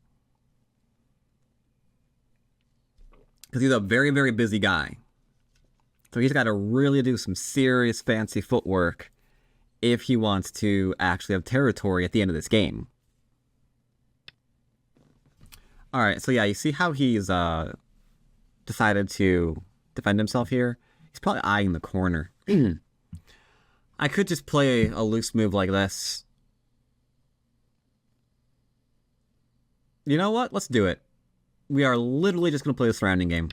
Speaker 2: Because he's a very, very busy guy. So he's got to really do some serious fancy footwork if he wants to actually have territory at the end of this game. Alright, so yeah, you see how he's decided to defend himself here? He's probably eyeing the corner. I could just play a loose move like this. You know what? Let's do it. We are literally just going to play the surrounding game.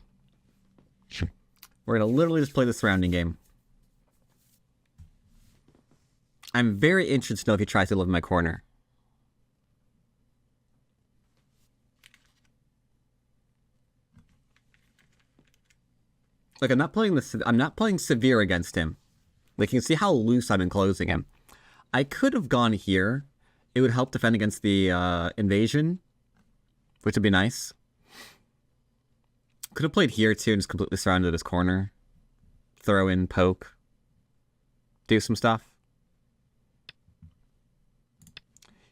Speaker 2: We're going to literally just play the surrounding game. I'm very interested to know if he tries to live in my corner. Like, I'm not playing severe against him. Like, you can see how loose I'm enclosing him. I could have gone here. It would help defend against the invasion, which would be nice. Could have played here too and just completely surrounded his corner. Throw in poke. Do some stuff.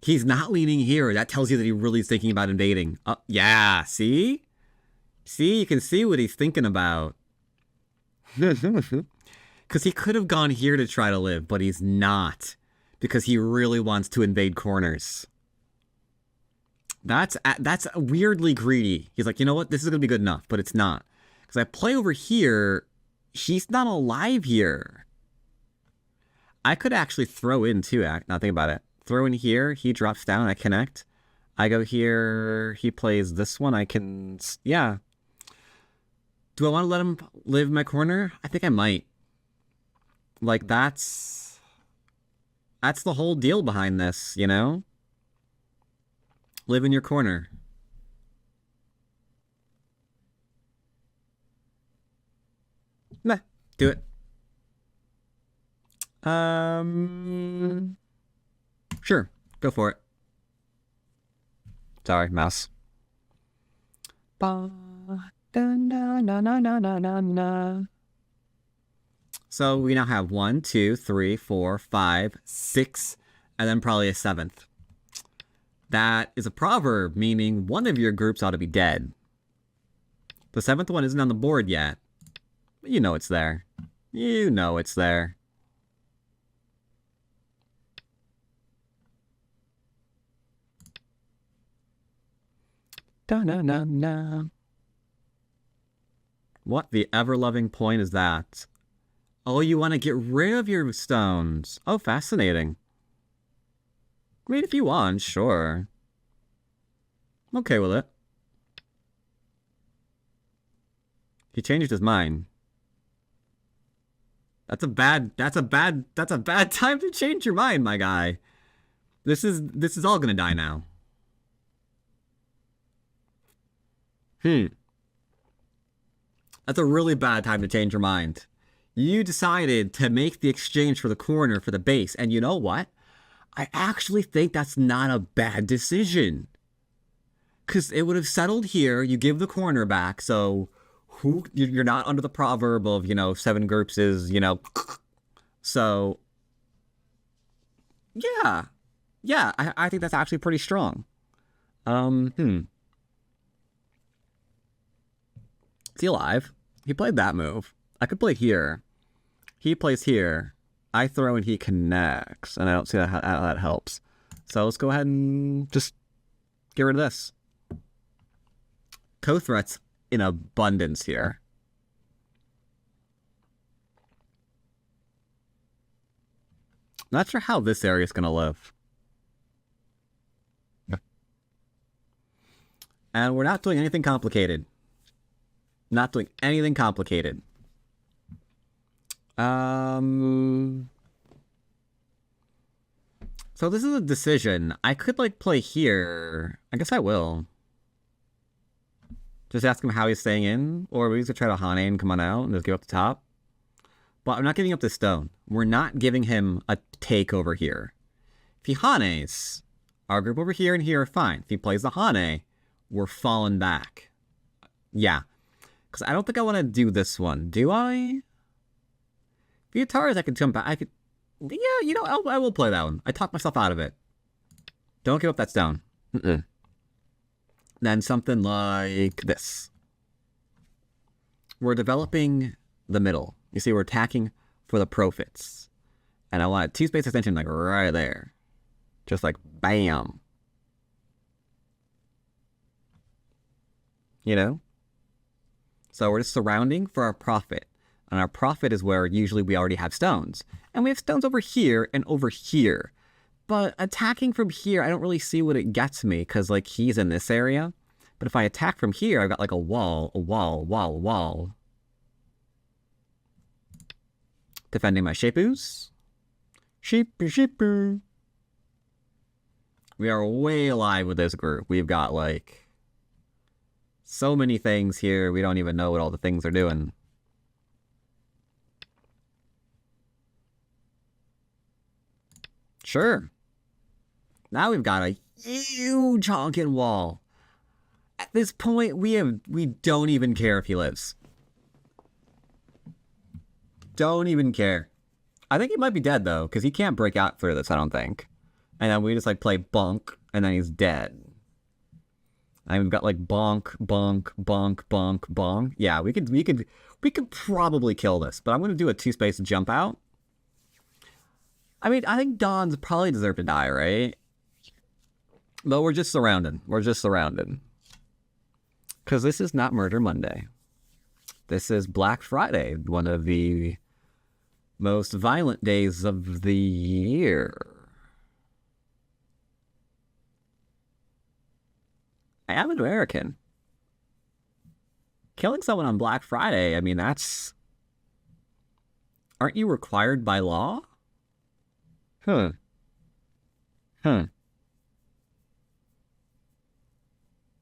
Speaker 2: He's not leaning here. That tells you that he really is thinking about invading. Yeah, see? See, you can see what he's thinking about. Because he could have gone here to try to live, but he's not. Because he really wants to invade corners. That's weirdly greedy. He's like, you know what? This is going to be good enough, but it's not. Because I play over here, he's not alive here. I could actually throw in too, now think about it. Throw in here, he drops down, I connect. I go here, he plays this one, I can, yeah. Do I want to let him live in my corner? I think I might. Like, that's the whole deal behind this, you know? Live in your corner. Meh, do it. Sure, go for it. Sorry, mouse. So we now have 1, 2, 3, 4, 5, 6, and then probably a 7th. That is a proverb, meaning one of your groups ought to be dead. The 7th one isn't on the board yet. But you know it's there. You know it's there. Da-na-na-na.
Speaker 1: What the ever-loving point is that? Oh, you want to get rid of your stones. Oh, fascinating. I mean, if you want, sure. I'm okay with it. He changed his mind. That's a bad time to change your mind, my guy. This is all gonna die now. That's a really bad time to change your mind. You decided to make the exchange for the corner for the base, and you know what? I actually think that's not a bad decision. Because it would have settled here, you give the corner back, so you're not under the proverb of, 7 groups is, So, yeah. Yeah, I think that's actually pretty strong. Is he alive? He played that move. I could play here. He plays here. I throw and he connects, and I don't see how that helps. So let's go ahead and just get rid of this. Co-threats in abundance here. Not sure how this area is going to live. And we're not doing anything complicated. Not doing anything complicated. So this is a decision. I could, play here. I guess I will. Just ask him how he's staying in. Or we could try to Hane and come on out and just give up the top. But I'm not giving up the stone. We're not giving him a take over here. If he Hanes, our group over here and here are fine. If he plays the Hane, we're falling back. Yeah. Because I don't think I want to do this one. Do I? If he Ataris, I could jump back. I could... Yeah, I will play that one. I talked myself out of it. Don't give up that stone. Then something like this. We're developing the middle. You see, we're attacking for the profits. And I want a 2-space extension right there. Just bam. So we're just surrounding for our profit. And our profit is where usually we already have stones. And we have stones over here and over here. But attacking from here, I don't really see what it gets me, because, he's in this area. But if I attack from here, I've got, a wall, a wall, wall, wall. Defending my Shapus. Shaper. We are way alive with this group. We've got, so many things here, we don't even know what all the things are doing. Sure. Now we've got a huge honking wall. At this point, we don't even care if he lives. Don't even care. I think he might be dead, though, because he can't break out through this, I don't think. And then we just, play bonk, and then he's dead. And we've got, bonk, bonk, bonk, bonk, bonk. Yeah, we could probably kill this, but I'm going to do a 2-space jump out. I mean, I think Dons probably deserve to die, right? But we're just surrounded. We're just surrounded. Because this is not Murder Monday. This is Black Friday, one of the most violent days of the year. I am an American. Killing someone on Black Friday, I mean, that's... Aren't you required by law? Huh.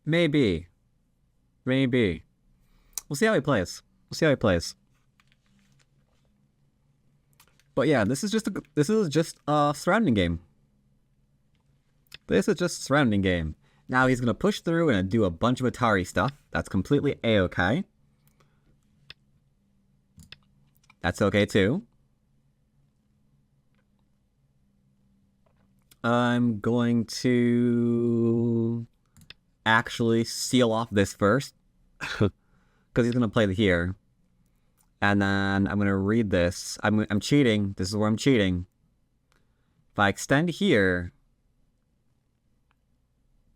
Speaker 1: Maybe. We'll see how he plays. But yeah, this is just a surrounding game. Now he's gonna push through and do a bunch of Atari stuff. That's completely A-okay. That's okay too. I'm going to actually seal off this first. Because he's going to play here. And then I'm going to read this. I'm cheating. This is where I'm cheating. If I extend here...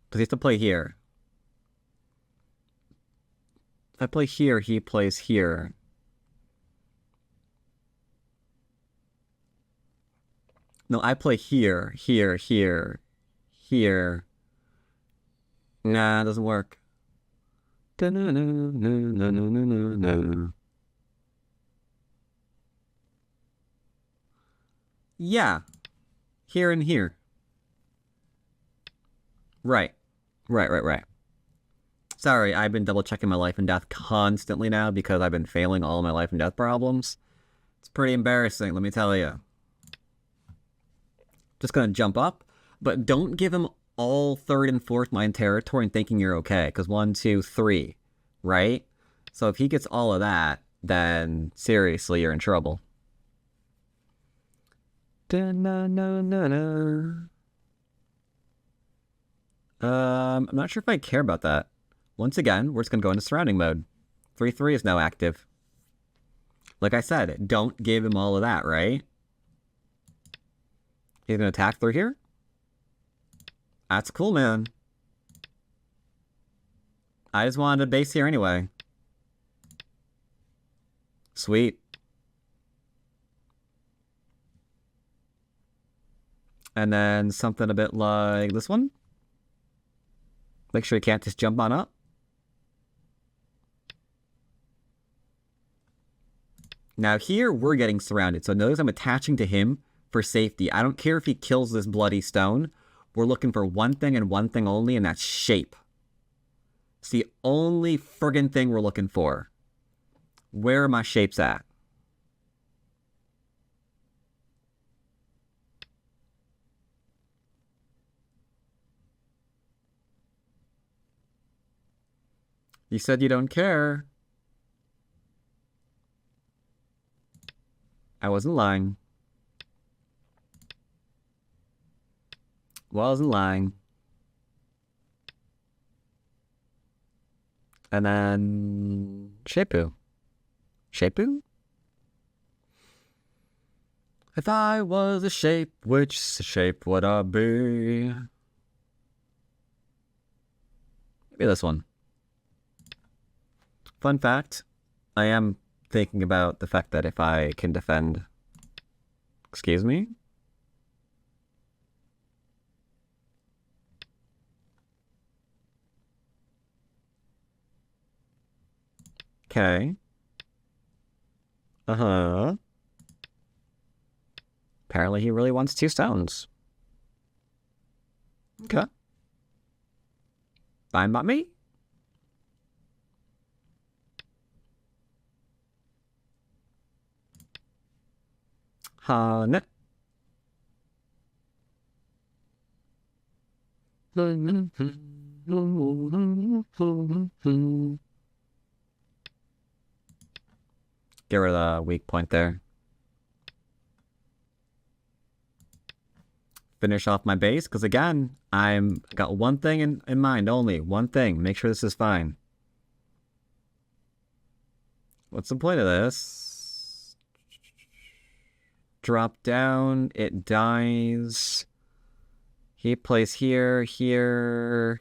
Speaker 1: Because he has to play here.
Speaker 2: If I play here, he plays here. No, I play here, here, here, here. Nah, it doesn't work. Yeah. Here and here. Right. Right. Sorry, I've been double checking my life and death constantly now because I've been failing all my life and death problems. It's pretty embarrassing, let me tell you. Just gonna jump up, but don't give him all third and fourth mine territory and thinking you're okay, because 1, 2, 3, right? So if he gets all of that, then seriously, you're in trouble. I'm not sure if I care about that. Once again, we're just gonna go into surrounding mode. 3-3 is now active. Like I said, don't give him all of that, right? He's gonna attack through here? That's cool, man. I just wanted a base here anyway. Sweet. And then something a bit like this one. Make sure you can't just jump on up. Now here, we're getting surrounded. So notice I'm attaching to him for safety. I don't care if he kills this bloody stone. We're looking for one thing and one thing only, and that's shape. It's the only friggin' thing we're looking for. Where are my shapes at? You said you don't care. I wasn't lying. Wasn't lying. And then Shepu. Shepu? If I was a shape, which shape would I be? Maybe this one. Fun fact, I am thinking about the fact that if I can defend... Excuse me? Okay. Uh-huh. Apparently he really wants 2 stones. Okay. Fine by me. Honey. Get rid of the weak point there. Finish off my base, because again, I'm got one thing in mind only. One thing. Make sure this is fine. What's the point of this? Drop down. It dies. He plays here, here.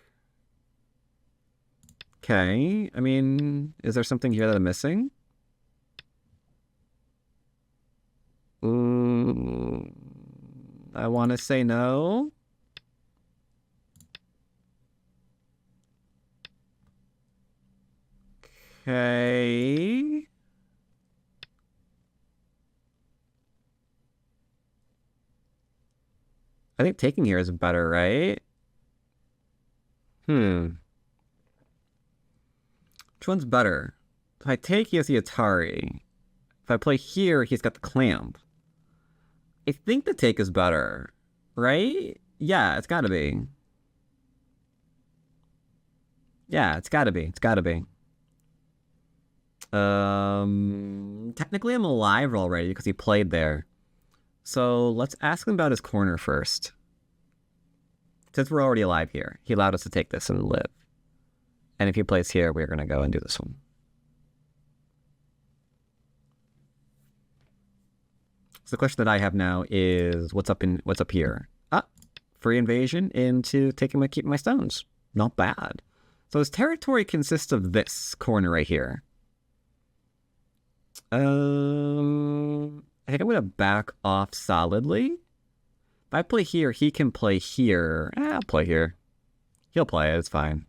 Speaker 2: Okay. I mean, is there something here that I'm missing? I want to say no. Okay. I think taking here is better, right? Which one's better? If I take, he has the Atari. If I play here, he's got the clamp. I think the take is better, right? Yeah, it's gotta be. Yeah, it's gotta be. It's gotta be. Technically I'm alive already because he played there. So let's ask him about his corner first. Since we're already alive here, he allowed us to take this and live. And if he plays here, we're gonna go and do this one. So the question that I have now is what's up here? Ah, free invasion into keeping my stones. Not bad. So his territory consists of this corner right here. I think I'm gonna back off solidly. If I play here, he can play here. I'll play here. He'll play it, it's fine.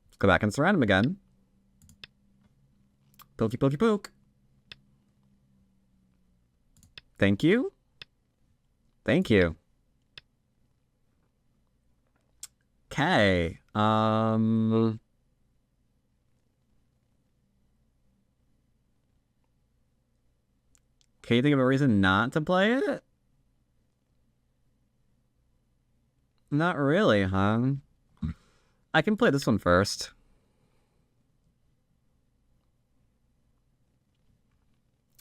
Speaker 2: Let's go back and surround him again. Pokey, pokey, poke. Thank you. Thank you. Okay. Can you think of a reason not to play it? Not really, huh? I can play this one first.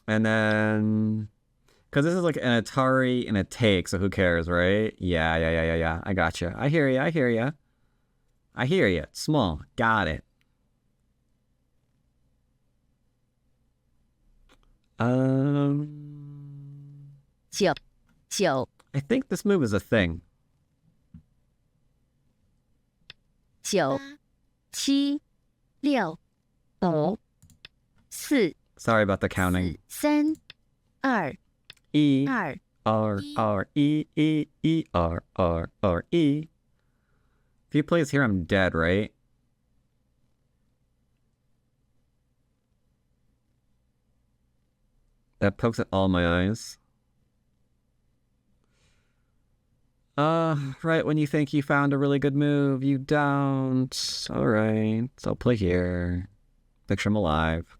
Speaker 2: And then... Because this is like an Atari and a take, so who cares, right? Yeah. I gotcha. I hear ya. I hear ya. Small. Got it. I think this move is a thing.
Speaker 3: 9、7、6、5、4、
Speaker 2: Sorry about the counting.
Speaker 3: 3、2、
Speaker 2: E
Speaker 3: 2。
Speaker 2: R R E E E R R R E. If he plays here, I'm dead, right? That pokes at all my eyes. Right when you think you found a really good move, you don't. Alright, so I'll play here. Make sure I'm alive.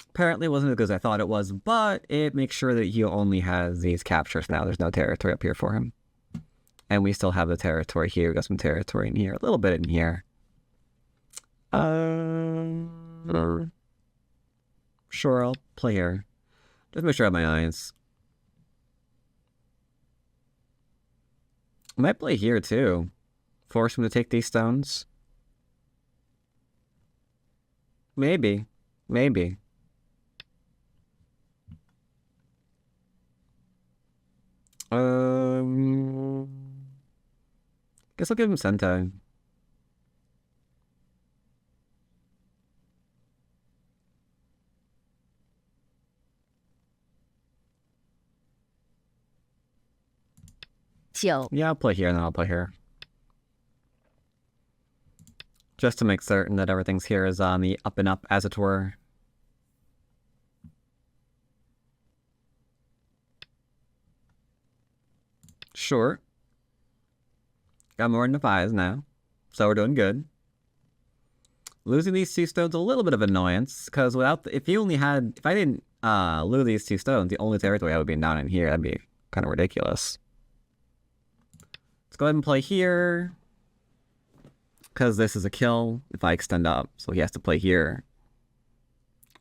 Speaker 2: Apparently it wasn't as good as I thought it was, but it makes sure that he only has these captures now. There's no territory up here for him. And we still have the territory here. We got some territory in here. A little bit in here. Sure, I'll play here. Just make sure I have my eyes. I might play here too. Force him to take these stones. Maybe. Maybe. Guess I'll give him Sentai. Yeah, I'll play here and then I'll play here. Just to make certain that everything's here is on the up and up, as it were. Sure. Got more than 5s now. So we're doing good. Losing these 2 stones a little bit of annoyance, because without if I didn't lose these 2 stones, the only territory I would be down in here. That'd be kind of ridiculous. Let's go ahead and play here. Because this is a kill if I extend up. So he has to play here.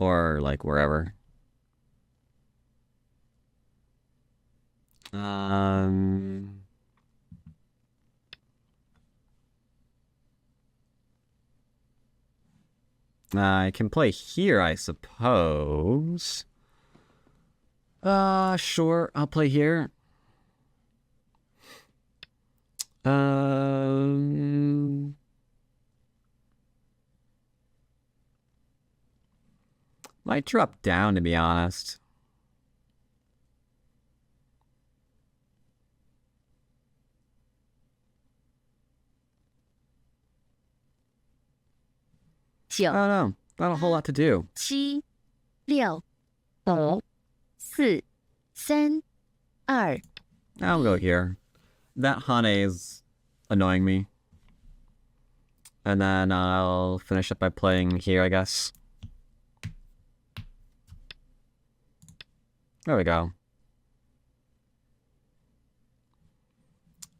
Speaker 2: Or like wherever. I can play here, I suppose. Sure, I'll play here. Might drop down, to be honest. I don't know. Not a whole lot to do.
Speaker 3: 7、6、5、4、3、2。
Speaker 2: I'll go here. That Hane is annoying me. And then I'll finish up by playing here, I guess. There we go.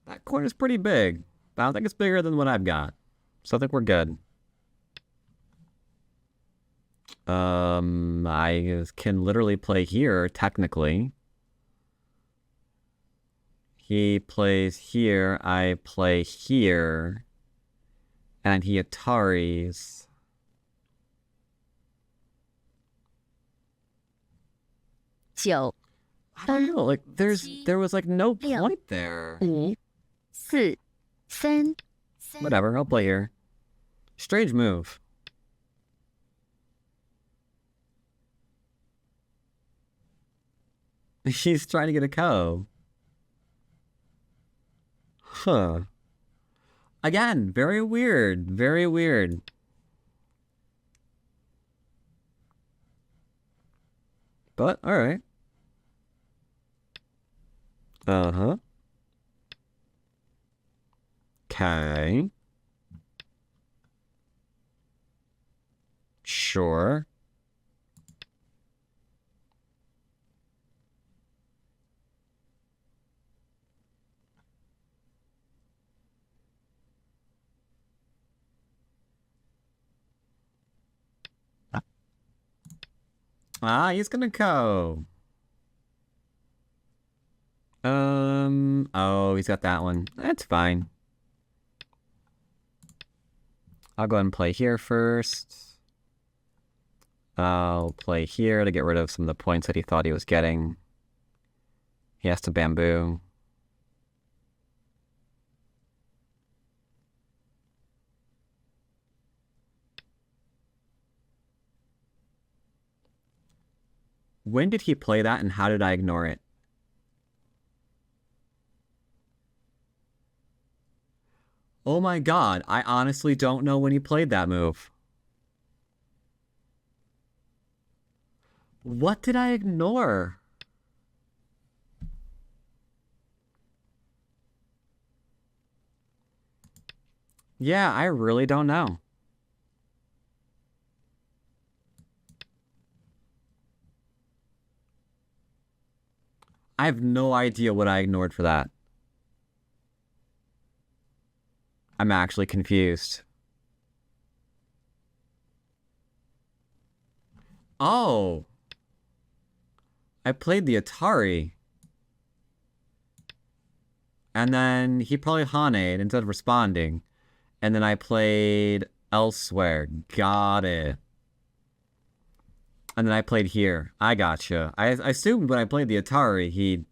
Speaker 2: That corner's pretty big. But I don't think it's bigger than what I've got. So I think we're good. I can literally play here, technically. He plays here, I play here. And he Ataris.
Speaker 3: Jiu,
Speaker 2: I don't know, like there was like no point there.
Speaker 3: 5 4 3
Speaker 2: Whatever, I'll play here. Strange move. He's trying to get a co. Huh. Again, very weird. Very weird. But, alright. Uh-huh. Okay. Sure. Ah, he's gonna go. Oh, he's got that one. That's fine. I'll go ahead and play here first. I'll play here to get rid of some of the points that he thought he was getting. He has to bamboo. When did he play that and how did I ignore it? Oh my god, I honestly don't know when he played that move. What did I ignore? Yeah, I really don't know. I have no idea what I ignored for that. I'm actually confused. Oh. I played the Atari. And then he probably Haned instead of responding. And then I played elsewhere. Got it. And then I played here. I gotcha. I assumed when I played the Atari,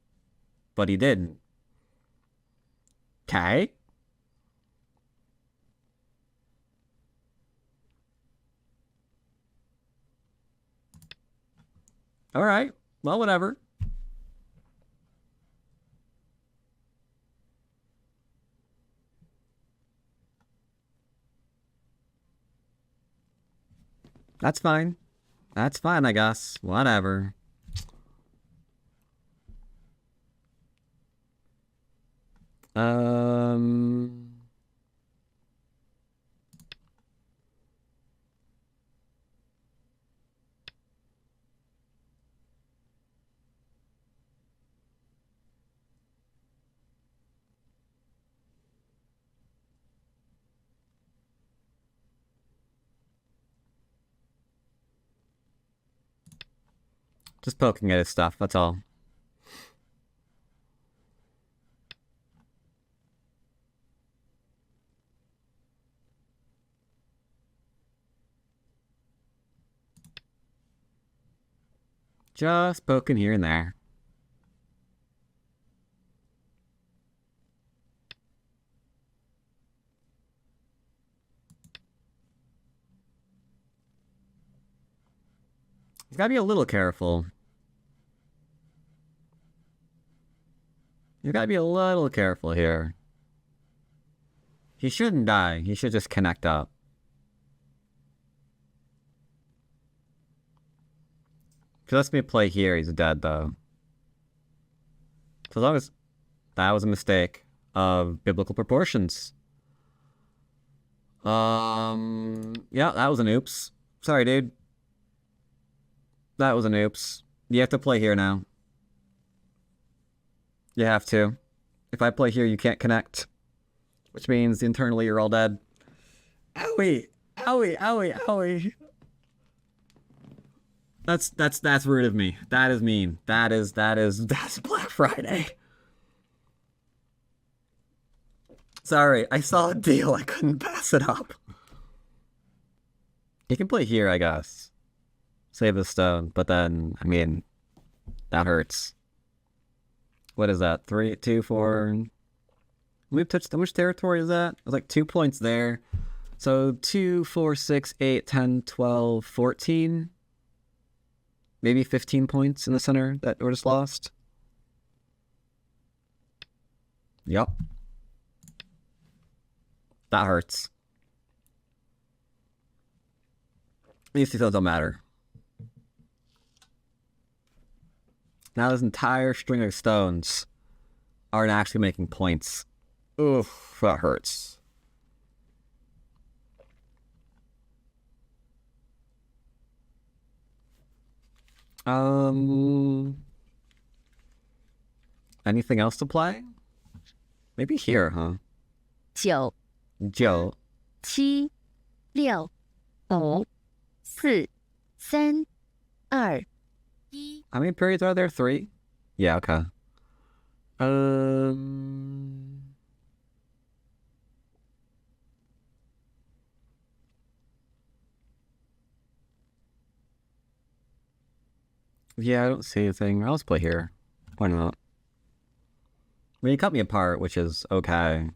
Speaker 2: but he didn't. Okay. Alright. Well, whatever. That's fine. That's fine, I guess. Whatever. Just poking at his stuff, that's all. Just poking here and there. He's gotta be a little careful. You gotta be a little careful here. He shouldn't die. He should just connect up. If he lets me play here, he's dead, though. So as long as that was a mistake of biblical proportions. Yeah, that was an oops. Sorry, dude. That was an oops. You have to play here now. You have to. If I play here, you can't connect. Which means internally you're all dead. Owie! Owie, owie, owie. That's rude of me. That is mean. That's Black Friday. Sorry, I saw a deal. I couldn't pass it up. He can play here, I guess. Save the stone, but then, I mean, that hurts. What is that? 3, 2, 4. We've touched, how much territory is that? It was like 2 points there. So 2, 4, 6, 8, 10, 12, 14. Maybe 15 points in the center that were just lost. Yep. That hurts. These two don't matter. Now this entire string of stones aren't actually making points. Oof, that hurts. Anything else to play? Maybe here, huh?
Speaker 3: 9、
Speaker 2: Joe.
Speaker 3: 7、6、5、4、3、2、1。
Speaker 2: How many periods are there? 3? Yeah, okay. Yeah, I don't see anything. I'll just play here. Why not? I mean, he cut me apart, which is okay.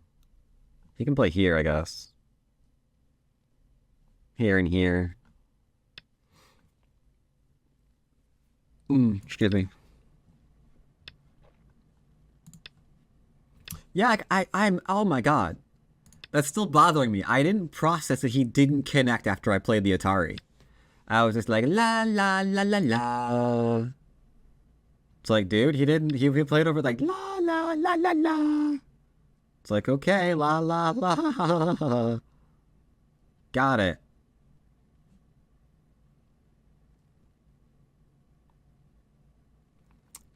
Speaker 2: He can play here, I guess. Here and here. Excuse me. Yeah, I'm, oh my god. That's still bothering me. I didn't process that he didn't connect after I played the Atari. I was just like, la la la la la. It's like, dude, he played over like, la la la la la. It's like, okay, la la la. Got it.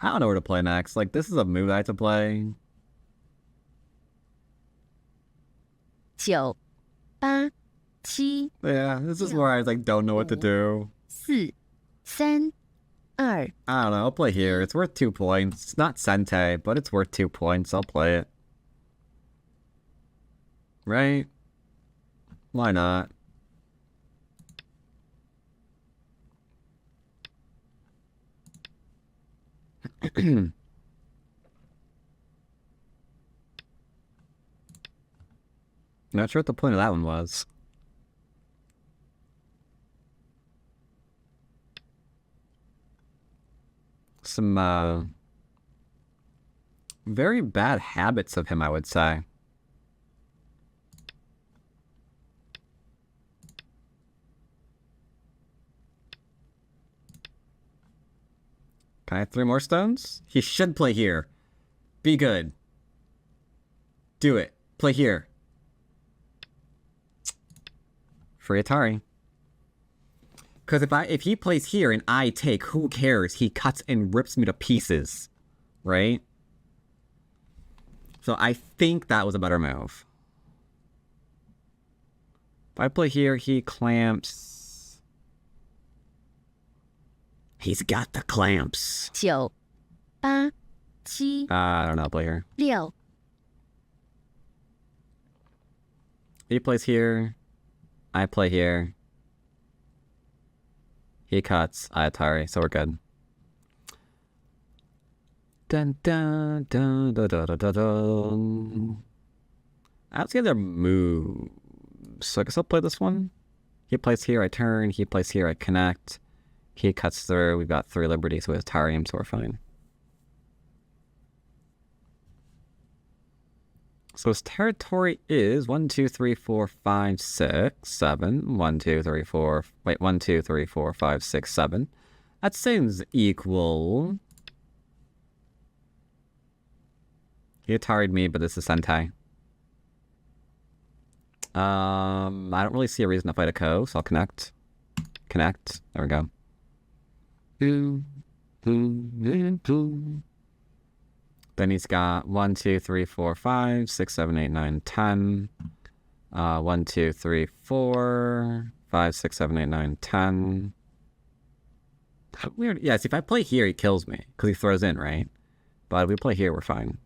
Speaker 2: I don't know where to play next. Like, this is a move I have to play.
Speaker 3: 9、8、7、
Speaker 2: Yeah, this is where I like don't know what to do.
Speaker 3: 4、3、2。
Speaker 2: I don't know, I'll play here. It's worth 2 points. It's not Sente, but it's worth 2 points. I'll play it. Right? Why not? Not sure what the point of that one was. Some, very bad habits of him, I would say. Can I have 3 more stones? He should play here. Be good. Do it. Play here. Free Atari. Because if he plays here and I take, who cares? He cuts and rips me to pieces. Right? So I think that was a better move. If I play here, he clamps. He's got the clamps.
Speaker 3: 9、8、7、I
Speaker 2: don't know, play here.
Speaker 3: 6。
Speaker 2: He plays here. I play here. He cuts. I Atari, so we're good. Dun dun dun dun dun dun dun dun. I don't see other moves. So I guess I'll play this one. He plays here, I turn. He plays here, I connect. He cuts through. We've got 3 liberties with Atarium, so we're fine. So his territory is 1, 2, 3, 4, 5, 6, 7. 1, 2, 3, 4. Wait, 1, 2, 3, 4, 5, 6, 7. That seems equal. He Atari'd me, but this is Sentai. I don't really see a reason to fight a Ko, so I'll connect. Connect. There we go. Then he's got 1, 2, 3, 4, 5, 6, 7, 8, 9, 10. 1, 2, 3, 4, 5, 6, 7, 8, 9, 10. Weird. Yes, if I play here, he kills me because he throws in, right? But if we play here, we're fine.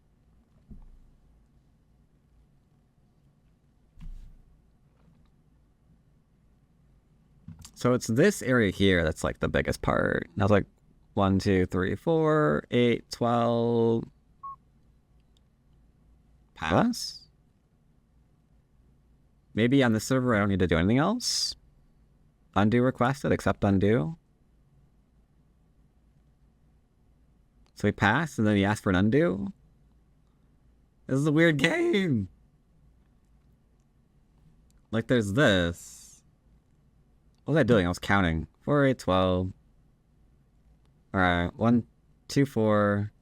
Speaker 2: So it's this area here that's like the biggest part. I was like 1, 2, 3, 4, 8, 12. Pass? Maybe on the server I don't need to do anything else? Undo requested, accept undo. So he passed and then he asked for an undo? This is a weird game. Like there's this. What was I doing? I was counting. 4, 8, 12. Alright, 1, 2, 4.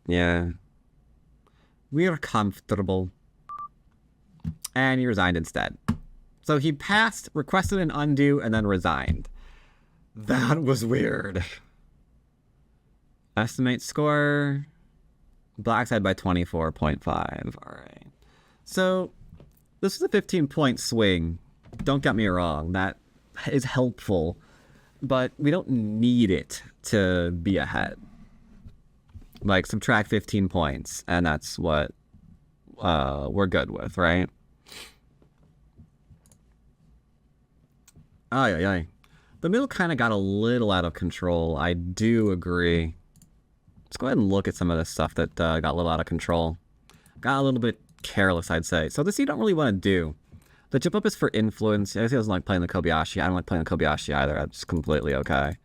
Speaker 2: Yeah. We're comfortable. And he resigned instead. So he passed, requested an undo, and then resigned. That was weird. Estimate score. Black's ahead by 24.5. Alright. So, this is a 15-point swing. Don't get me wrong. That is helpful. But we don't need it to be ahead. Like, subtract 15 points. And that's what we're good with, right? Ay, ay, ay. The middle kind of got a little out of control. I do agree. Let's go ahead and look at some of the stuff that got a little out of control. Got a little bit careless, I'd say. So this you don't really want to do. The jump up is for influence. I doesn't like playing the Kobayashi. I don't like playing the Kobayashi either. That's completely okay.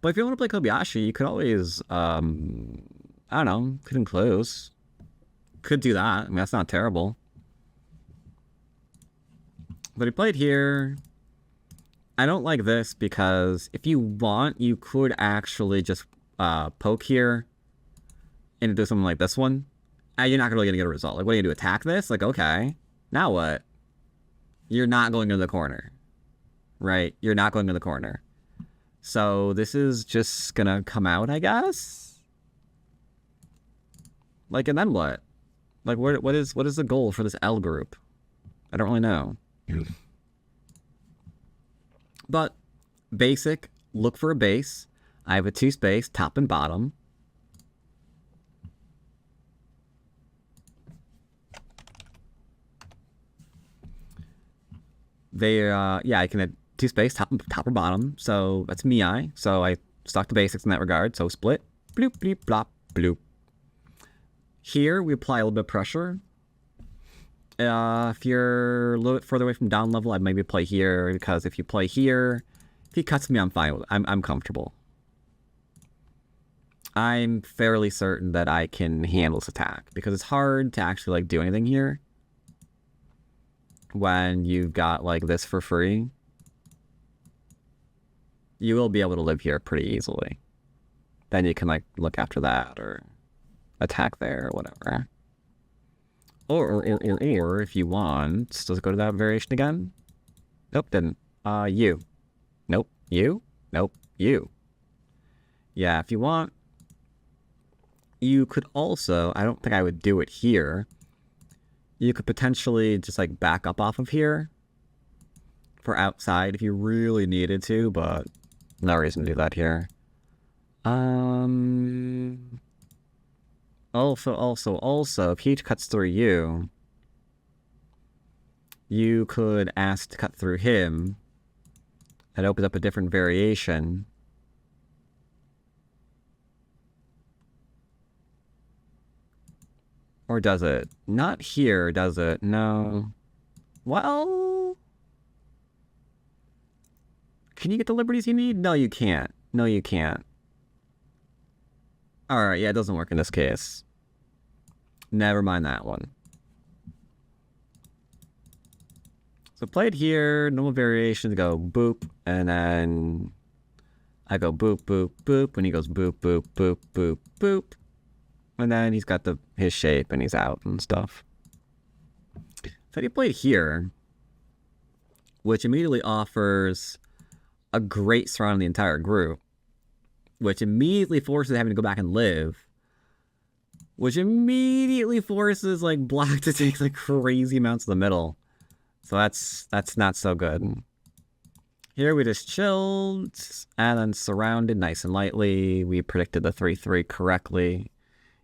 Speaker 2: But if you want to play Kobayashi, you could always, I don't know, could enclose. Could do that. I mean, that's not terrible. But he played here. I don't like this because if you want, you could actually just poke here and do something like this one. And you're not really going to get a result. Like, what are you going to do? Attack this? Like, okay. Now what? You're not going into the corner. Right? You're not going to the corner. So this is just going to come out, I guess? Like, and then what? Like, what is the goal for this L group? I don't really know. But basic, look for a base. I have a 2 space, top and bottom. Yeah, I can have 2 space, top or bottom. So that's me. So I stuck to basics in that regard. So split, bloop, bloop, blop, bloop. Here we apply a little bit of pressure. If you're a little bit further away from down level, I'd maybe play here, because if you play here, if he cuts me, I'm fine with it. I'm comfortable. I'm fairly certain that I can handle this attack, because it's hard to actually like do anything here when you've got like this for free. You will be able to live here pretty easily. Then you can like look after that or attack there or whatever. Or if you want, does it go to that variation again? Nope, didn't. You. Nope. You? Nope. You. Yeah, if you want, you could also, I don't think I would do it here. You could potentially just like back up off of here for outside if you really needed to, but no reason to do that here. Also, if he cuts through you, you could ask to cut through him. That opens up a different variation. Or does it? Not here, does it? No. Well, can you get the liberties you need? No, you can't. No, you can't. Alright, yeah, it doesn't work in this case. Never mind that one. So played here, normal variations go boop, and then I go boop, boop, boop, and he goes boop, boop, boop, boop, boop. And then he's got his shape and he's out and stuff. So he played here, which immediately offers a great surround on the entire group, which immediately forces having to go back and live, which immediately forces like black to take like crazy amounts of the middle. So that's not so good. Here we just chilled and then surrounded nice and lightly. We predicted the 3-3 correctly.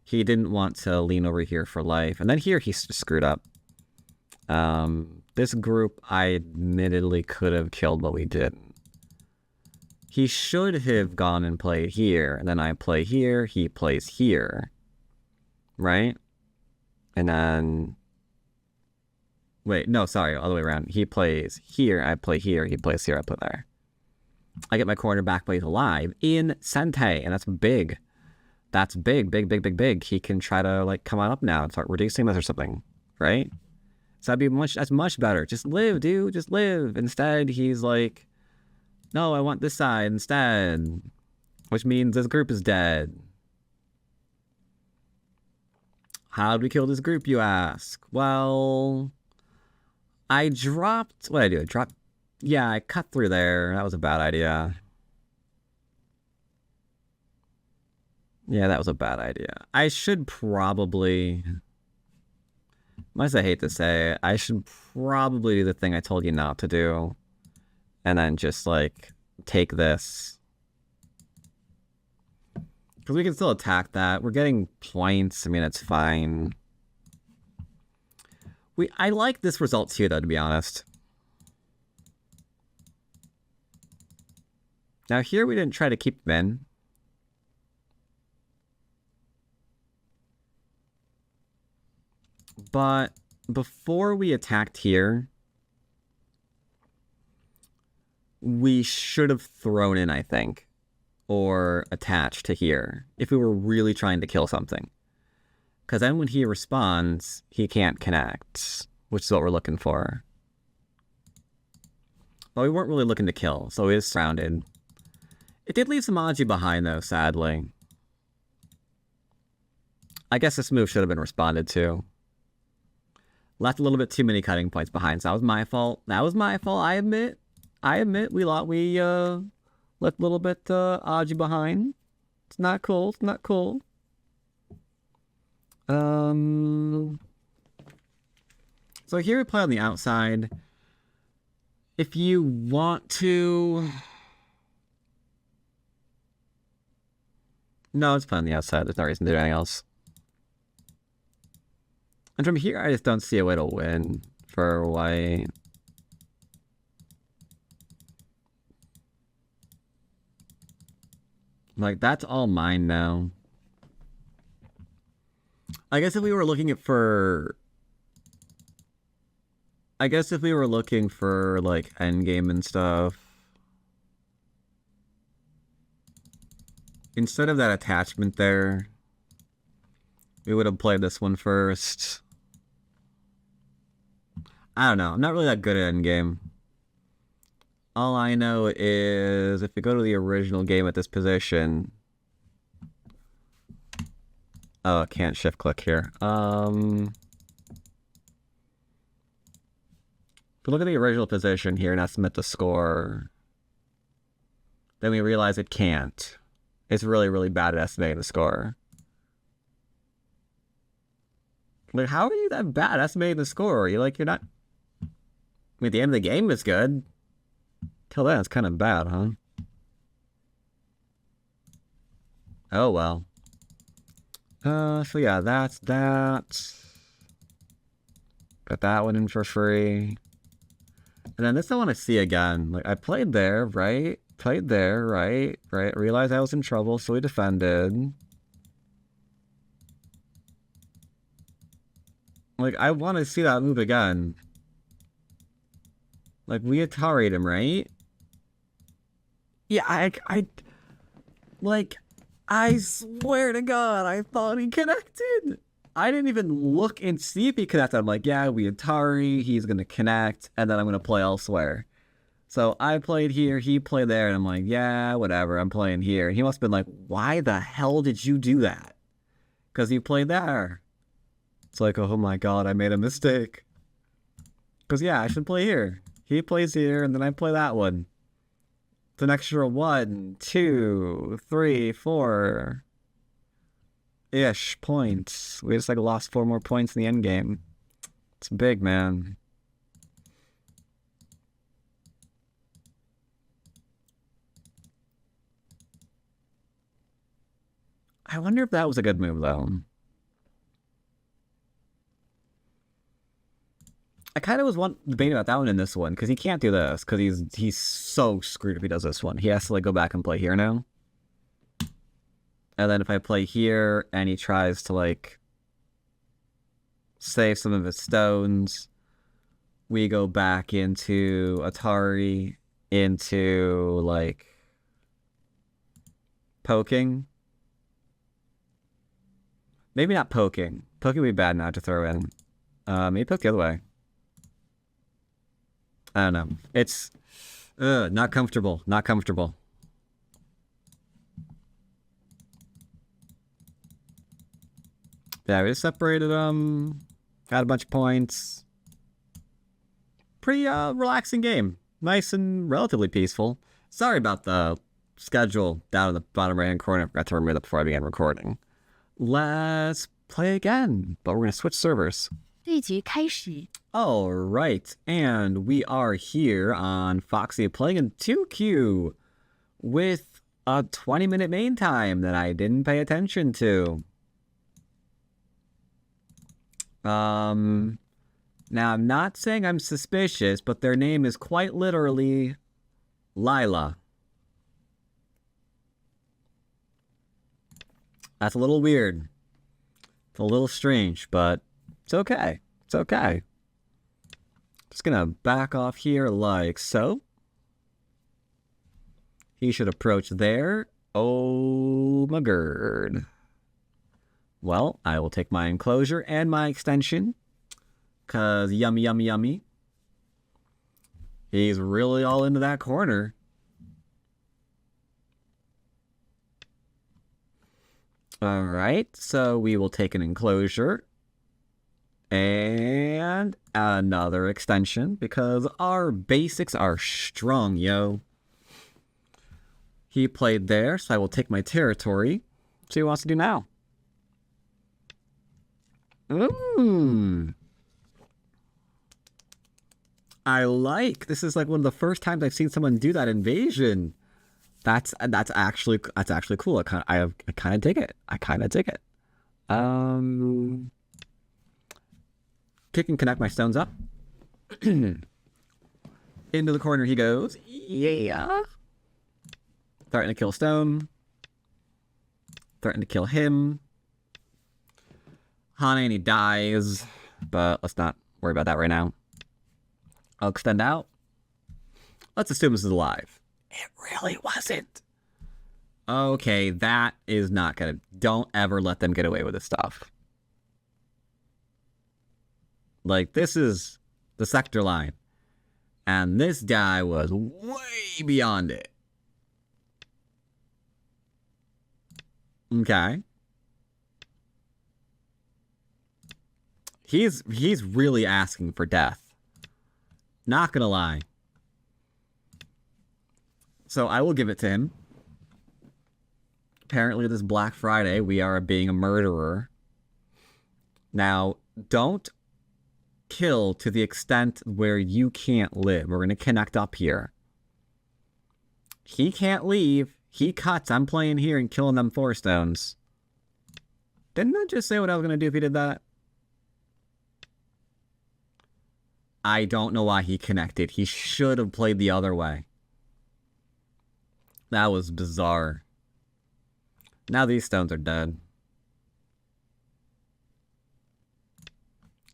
Speaker 2: He didn't want to lean over here for life. And then here he screwed up. This group I admittedly could have killed, but we didn't. He should have gone and played here, and then I play here, he plays here. Right? And then... Wait, no, sorry, all the way around. He plays here, I play here, he plays here, I play there. I get my corner back, but he's alive in Sente, and that's big. That's big, big, big, big, big. He can try to, like, come on up now and start reducing this or something, right? So that's much better. Just live, dude, just live. Instead, he's like, no, I want this side instead. Which means this group is dead. How'd we kill this group, you ask? Well, I dropped... What did I do? Yeah, I cut through there. That was a bad idea. Yeah, that was a bad idea. I should probably... Much as I hate to say it, I should probably do the thing I told you not to do. And then just, like, take this. Because we can still attack that. We're getting points. I mean, it's fine. I like this result too, though, to be honest. Now, here we didn't try to keep them in. But before we attacked here, we should have thrown in, I think, or attached to here if we were really trying to kill something. Because then when he responds, he can't connect, which is what we're looking for. But we weren't really looking to kill, so he is surrounded. It did leave some Aji behind, though, sadly. I guess this move should have been responded to. Left a little bit too many cutting points behind, so that was my fault. That was my fault, I admit. We left a little bit Aji behind. It's not cool, it's not cool. So here we play on the outside. If you want to... No, let's play on the outside. There's no reason to do anything else. And from here, I just don't see a way to win for white. Like, that's all mine now. I guess if we were looking for... like, endgame and stuff... Instead of that attachment there, we would have played this one first. I don't know. I'm not really that good at endgame. All I know is if we go to the original game at this position... Oh, I can't shift click here. If we look at the original position here and estimate the score, then we realize it can't. It's really, really bad at estimating the score. Like, how are you that bad at estimating the score? You're not... I mean, the end of the game is good. Till then, it's kind of bad, huh? Oh, well. So yeah, that's that. Got that one in for free. And then this I want to see again. Like, I played there, right? Played there, right? Right? Realized I was in trouble, so we defended. Like, I want to see that move again. Like, we Atari'd him, right? Yeah, I swear to God, I thought he connected. I didn't even look and see if he connected. I'm like, yeah, we Atari, he's going to connect, and then I'm going to play elsewhere. So I played here, he played there, and I'm like, yeah, whatever, I'm playing here. And he must have been like, why the hell did you do that? Because you played there. It's like, oh my God, I made a mistake. Because yeah, I should play here. He plays here, and then I play that one. It's an extra 1, 2, 3, 4-ish points. We just lost 4 more points in the end game. It's big, man. I wonder if that was a good move, though. I kind of was debating about that one in this one, because he can't do this, because he's so screwed if he does this one. He has to, like, go back and play here now. And then if I play here, and he tries to, like, save some of his stones, we go back into Atari, into, like, poking. Maybe not poking. Poking would be bad now to throw in. Maybe poke the other way. I don't know. It's not comfortable. Not comfortable. Yeah, we just separated them. Got a bunch of points. Pretty relaxing game. Nice and relatively peaceful. Sorry about the schedule down in the bottom right hand corner. I forgot to remove that before I began recording. Let's play again, but we're going to switch servers.
Speaker 3: 对局开始。
Speaker 2: All right, and we are here on Foxy playing in 2Q with a 20-minute main time that I didn't pay attention to. Now I'm not saying I'm suspicious, but their name is quite literally Lila. That's a little weird. It's a little strange, but it's okay. It's okay. Just gonna back off here like so. He should approach there. Oh my god. Well, I will take my enclosure and my extension. Cause yummy, yummy, yummy. He's really all into that corner. Alright, so we will take an enclosure. And another extension, because our basics are strong, yo. He played there, so I will take my territory. See what he wants to do now. I like. This is like one of the first times I've seen someone do that invasion. That's actually cool. I kind of dig it. I kind of dig it. Kick and connect my stones up. Into the corner he goes. Yeah. Threatening to kill stone. Threatening to kill him. Hane and he dies. But let's not worry about that right now. I'll extend out. Let's assume this is alive. It really wasn't. Okay, that is not gonna... Don't ever let them get away with this stuff. Like, this is the sector line. And this guy was way beyond it. Okay. He's really asking for death. Not gonna lie. So I will give it to him. Apparently this Black Friday, we are being a murderer. Now, don't kill to the extent where you can't live. We're going to connect up here. He can't leave. He cuts. I'm playing here and killing them 4 stones. Didn't I just say what I was going to do if he did that? I don't know why he connected. He should have played the other way. That was bizarre. Now these stones are dead.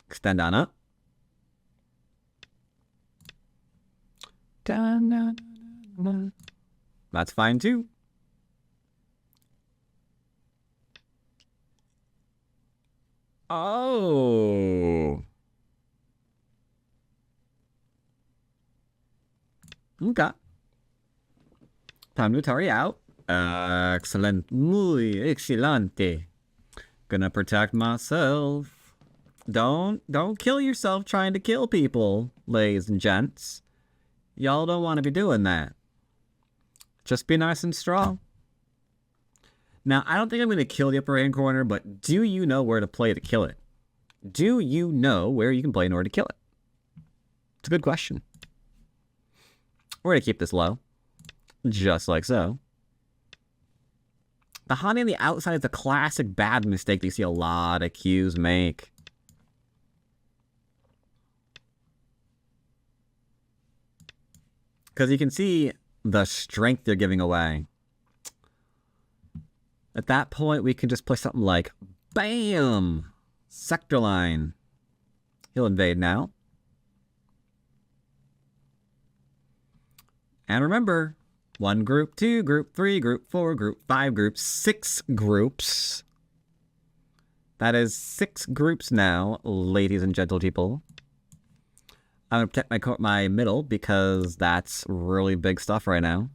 Speaker 2: Extend on up. That's fine too. Oh. Okay. Time to Atari out. Excellent. Muy excelente. Gonna protect myself. Don't kill yourself trying to kill people, ladies and gents. Y'all don't want to be doing that. Just be nice and strong. Now, I don't think I'm going to kill the upper right-hand corner, but do you know where to play to kill it? Do you know where you can play in order to kill it? It's a good question. We're going to keep this low. Just like so. The Hane on the outside is a classic bad mistake that you see a lot of queues make. Because you can see the strength they're giving away. At that point, we can just play something like, BAM! Sector line. He'll invade now. And remember, 1 group, 2 group, 3 group, 4 group, 5 groups, 6 groups. That is 6 groups now, ladies and gentle people. I'm going to protect my middle because that's really big stuff right now.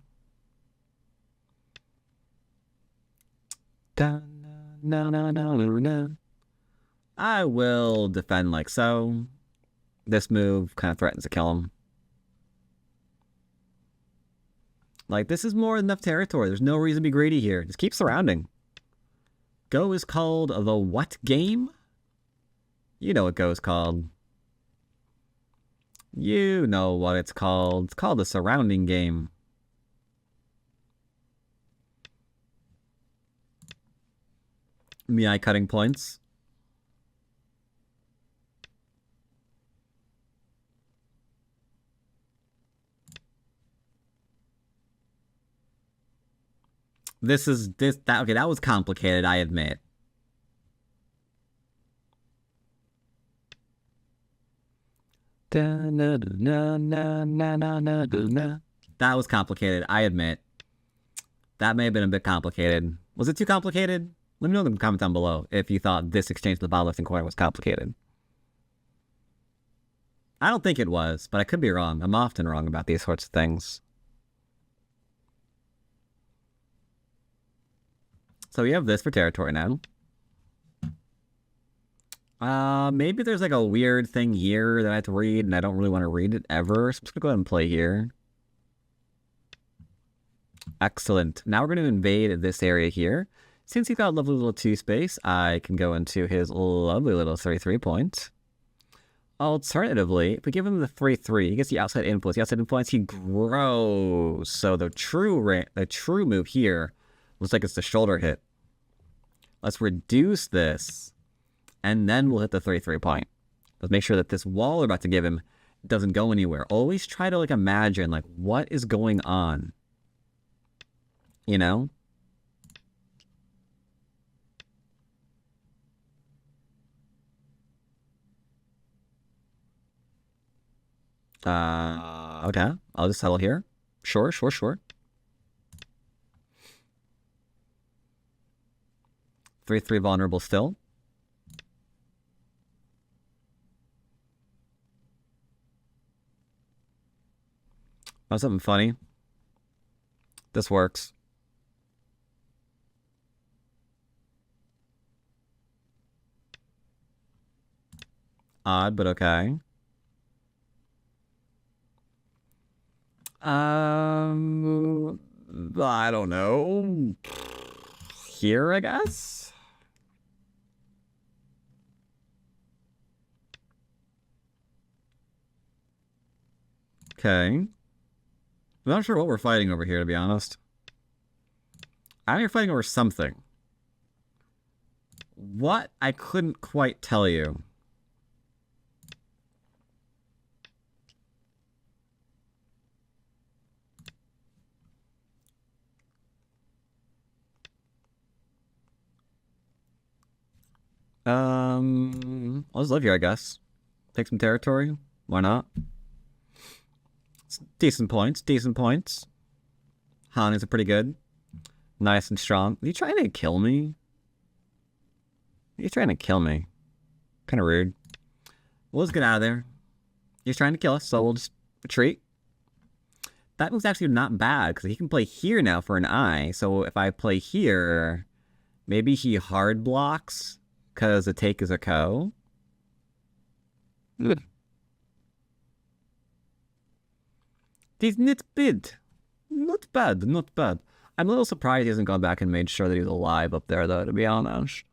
Speaker 2: I will defend like so. This move kind of threatens to kill him. Like, this is more than enough territory. There's no reason to be greedy here. Just keep surrounding. Go is called the what game? You know what Go is called. You know what it's called. It's called the surrounding game. Miai cutting points. Okay, that was complicated, I admit. That was complicated, I admit. That may have been a bit complicated. Was it too complicated? Let me know in the comment down below if you thought this exchange of the bottle lifting coin was complicated. I don't think it was, but I could be wrong. I'm often wrong about these sorts of things. So we have this for territory now. Maybe there's like a weird thing here that I have to read, and I don't really want to read it ever. So I'm just going to go ahead and play here. Excellent. Now we're going to invade this area here. Since he's got a lovely little 2 space, I can go into his lovely little 3-3 point. Alternatively, if we give him the 3-3, he gets the outside influence. The outside influence, he grows. So the true move here looks like it's the shoulder hit. Let's reduce this, and then we'll hit the 3-3 point. Let's make sure that this wall we're about to give him doesn't go anywhere. Always try to like imagine like what is going on. You know? Okay. I'll just settle here. Sure. 3-3 vulnerable still. Oh, something funny. This works. Odd, but okay. I don't know. Here, I guess? Okay. I'm not sure what we're fighting over here, to be honest. I think we're fighting over something. What? I couldn't quite tell you. I'll just live here, I guess. Take some territory. Why not? It's decent points. Hanis are pretty good. Nice and strong. Are you trying to kill me? Kind of rude. We'll just get out of there. He's trying to kill us, so we'll just retreat. That move's actually not bad, because he can play here now for an eye. So if I play here, maybe he hard blocks, because the take is a ko. Good. He's not bad. Not bad. I'm a little surprised he hasn't gone back and made sure that he's alive up there, though, to be honest.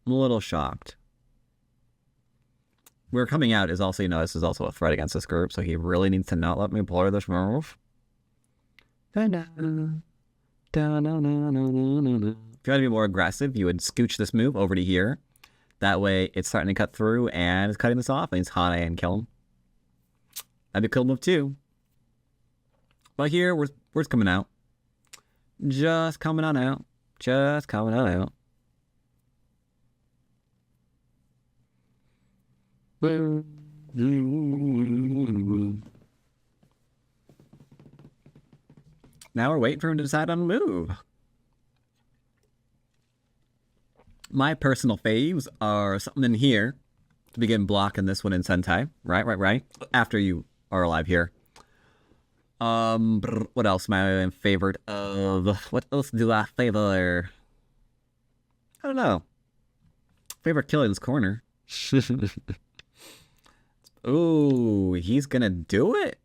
Speaker 2: I'm a little shocked. We're coming out is also, this is also a threat against this group, so he really needs to not let me play this move. If you want to be more aggressive, you would scooch this move over to here. That way, it's starting to cut through, and it's cutting this off, and it's Hane and kill him. That'd be a cool move, too. But here, we're coming out. Just coming on out. Just coming on out. Now we're waiting for him to decide on a move. My personal faves are something in here to begin blocking this one in Sentai. Right. After you are alive here. What else am I favorite of? What else do I favor? I don't know. Favorite kill in this corner. Ooh, he's gonna do it?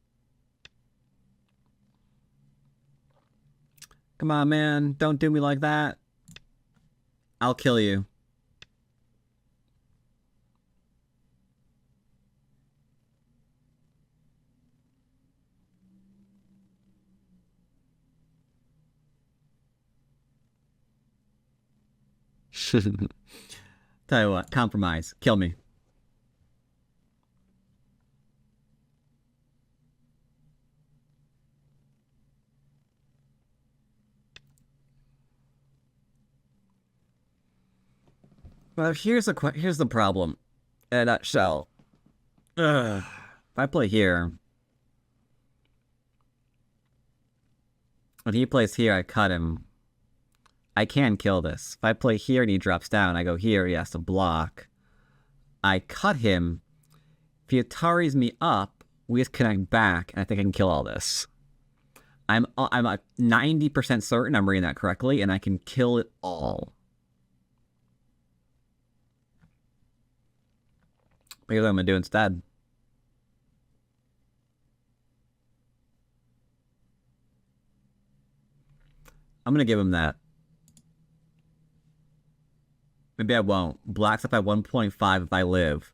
Speaker 2: Come on, man. Don't do me like that. I'll kill you. Tell you what, compromise. Kill me. Well, here's the problem. In a nutshell. If I play here, when he plays here, I cut him. I can kill this. If I play here and he drops down, I go here, he has to block. I cut him. If he Ataris me up, we just connect back, and I think I can kill all this. I'm 90% certain I'm reading that correctly, and I can kill it all. Here's what I'm going to do instead. I'm going to give him that. Maybe I won't. Black's up at 1.5 if I live.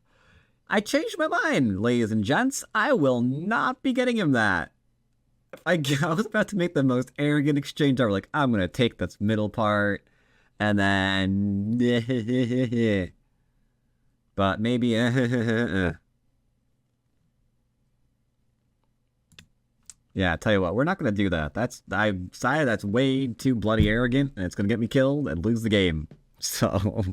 Speaker 2: I changed my mind, ladies and gents. I will not be getting him that. I was about to make the most arrogant exchange ever. Like, I'm going to take this middle part. And then... But maybe... Yeah, tell you what, we're not going to do that. I decided that's way too bloody arrogant, and it's going to get me killed and lose the game. So,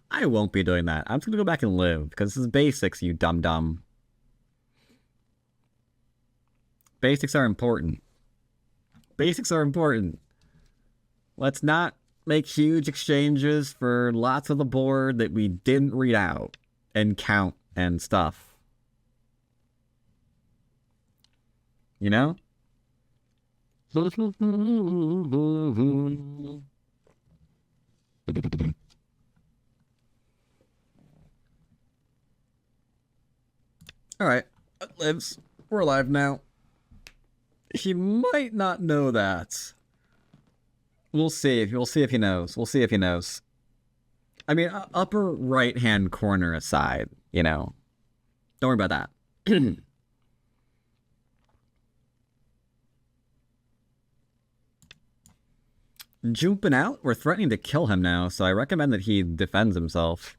Speaker 2: I won't be doing that. I'm just going to go back and live, because this is basics, you dum-dum. Basics are important. Basics are important. Let's not make huge exchanges for lots of the board that we didn't read out and count and stuff. You know? Alright, it lives. We're alive now. He might not know that. We'll see. We'll see if he knows. We'll see if he knows. I mean, upper right-hand corner aside, you know. Don't worry about that. Jumping out? We're threatening to kill him now, so I recommend that he defends himself.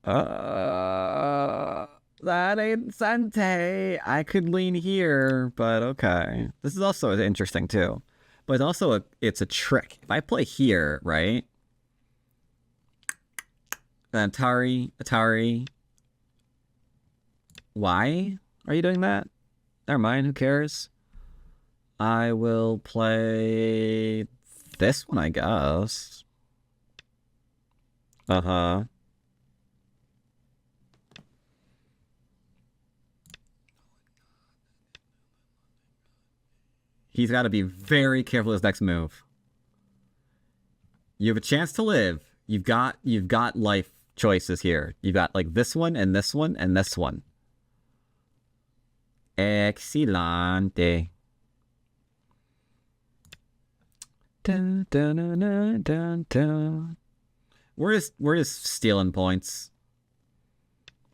Speaker 2: That ain't Sente. I could lean here, but okay. This is also interesting too. But it's also it's a trick. If I play here, right? Then Atari. Why are you doing that? Never mind, who cares? I will play this one, I guess. Uh-huh. He's got to be very careful with his next move. You have a chance to live. You've got life choices here. You've got like this one and this one and this one. Excelente. Dun, dun, dun, dun, dun, dun. We're just stealing points.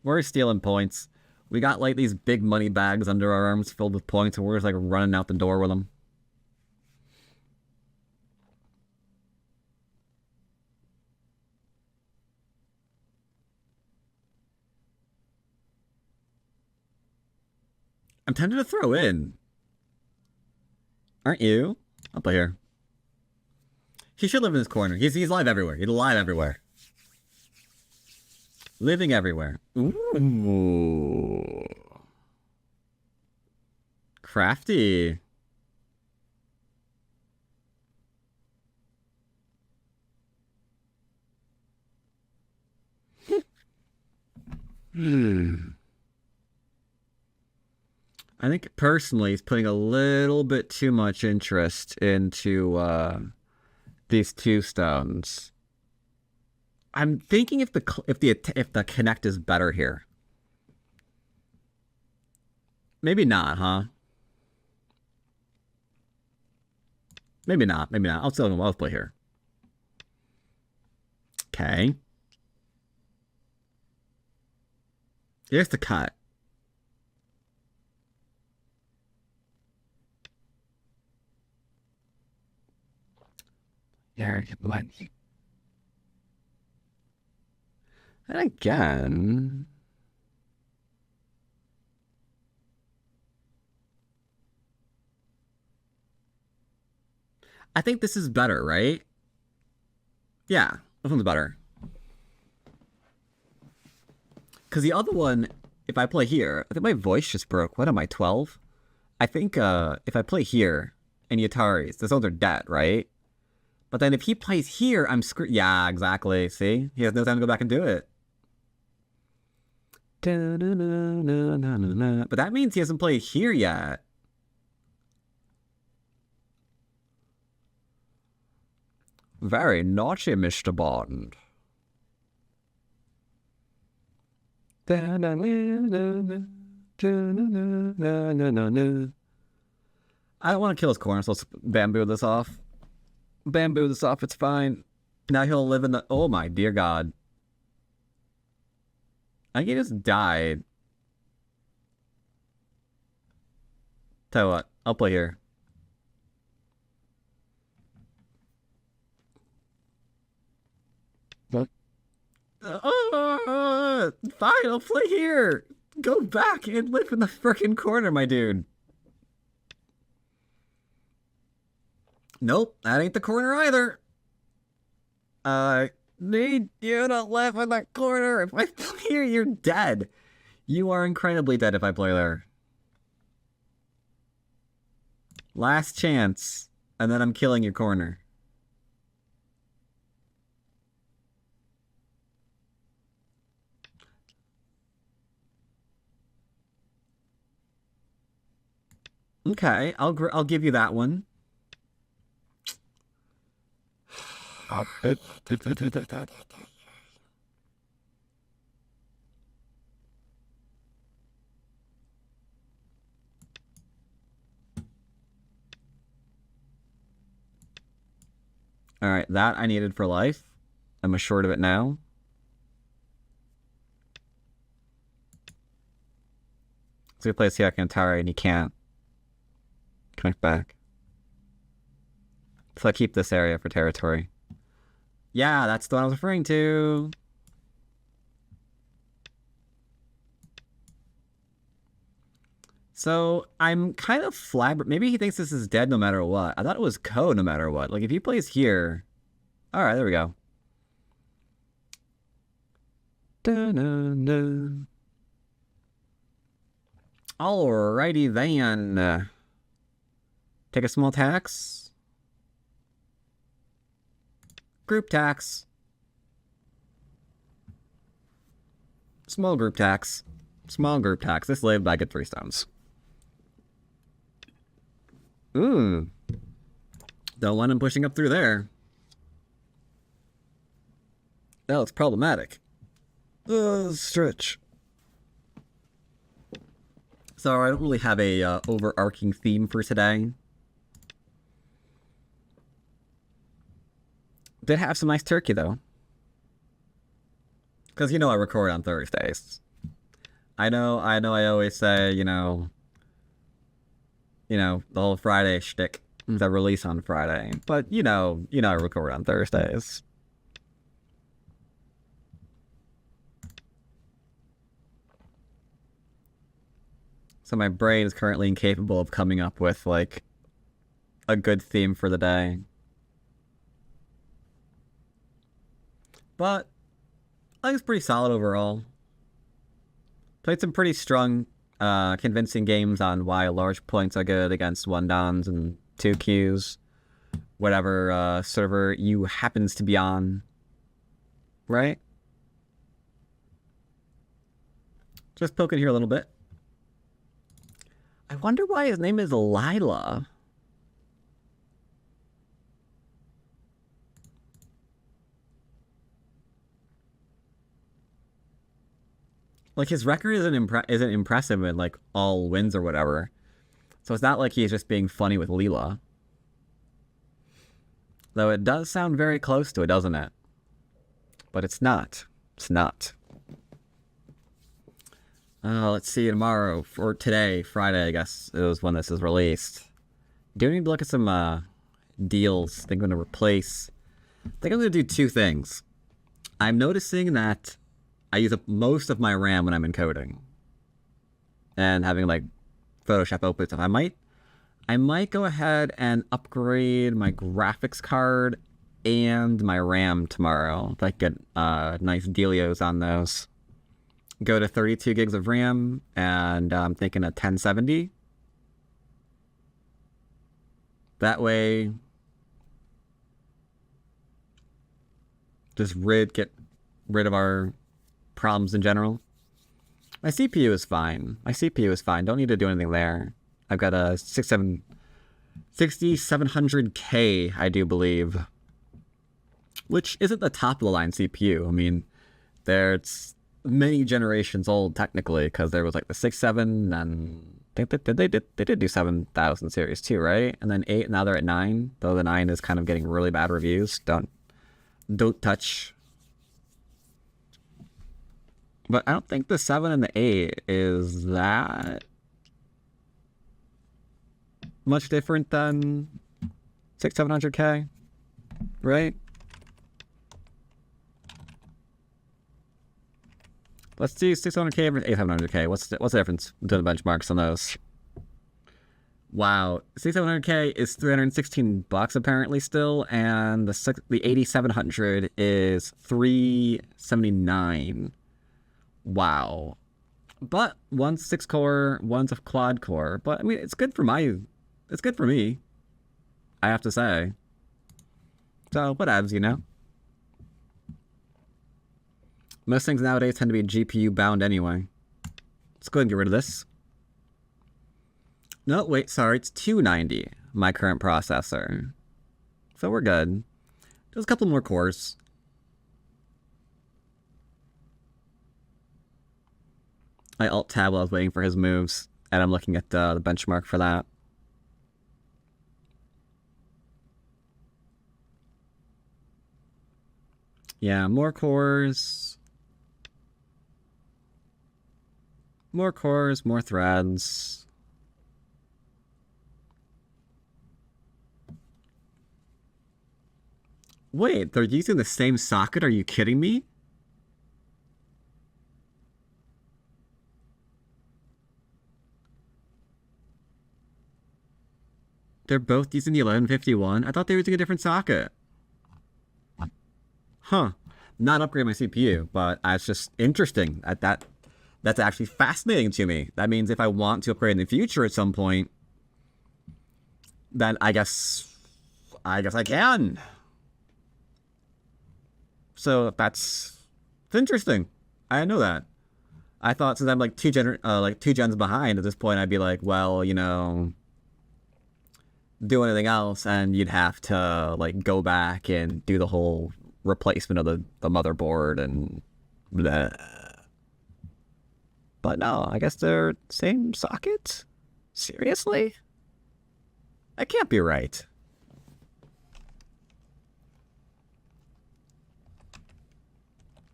Speaker 2: We're stealing points. We got like these big money bags under our arms filled with points, and we're just like running out the door with them. I'm tempted to throw in. Aren't you? I'll play here. He should live in this corner. He's live everywhere. He's alive everywhere. Living everywhere. Ooh. Crafty. I think personally he's putting a little bit too much interest into these two stones. I'm thinking if the connect is better here. Maybe not, huh? Maybe not. Maybe not. I'll still play here. Okay. Here's the cut. There, and again. I think this is better, right? Yeah, this one's better. Because the other one, if I play here, I think my voice just broke. What am I, 12? I think if I play here and Yataris, those ones are dead, right? But then if he plays here, I'm screwed. Yeah, exactly. See? He has no time to go back and do it. But that means he hasn't played here yet. Very naughty, Mr. Bond. I don't want to kill his corner, so let's bamboo this off. Bamboo this off, it's fine. Now he'll live in the... Oh my dear God. I think he just died. Tell you what, I'll play here. What? Fine, I'll play here. Go back and live in the frickin' corner, my dude. Nope, that ain't the corner either. I need you to live in that corner. If I play here, you're dead. You are incredibly dead if I play there. Last chance, and then I'm killing your corner. Okay, I'll give you that one. Alright, that I needed for life. I'm assured of it now. So he plays Siakantari and he can't connect back. So I keep this area for territory. Yeah, that's the one I was referring to. So I'm kind of flabbergasted. Maybe he thinks this is dead no matter what. I thought it was Ko no matter what. Like if he plays here. Alright, there we go. Da-na-na. Alrighty then. Take a small tax. Group tax. Small group tax. Small group tax. This lived, I get 3 stones. Ooh. Don't want him pushing up through there. That looks problematic. Stretch. So I don't really have a overarching theme for today. Did have some nice turkey though. Because you know I record on Thursdays. I know I always say, you know, the whole Friday shtick, the release on Friday. But you know I record on Thursdays. So my brain is currently incapable of coming up with, like, a good theme for the day. But I think it's pretty solid overall. Played some pretty strong, convincing games on why large points are good against 1-dons and 2Qs. Whatever server you happens to be on. Right? Just poking here a little bit. I wonder why his name is Lila. Like, his record isn't impressive in, like, all wins or whatever. So it's not like he's just being funny with Leela. Though it does sound very close to it, doesn't it? But it's not. It's not. Let's see, tomorrow, or today, Friday, I guess, it was when this is released. Do we need to look at some deals? I think I'm going to replace... I think I'm going to do two things. I'm noticing that I use up most of my RAM when I'm encoding. And having, like, Photoshop open stuff. I might go ahead and upgrade my graphics card and my RAM tomorrow. If I get nice dealios on those. Go to 32 gigs of RAM, and I'm thinking a 1070. That way, just get rid of our problems in general. My CPU is fine. Don't need to do anything there. I've got a 6700K, I do believe, which isn't the top of the line CPU. I mean, it's many generations old technically, because there was like the 6.7, and I think they did do 7000 series too, right? And then 8. Now they're at 9. Though the 9 is kind of getting really bad reviews. Don't touch. But I don't think the 7 and the 8 is that much different than 700K, right? Let's do 600K versus 800K. What's the difference between the benchmarks on those? Wow, 6700K is $316 apparently still, and the 8700 is $379. Wow. But one's 6-core, one's a quad core. But I mean, it's good for me, I have to say. So whatevs, you know. Most things nowadays tend to be GPU bound anyway. Let's go ahead and get rid of this. No, wait, sorry, it's 290, my current processor. So we're good. Just a couple more cores. I alt-tab while I was waiting for his moves, and I'm looking at the benchmark for that. Yeah, more cores. More cores, more threads. Wait, they're using the same socket? Are you kidding me? They're both using the 1151? I thought they were using a different socket. Huh. Not upgrade my CPU, but it's just interesting. That's actually fascinating to me. That means if I want to upgrade in the future at some point, then I guess I can. So it's interesting. I didn't know that. I thought since I'm like two gens behind at this point, I'd be like, well, you know, do anything else, and you'd have to like go back and do the whole replacement of the motherboard and blah. But no, I guess they're same socket? Seriously? That can't be right.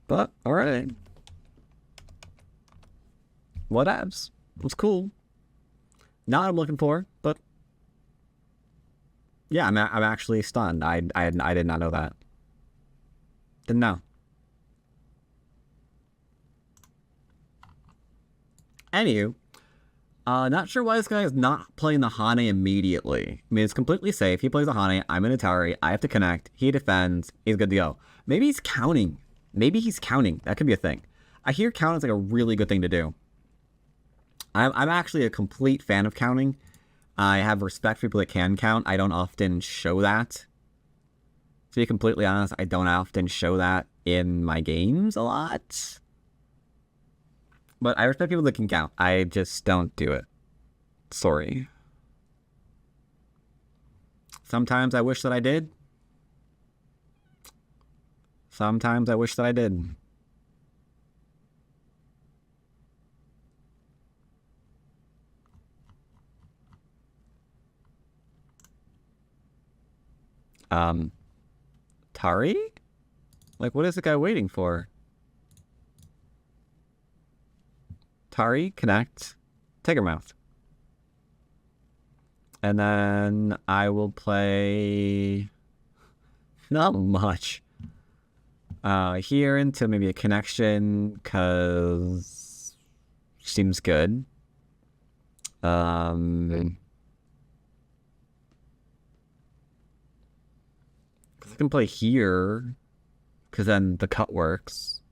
Speaker 2: But, alright. Whatevs. It was cool. Not what I'm looking for, but yeah, I'm actually stunned. I did not know that. Didn't know. Anywho, Not sure why this guy is not playing the Hane immediately. I mean, it's completely safe. He plays the Hane. I'm an Atari. I have to connect. He defends. He's good to go. Maybe he's counting. Maybe he's counting. That could be a thing. I hear counting is like a really good thing to do. I'm actually a complete fan of counting. I have respect for people that can count. I don't often show that. To be completely honest, I don't often show that in my games a lot. But I respect people that can count. I just don't do it. Sorry. Sometimes I wish that I did. Sometimes I wish that I did. Tari? Like, what is the guy waiting for? Tari, connect, Tygem mouth. And then I will play not much here into maybe a connection, because seems good. I can play here, because then the cut works.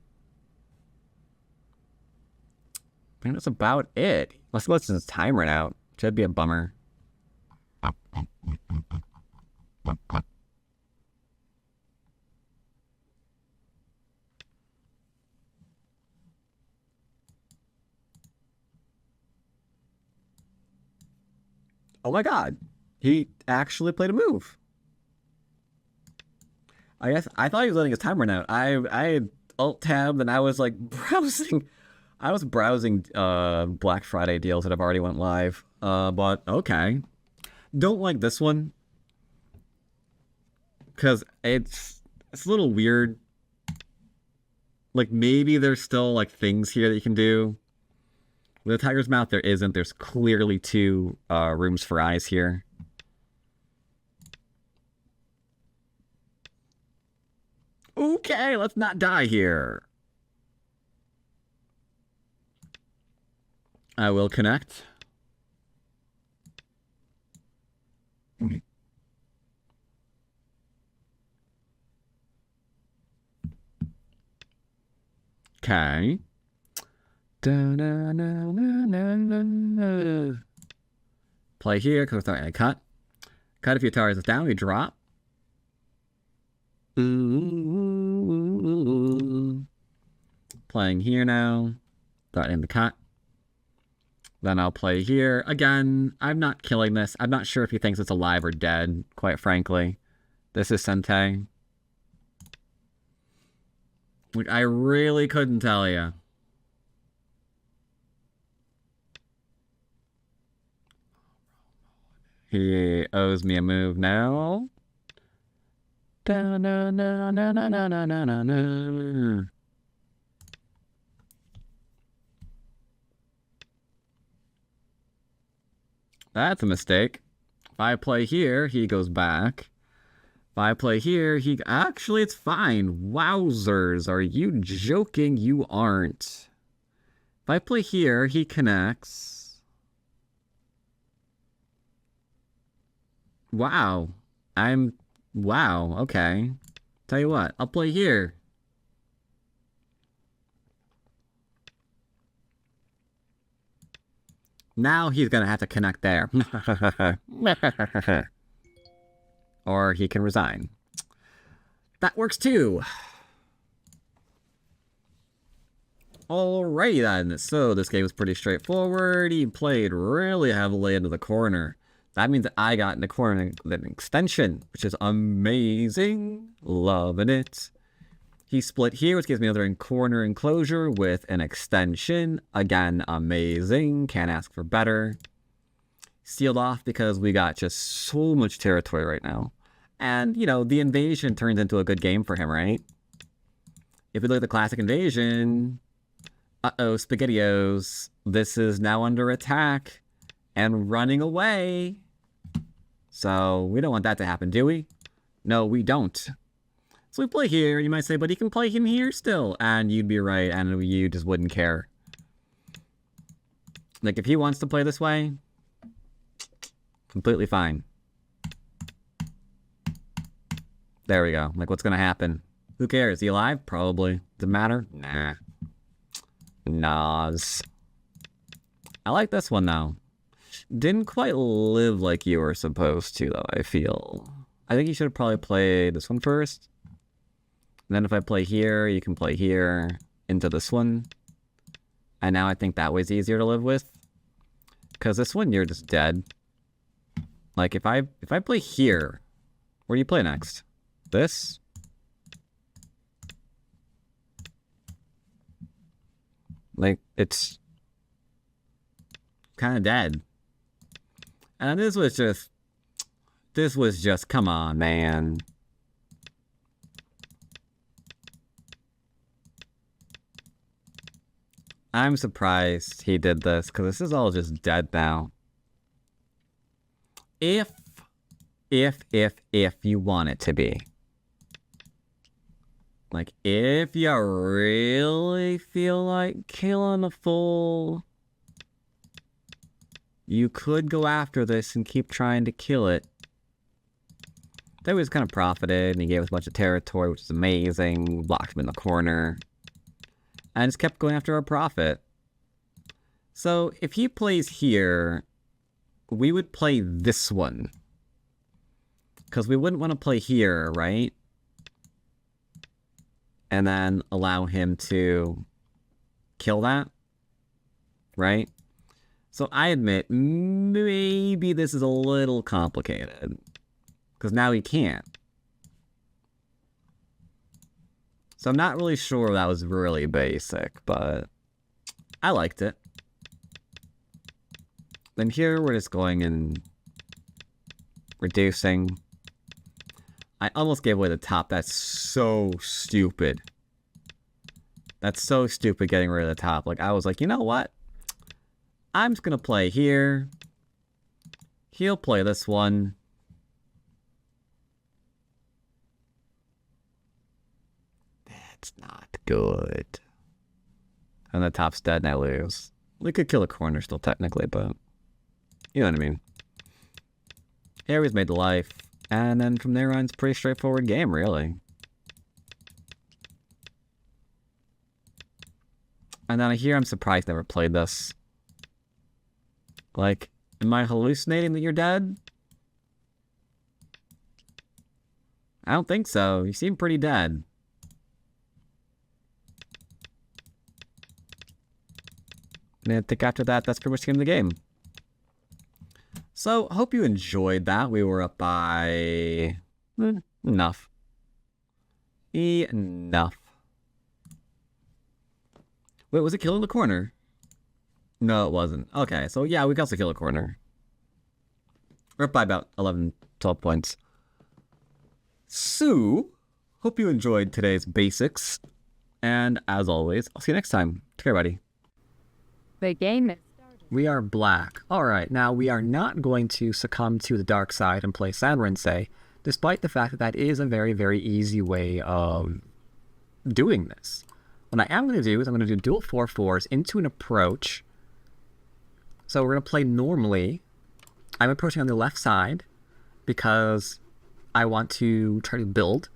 Speaker 2: I think that's about it. Let's let his time run out, which would be a bummer. Oh my god. He actually played a move. I guess I thought he was letting his time run out. I alt tabbed and I was like browsing. I was browsing Black Friday deals that have already went live. But okay. Don't like this one. Cause it's a little weird. Like maybe there's still like things here that you can do. With the tiger's mouth there isn't. There's clearly two rooms for eyes here. Okay, let's not die here. I will connect. Okay. Play here, because we're starting to cut. Cut if your tower is down, we drop. Playing here now. Starting the cut. Then I'll play here. Again, I'm not killing this. I'm not sure if he thinks it's alive or dead, quite frankly. This is Sente. Like, I really couldn't tell you. He owes me a move now. That's a mistake. If I play here, he goes back. If I play here, he... Actually, it's fine. Wowzers. Are you joking? You aren't. If I play here, he connects. Wow. Wow. Okay. Tell you what. I'll play here. Now he's gonna have to connect there. Or he can resign. That works too. Alrighty then. So this game was pretty straightforward. He played really heavily into the corner. That means that I got in the corner with an extension, which is amazing. Loving it. He split here, which gives me another corner enclosure with an extension. Again, amazing. Can't ask for better. Sealed off because we got just so much territory right now. And, you know, the invasion turns into a good game for him, right? If we look at the classic invasion... Uh-oh, SpaghettiOs. This is now under attack. And running away. So, we don't want that to happen, do we? No, we don't. So we play here, you might say, but he can play him here still. And you'd be right, and you just wouldn't care. Like, if he wants to play this way, completely fine. There we go. Like, what's gonna happen? Who cares? Is he alive? Probably. Does it matter? Nah. Nas. I like this one, though. Didn't quite live like you were supposed to, though, I feel. I think you should have probably played this one first. And then if I play here, you can play here into this one. And now I think that way's easier to live with. Because this one, you're just dead. Like, if I play here, where do you play next? This? Like, it's kind of dead. And this was just, come on, man. I'm surprised he did this, because this is all just dead now. If you want it to be. Like, if you really feel like killing a fool, you could go after this and keep trying to kill it. That was kind of profited, and he gave us a bunch of territory, which is amazing. Blocked him in the corner. And just kept going after our profit. So, if he plays here, we would play this one. Because we wouldn't want to play here, right? And then allow him to kill that, right? So I admit, maybe this is a little complicated. Because now he can't. So I'm not really sure that was really basic, but I liked it. Then here we're just going and reducing. I almost gave away the top. That's so stupid. That's so stupid getting rid of the top. Like, I was like, you know what? I'm just going to play here. He'll play this one. That's not good. And the top's dead and I lose. We could kill a corner still, technically, but you know what I mean. Here he's made the life. And then from there on, it's a pretty straightforward game, really. And then here, I'm surprised I never played this. Like, am I hallucinating that you're dead? I don't think so. You seem pretty dead. And I think after that, that's pretty much the end of the game. So, hope you enjoyed that. We were up by enough. Enough. Wait, was it killing the corner? No, it wasn't. Okay, so yeah, we can also kill a corner. We're up by about 11, 12 points. So, hope you enjoyed today's basics. And as always, I'll see you next time. Take care, buddy.
Speaker 3: The game is started.
Speaker 2: We are black. Alright, now we are not going to succumb to the dark side and play Sanrense, despite the fact that that is a very, very easy way of doing this. What I am going to do is I'm going to do dual 4/4s into an approach. So we're going to play normally. I'm approaching on the left side because I want to try to build.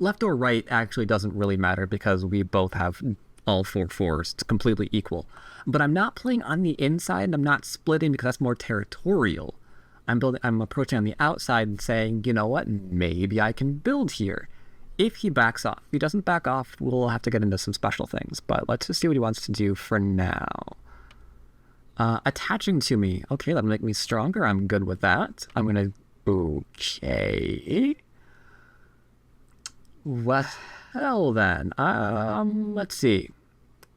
Speaker 2: Left or right actually doesn't really matter because we both have all 4/4s. It's completely equal. But I'm not playing on the inside and I'm not splitting because that's more territorial. I'm approaching on the outside and saying, you know what, maybe I can build here. If he backs off. If he doesn't back off, we'll have to get into some special things. But let's just see what he wants to do for now. Attaching to me. Okay, that'll make me stronger. I'm good with that. I'm going to... Okay. Well then. Let's see.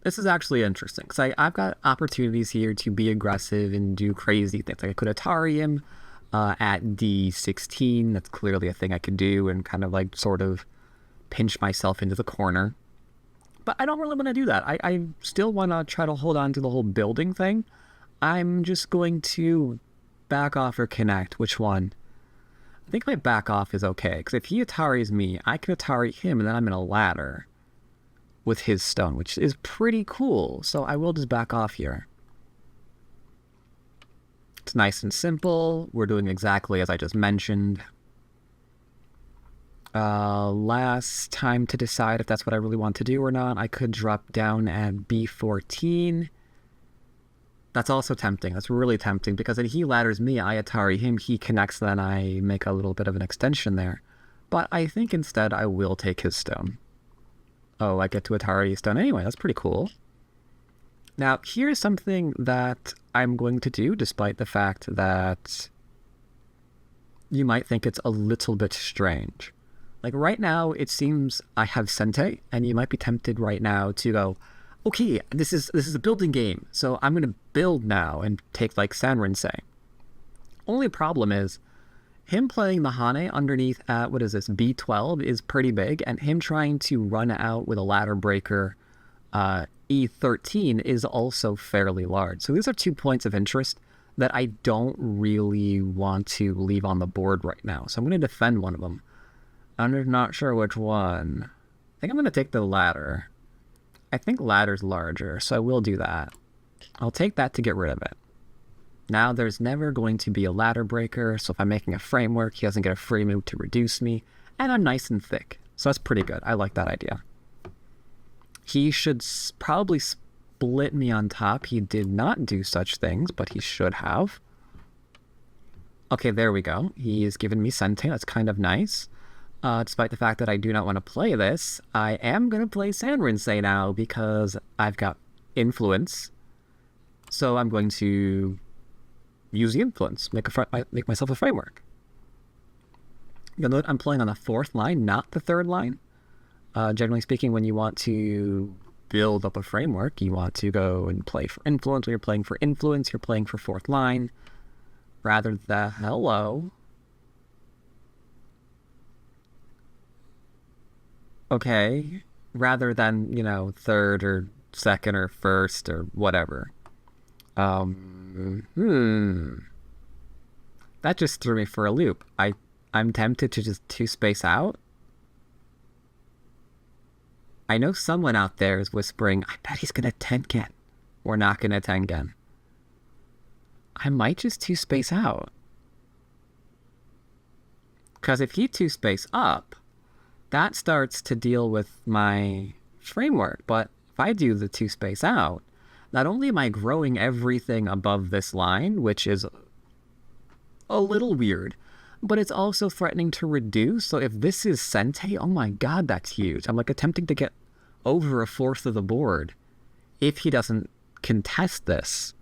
Speaker 2: This is actually interesting. Because I've got opportunities here to be aggressive and do crazy things. Like I could Atari him at D16. That's clearly a thing I could do. And kind of like sort of pinch myself into the corner. But I don't really want to do that. I still want to try to hold on to the whole building thing. I'm just going to back off or connect. Which one? I think my back off is okay. Because if he Ataris me, I can Atari him and then I'm in a ladder with his stone, which is pretty cool. So I will just back off here. It's nice and simple. We're doing exactly as I just mentioned. Last time to decide if that's what I really want to do or not, I could drop down at B14. That's also tempting. That's really tempting because then he ladders me, I Atari him, he connects, then I make a little bit of an extension there. But I think instead I will take his stone. Oh, I get to Atari his stone anyway. That's pretty cool. Now, here's something that I'm going to do, despite the fact that you might think it's a little bit strange. Like right now, it seems I have Sente, and you might be tempted right now to go, okay, this is a building game, so I'm gonna build now and take like Sanrinsei. Only problem is, him playing the Hane underneath at, what is this, B12 is pretty big, and him trying to run out with a ladder breaker E13 is also fairly large. So these are 2 points of interest that I don't really want to leave on the board right now. So I'm going to defend one of them. I'm not sure which one. I think I'm going to take the ladder. I think ladder's larger, so I will do that. I'll take that to get rid of it. Now there's never going to be a ladder breaker, so if I'm making a framework, he doesn't get a free move to reduce me, and I'm nice and thick. So that's pretty good. I like that idea. He should probably split me on top. He did not do such things, but he should have. Okay, there we go. He has given me Sente. That's kind of nice. Despite the fact that I do not want to play this, I am going to play Sanrinsei now because I've got influence. So I'm going to use the influence, make myself a framework. You'll note I'm playing on the 4th line, not the 3rd line. Generally speaking, when you want to build up a framework, you want to go and play for influence. When you're playing for influence, you're playing for 4th line. Rather than hello. Okay. Rather than, 3rd or 2nd or 1st or whatever. That just threw me for a loop. I'm tempted to just 2-space out. I know someone out there is whispering, I bet he's going to Tengen. We're not going to Tengen. I might just 2-space out. Because if he 2-space up, that starts to deal with my framework. But if I do the 2-space out, not only am I growing everything above this line, which is a little weird, but it's also threatening to reduce. So if this is Sente, oh my god, that's huge. I'm like attempting to get over 1/4 of the board if he doesn't contest this.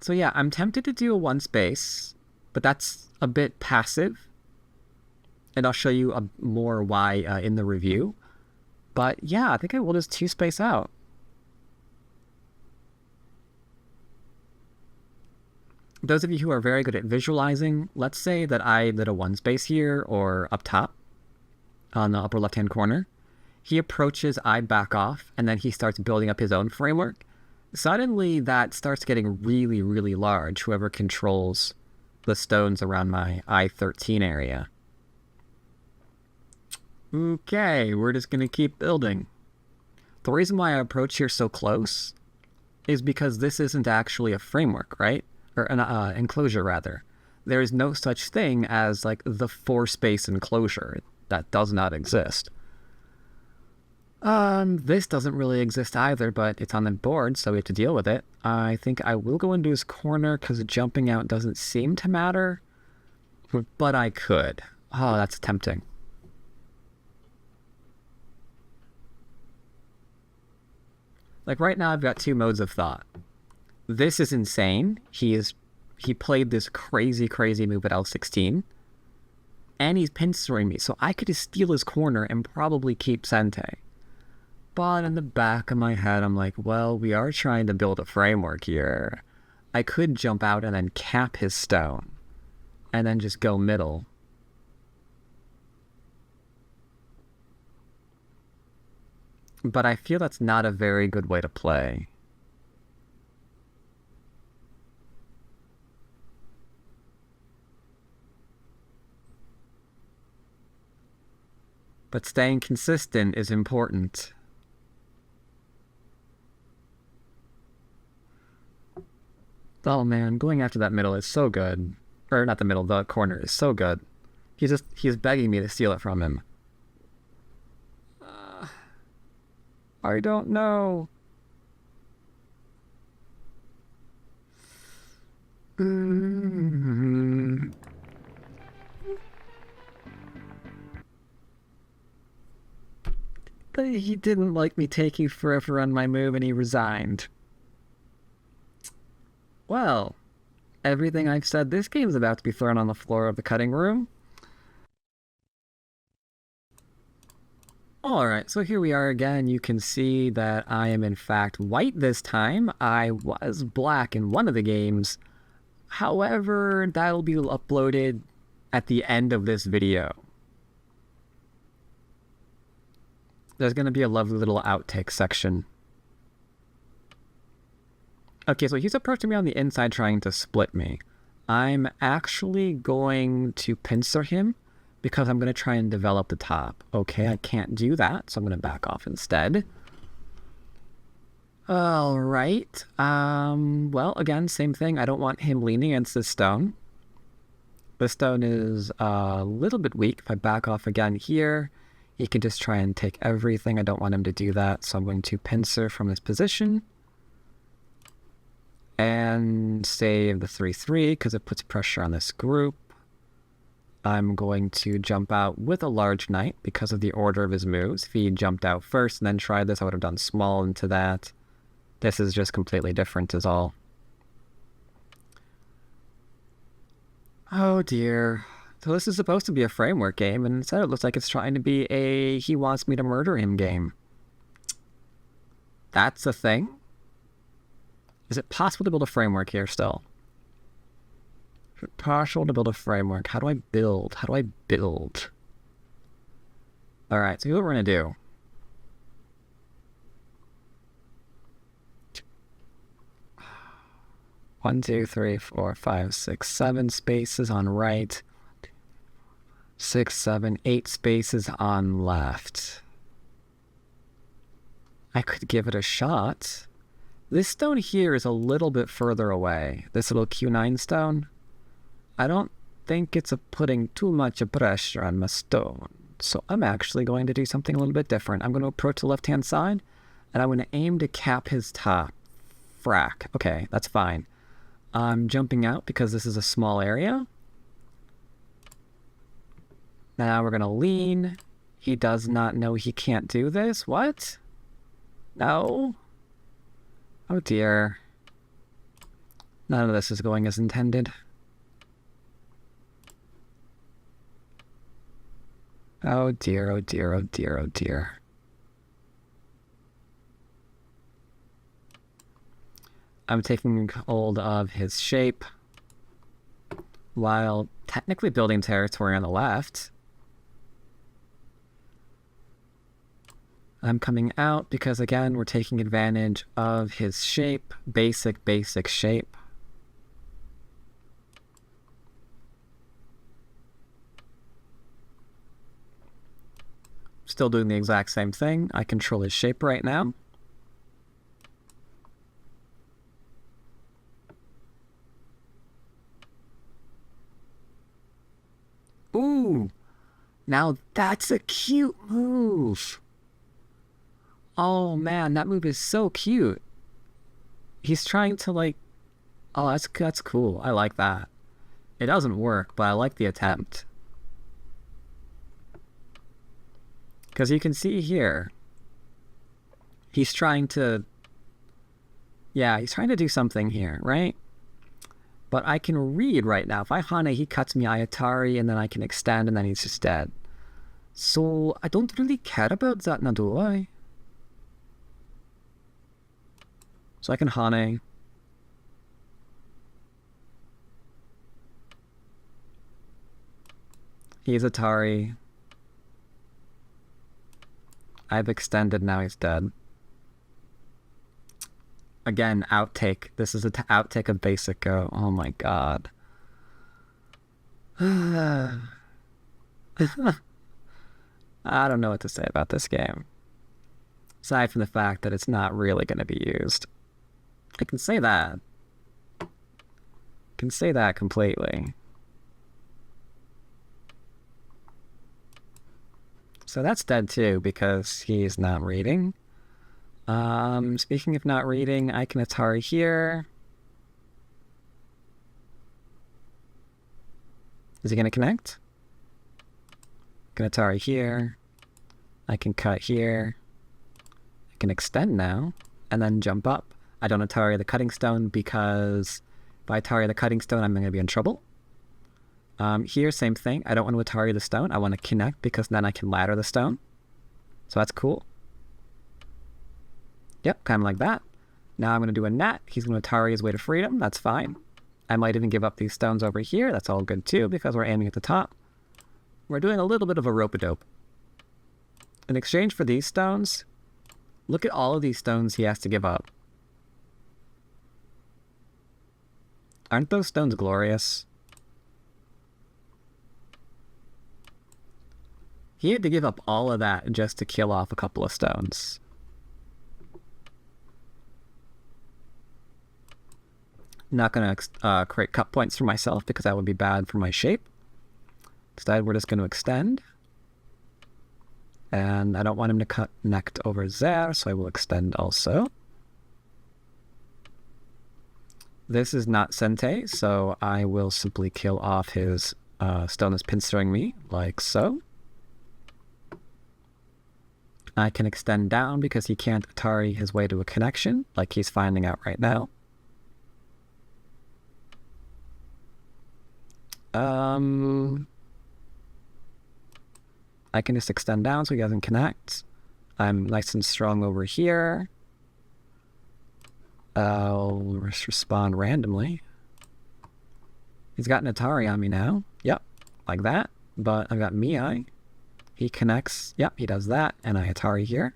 Speaker 2: So yeah, I'm tempted to do a 1-space, but that's a bit passive. And I'll show you more why in the review. But yeah, I think I will just 2-space out. Those of you who are very good at visualizing, let's say that I did a 1-space here or up top on the upper left-hand corner. He approaches, I back off, and then he starts building up his own framework. Suddenly that starts getting really, really large, whoever controls the stones around my I-13 area. Okay, we're just going to keep building. The reason why I approach here so close is because this isn't actually a framework, right? Or an enclosure, rather. There is no such thing as, like, the 4-space enclosure. That does not exist. This doesn't really exist either, but it's on the board, so we have to deal with it. I think I will go into his corner, because jumping out doesn't seem to matter. But I could. Oh, that's tempting. Like, right now I've got 2 modes of thought. This is insane. He played this crazy, crazy move at L16. And he's pinstering me, so I could just steal his corner and probably keep Sente. But in the back of my head, I'm like, well, we are trying to build a framework here. I could jump out and then cap his stone. And then just go middle. But I feel that's not a very good way to play. But staying consistent is important. Oh man, going after that middle is so good. Or not the middle, the corner is so good. He's begging me to steal it from him. I don't know. Mm. But he didn't like me taking forever on my move and he resigned. Well, everything I've said, this game is about to be thrown on the floor of the cutting room. Alright, so here we are again. You can see that I am in fact white this time. I was black in one of the games. However, that'll be uploaded at the end of this video. There's going to be a lovely little outtake section. Okay, so he's approaching me on the inside trying to split me. I'm actually going to pincer him because I'm going to try and develop the top. Okay, I can't do that, so I'm going to back off instead. Alright. Well, again, same thing. I don't want him leaning against this stone. This stone is a little bit weak. If I back off again here, he can just try and take everything. I don't want him to do that, so I'm going to pincer from this position. And save the 3-3 because it puts pressure on this group. I'm going to jump out with a large knight because of the order of his moves. If he jumped out first and then tried this, I would have done small into that. This is just completely different is all. Oh dear. So this is supposed to be a framework game, and instead it looks like it's trying to be a he wants me to murder him game. That's a thing? Is it possible to build a framework here still? Is it possible to build a framework? How do I build? How do I build? Alright, so here's what we're going to do. One, two, three, four, five, six, 7 spaces on right. 6, 7, 8 spaces on left. I could give it a shot. This stone here is a little bit further away. This little Q9 stone. I don't think it's putting too much pressure on my stone. So I'm actually going to do something a little bit different. I'm going to approach the left-hand side, and I'm going to aim to cap his top. Frack. Okay, that's fine. I'm jumping out because this is a small area. Now we're going to lean. He does not know he can't do this. What? No. Oh dear. None of this is going as intended. Oh dear, oh dear, oh dear, oh dear. I'm taking hold of his shape while technically building territory on the left. I'm coming out because, again, we're taking advantage of his shape. Basic shape. Still doing the exact same thing. I control his shape right now. Ooh! Now that's a cute move! Oh man, that move is so cute. He's trying to like... Oh, that's cool. I like that. It doesn't work, but I like the attempt. Because you can see here, he's trying to... Yeah, he's trying to do something here, right? But I can read right now. If I Hane, he cuts me Ayatari, and then I can extend, and then he's just dead. So, I don't really care about that now, do I? So I can Hane. He's Atari. I've extended, now he's dead. Again, outtake. This is an outtake of Basic Go. Oh my god. I don't know what to say about this game. Aside from the fact that it's not really going to be used. I can say that. Can say that completely. So that's dead too, because he's not reading. Speaking of not reading, I can Atari here. Is he gonna connect? Can Atari here. I can cut here. I can extend now, and then jump up. I don't Atari the cutting stone because if I Atari the cutting stone, I'm gonna be in trouble. Here, same thing. I don't want to Atari the stone. I want to connect because then I can ladder the stone. So that's cool. Yep, kind of like that. Now I'm going to do a net. He's going to Atari his way to freedom. That's fine. I might even give up these stones over here. That's all good too because we're aiming at the top. We're doing a little bit of a rope-a-dope. In exchange for these stones, look at all of these stones he has to give up. Aren't those stones glorious? He had to give up all of that just to kill off a couple of stones. Not going to create cut points for myself because that would be bad for my shape. Instead, we're just going to extend. And I don't want him to connect over there, so I will extend also. This is not Sente, so I will simply kill off his stone that's pinstering me, like so. I can extend down because he can't Atari his way to a connection, like he's finding out right now. I can just extend down so he doesn't connect. I'm nice and strong over here. I'll just respond randomly. He's got an Atari on me now. Yep, like that. But I've got Mii. He connects. Yep, he does that. And I Atari here.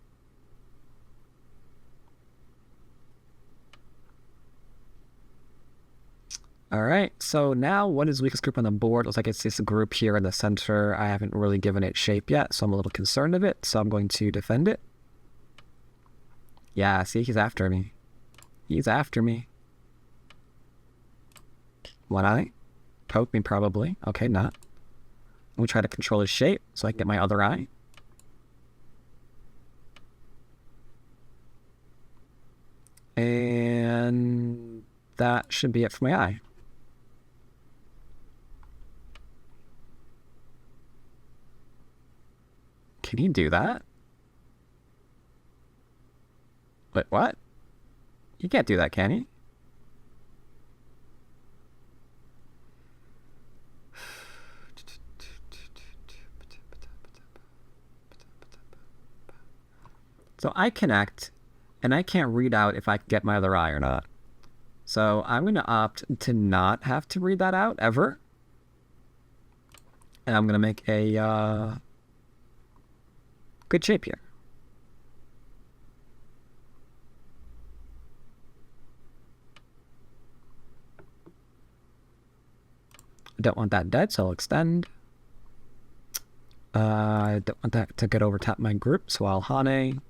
Speaker 2: All right, so now what is weakest group on the board? Looks like it's this group here in the center. I haven't really given it shape yet, so I'm a little concerned of it. So I'm going to defend it. Yeah, see, he's after me. He's after me. One eye? Poke me, probably. Okay, not. I'm going to try to control his shape so I can get my other eye. And that should be it for my eye. Can he do that? Wait, what? He can't do that, can he? So I connect, and I can't read out if I can get my other eye or not. So I'm going to opt to not have to read that out, ever. And I'm going to make a good shape here. I don't want that dead, so I'll extend. I don't want that to get over top my group, so I'll Hane.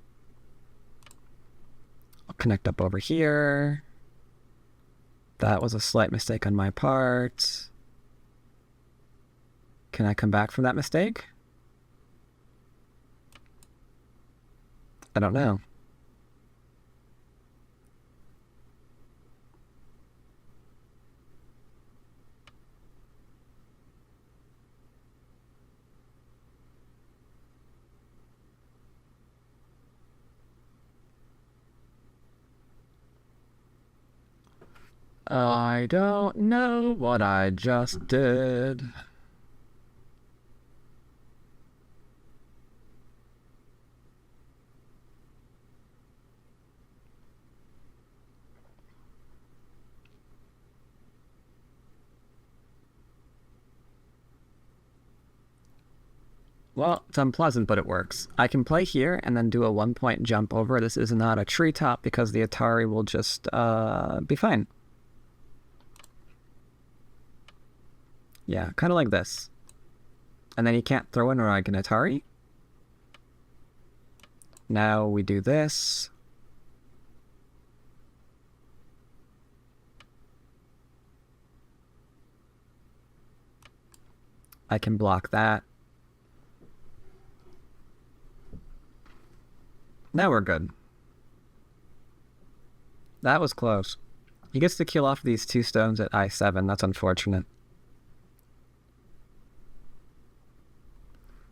Speaker 2: I'll connect up over here. That was a slight mistake on my part. Can I come back from that mistake? I don't know. I don't know what I just did. Well, it's unpleasant, but it works. I can play here and then do a 1-point jump over. This is not a treetop because the Atari will just be fine. Yeah, kind of like this. And then you can't throw in or I can Atari. Now we do this. I can block that. Now we're good. That was close. He gets to kill off these 2 stones at I7. That's unfortunate.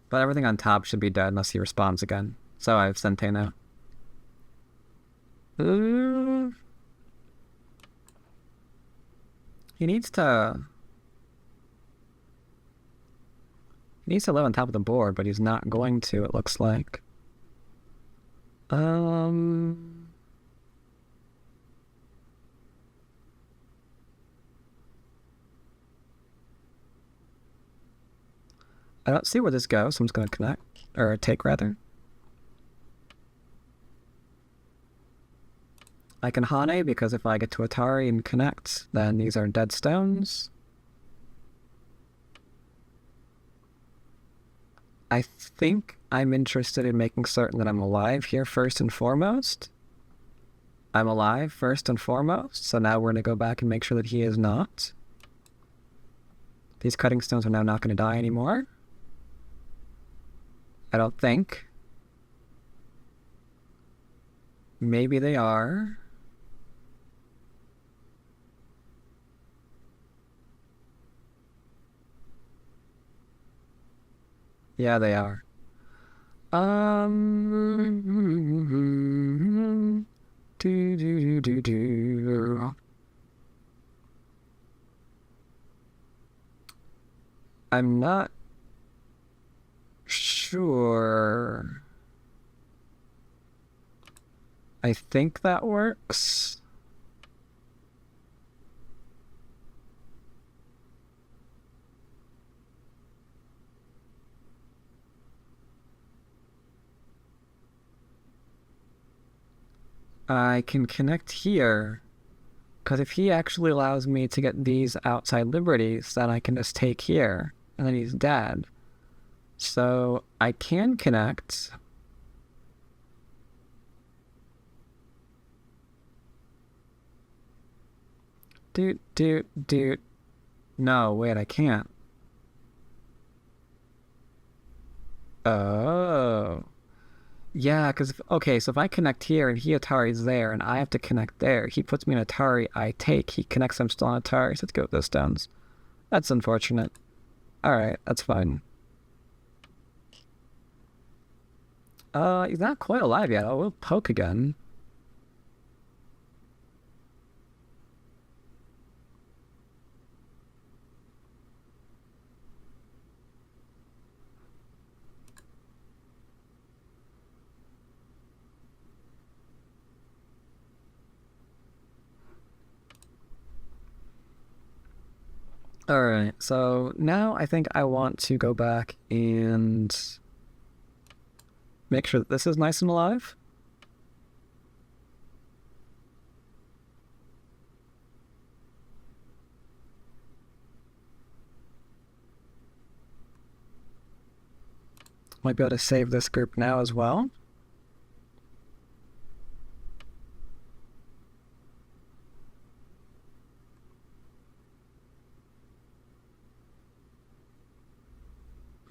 Speaker 2: But everything on top should be dead unless he respawns again. So I have Centeno. He needs to live on top of the board, but he's not going to, it looks like. I don't see where this goes, so I'm just going to connect, or take rather. I can Hane because if I get to Atari and connect, then these are dead stones. I think I'm interested in making certain that I'm alive here first and foremost. I'm alive first and foremost, so now we're going to go back and make sure that he is not. These cutting stones are now not going to die anymore. I don't think. Maybe they are. Yeah, they are. I'm not sure. I think that works. I can connect here, because if he actually allows me to get these outside liberties, then I can just take here, and then he's dead. So I can connect. Dude. No, wait, I can't. Oh. Yeah, because, okay, so if I connect here and he Atari's there and I have to connect there, he puts me in Atari, I take, he connects, I'm still on Atari, so let's go with those stones. That's unfortunate. Alright, that's fine. He's not quite alive yet. Oh, we'll poke again. Alright, so now I think I want to go back and make sure that this is nice and alive. Might be able to save this group now as well.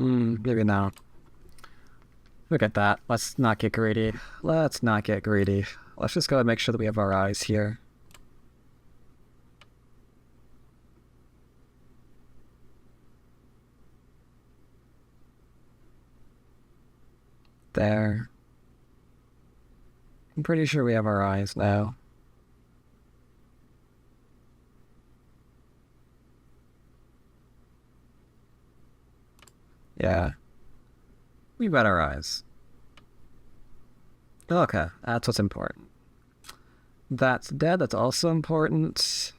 Speaker 2: Maybe not. Look at that. Let's not get greedy. Let's not get greedy. Let's just go and make sure that we have our eyes here. There. I'm pretty sure we have our eyes now. Yeah. We've got our eyes. Okay, that's what's important. That's dead, that's also important.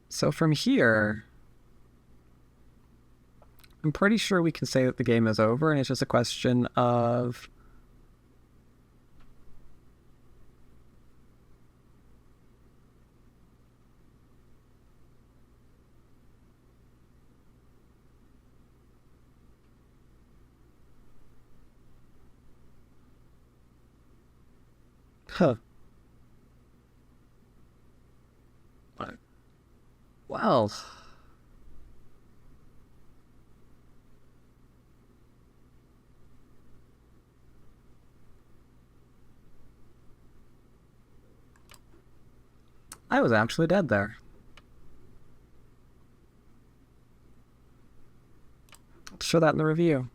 Speaker 2: So from here, I'm pretty sure we can say that the game is over, and it's just a question of Huh. Well. I was actually dead there. Let's show that in the review.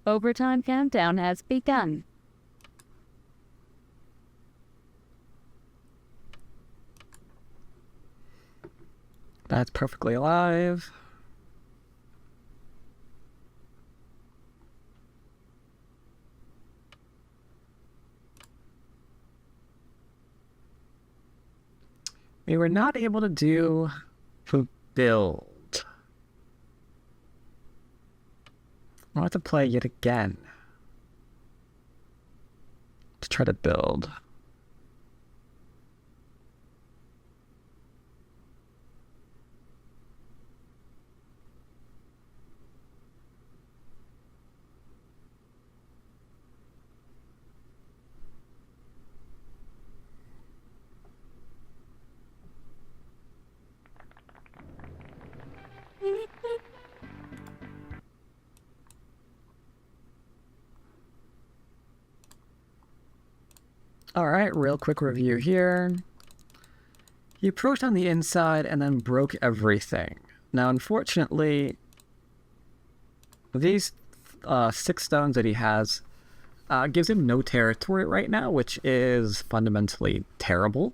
Speaker 3: Overtime countdown has begun.
Speaker 2: That's perfectly alive. We were not able to do build. I'll have to play yet again to try to build. All right, real quick review here. He approached on the inside and then broke everything. Now, unfortunately, these 6 stones that he has gives him no territory right now, which is fundamentally terrible.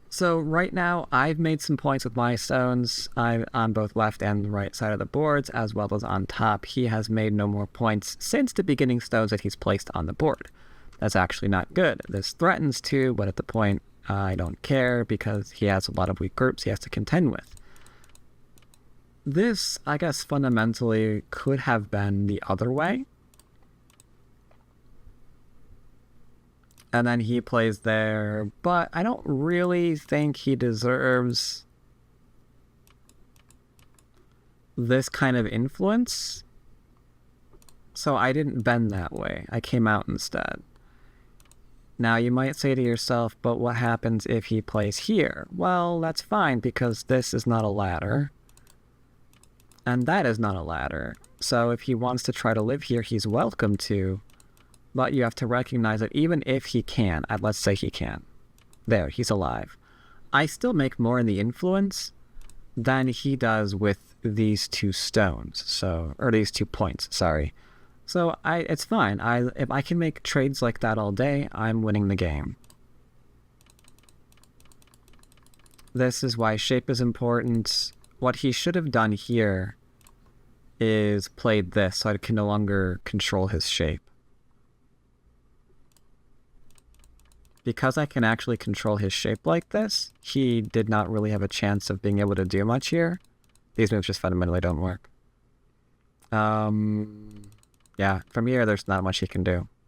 Speaker 2: So right now, I've made some points with my stones. I'm on both left and right side of the boards, as well as on top. He has made no more points since the beginning stones that he's placed on the board. That's actually not good. This threatens to, but at the point, I don't care because he has a lot of weak groups he has to contend with. This, I guess, fundamentally could have been the other way. And then he plays there, but I don't really think he deserves this kind of influence. So I didn't bend that way. I came out instead. Now you might say to yourself, but what happens if he plays here? Well, that's fine because this is not a ladder. And that is not a ladder. So if he wants to try to live here, he's welcome to. But you have to recognize that even if he can, let's say he can. There, he's alive. I still make more in the influence than he does with these 2 stones. So, or these 2 points, sorry. So it's fine. If I can make trades like that all day, I'm winning the game. This is why shape is important. What he should have done here is played this, so I can no longer control his shape. Because I can actually control his shape like this, he did not really have a chance of being able to do much here. These moves just fundamentally don't work. Yeah, from here there's not much he can do.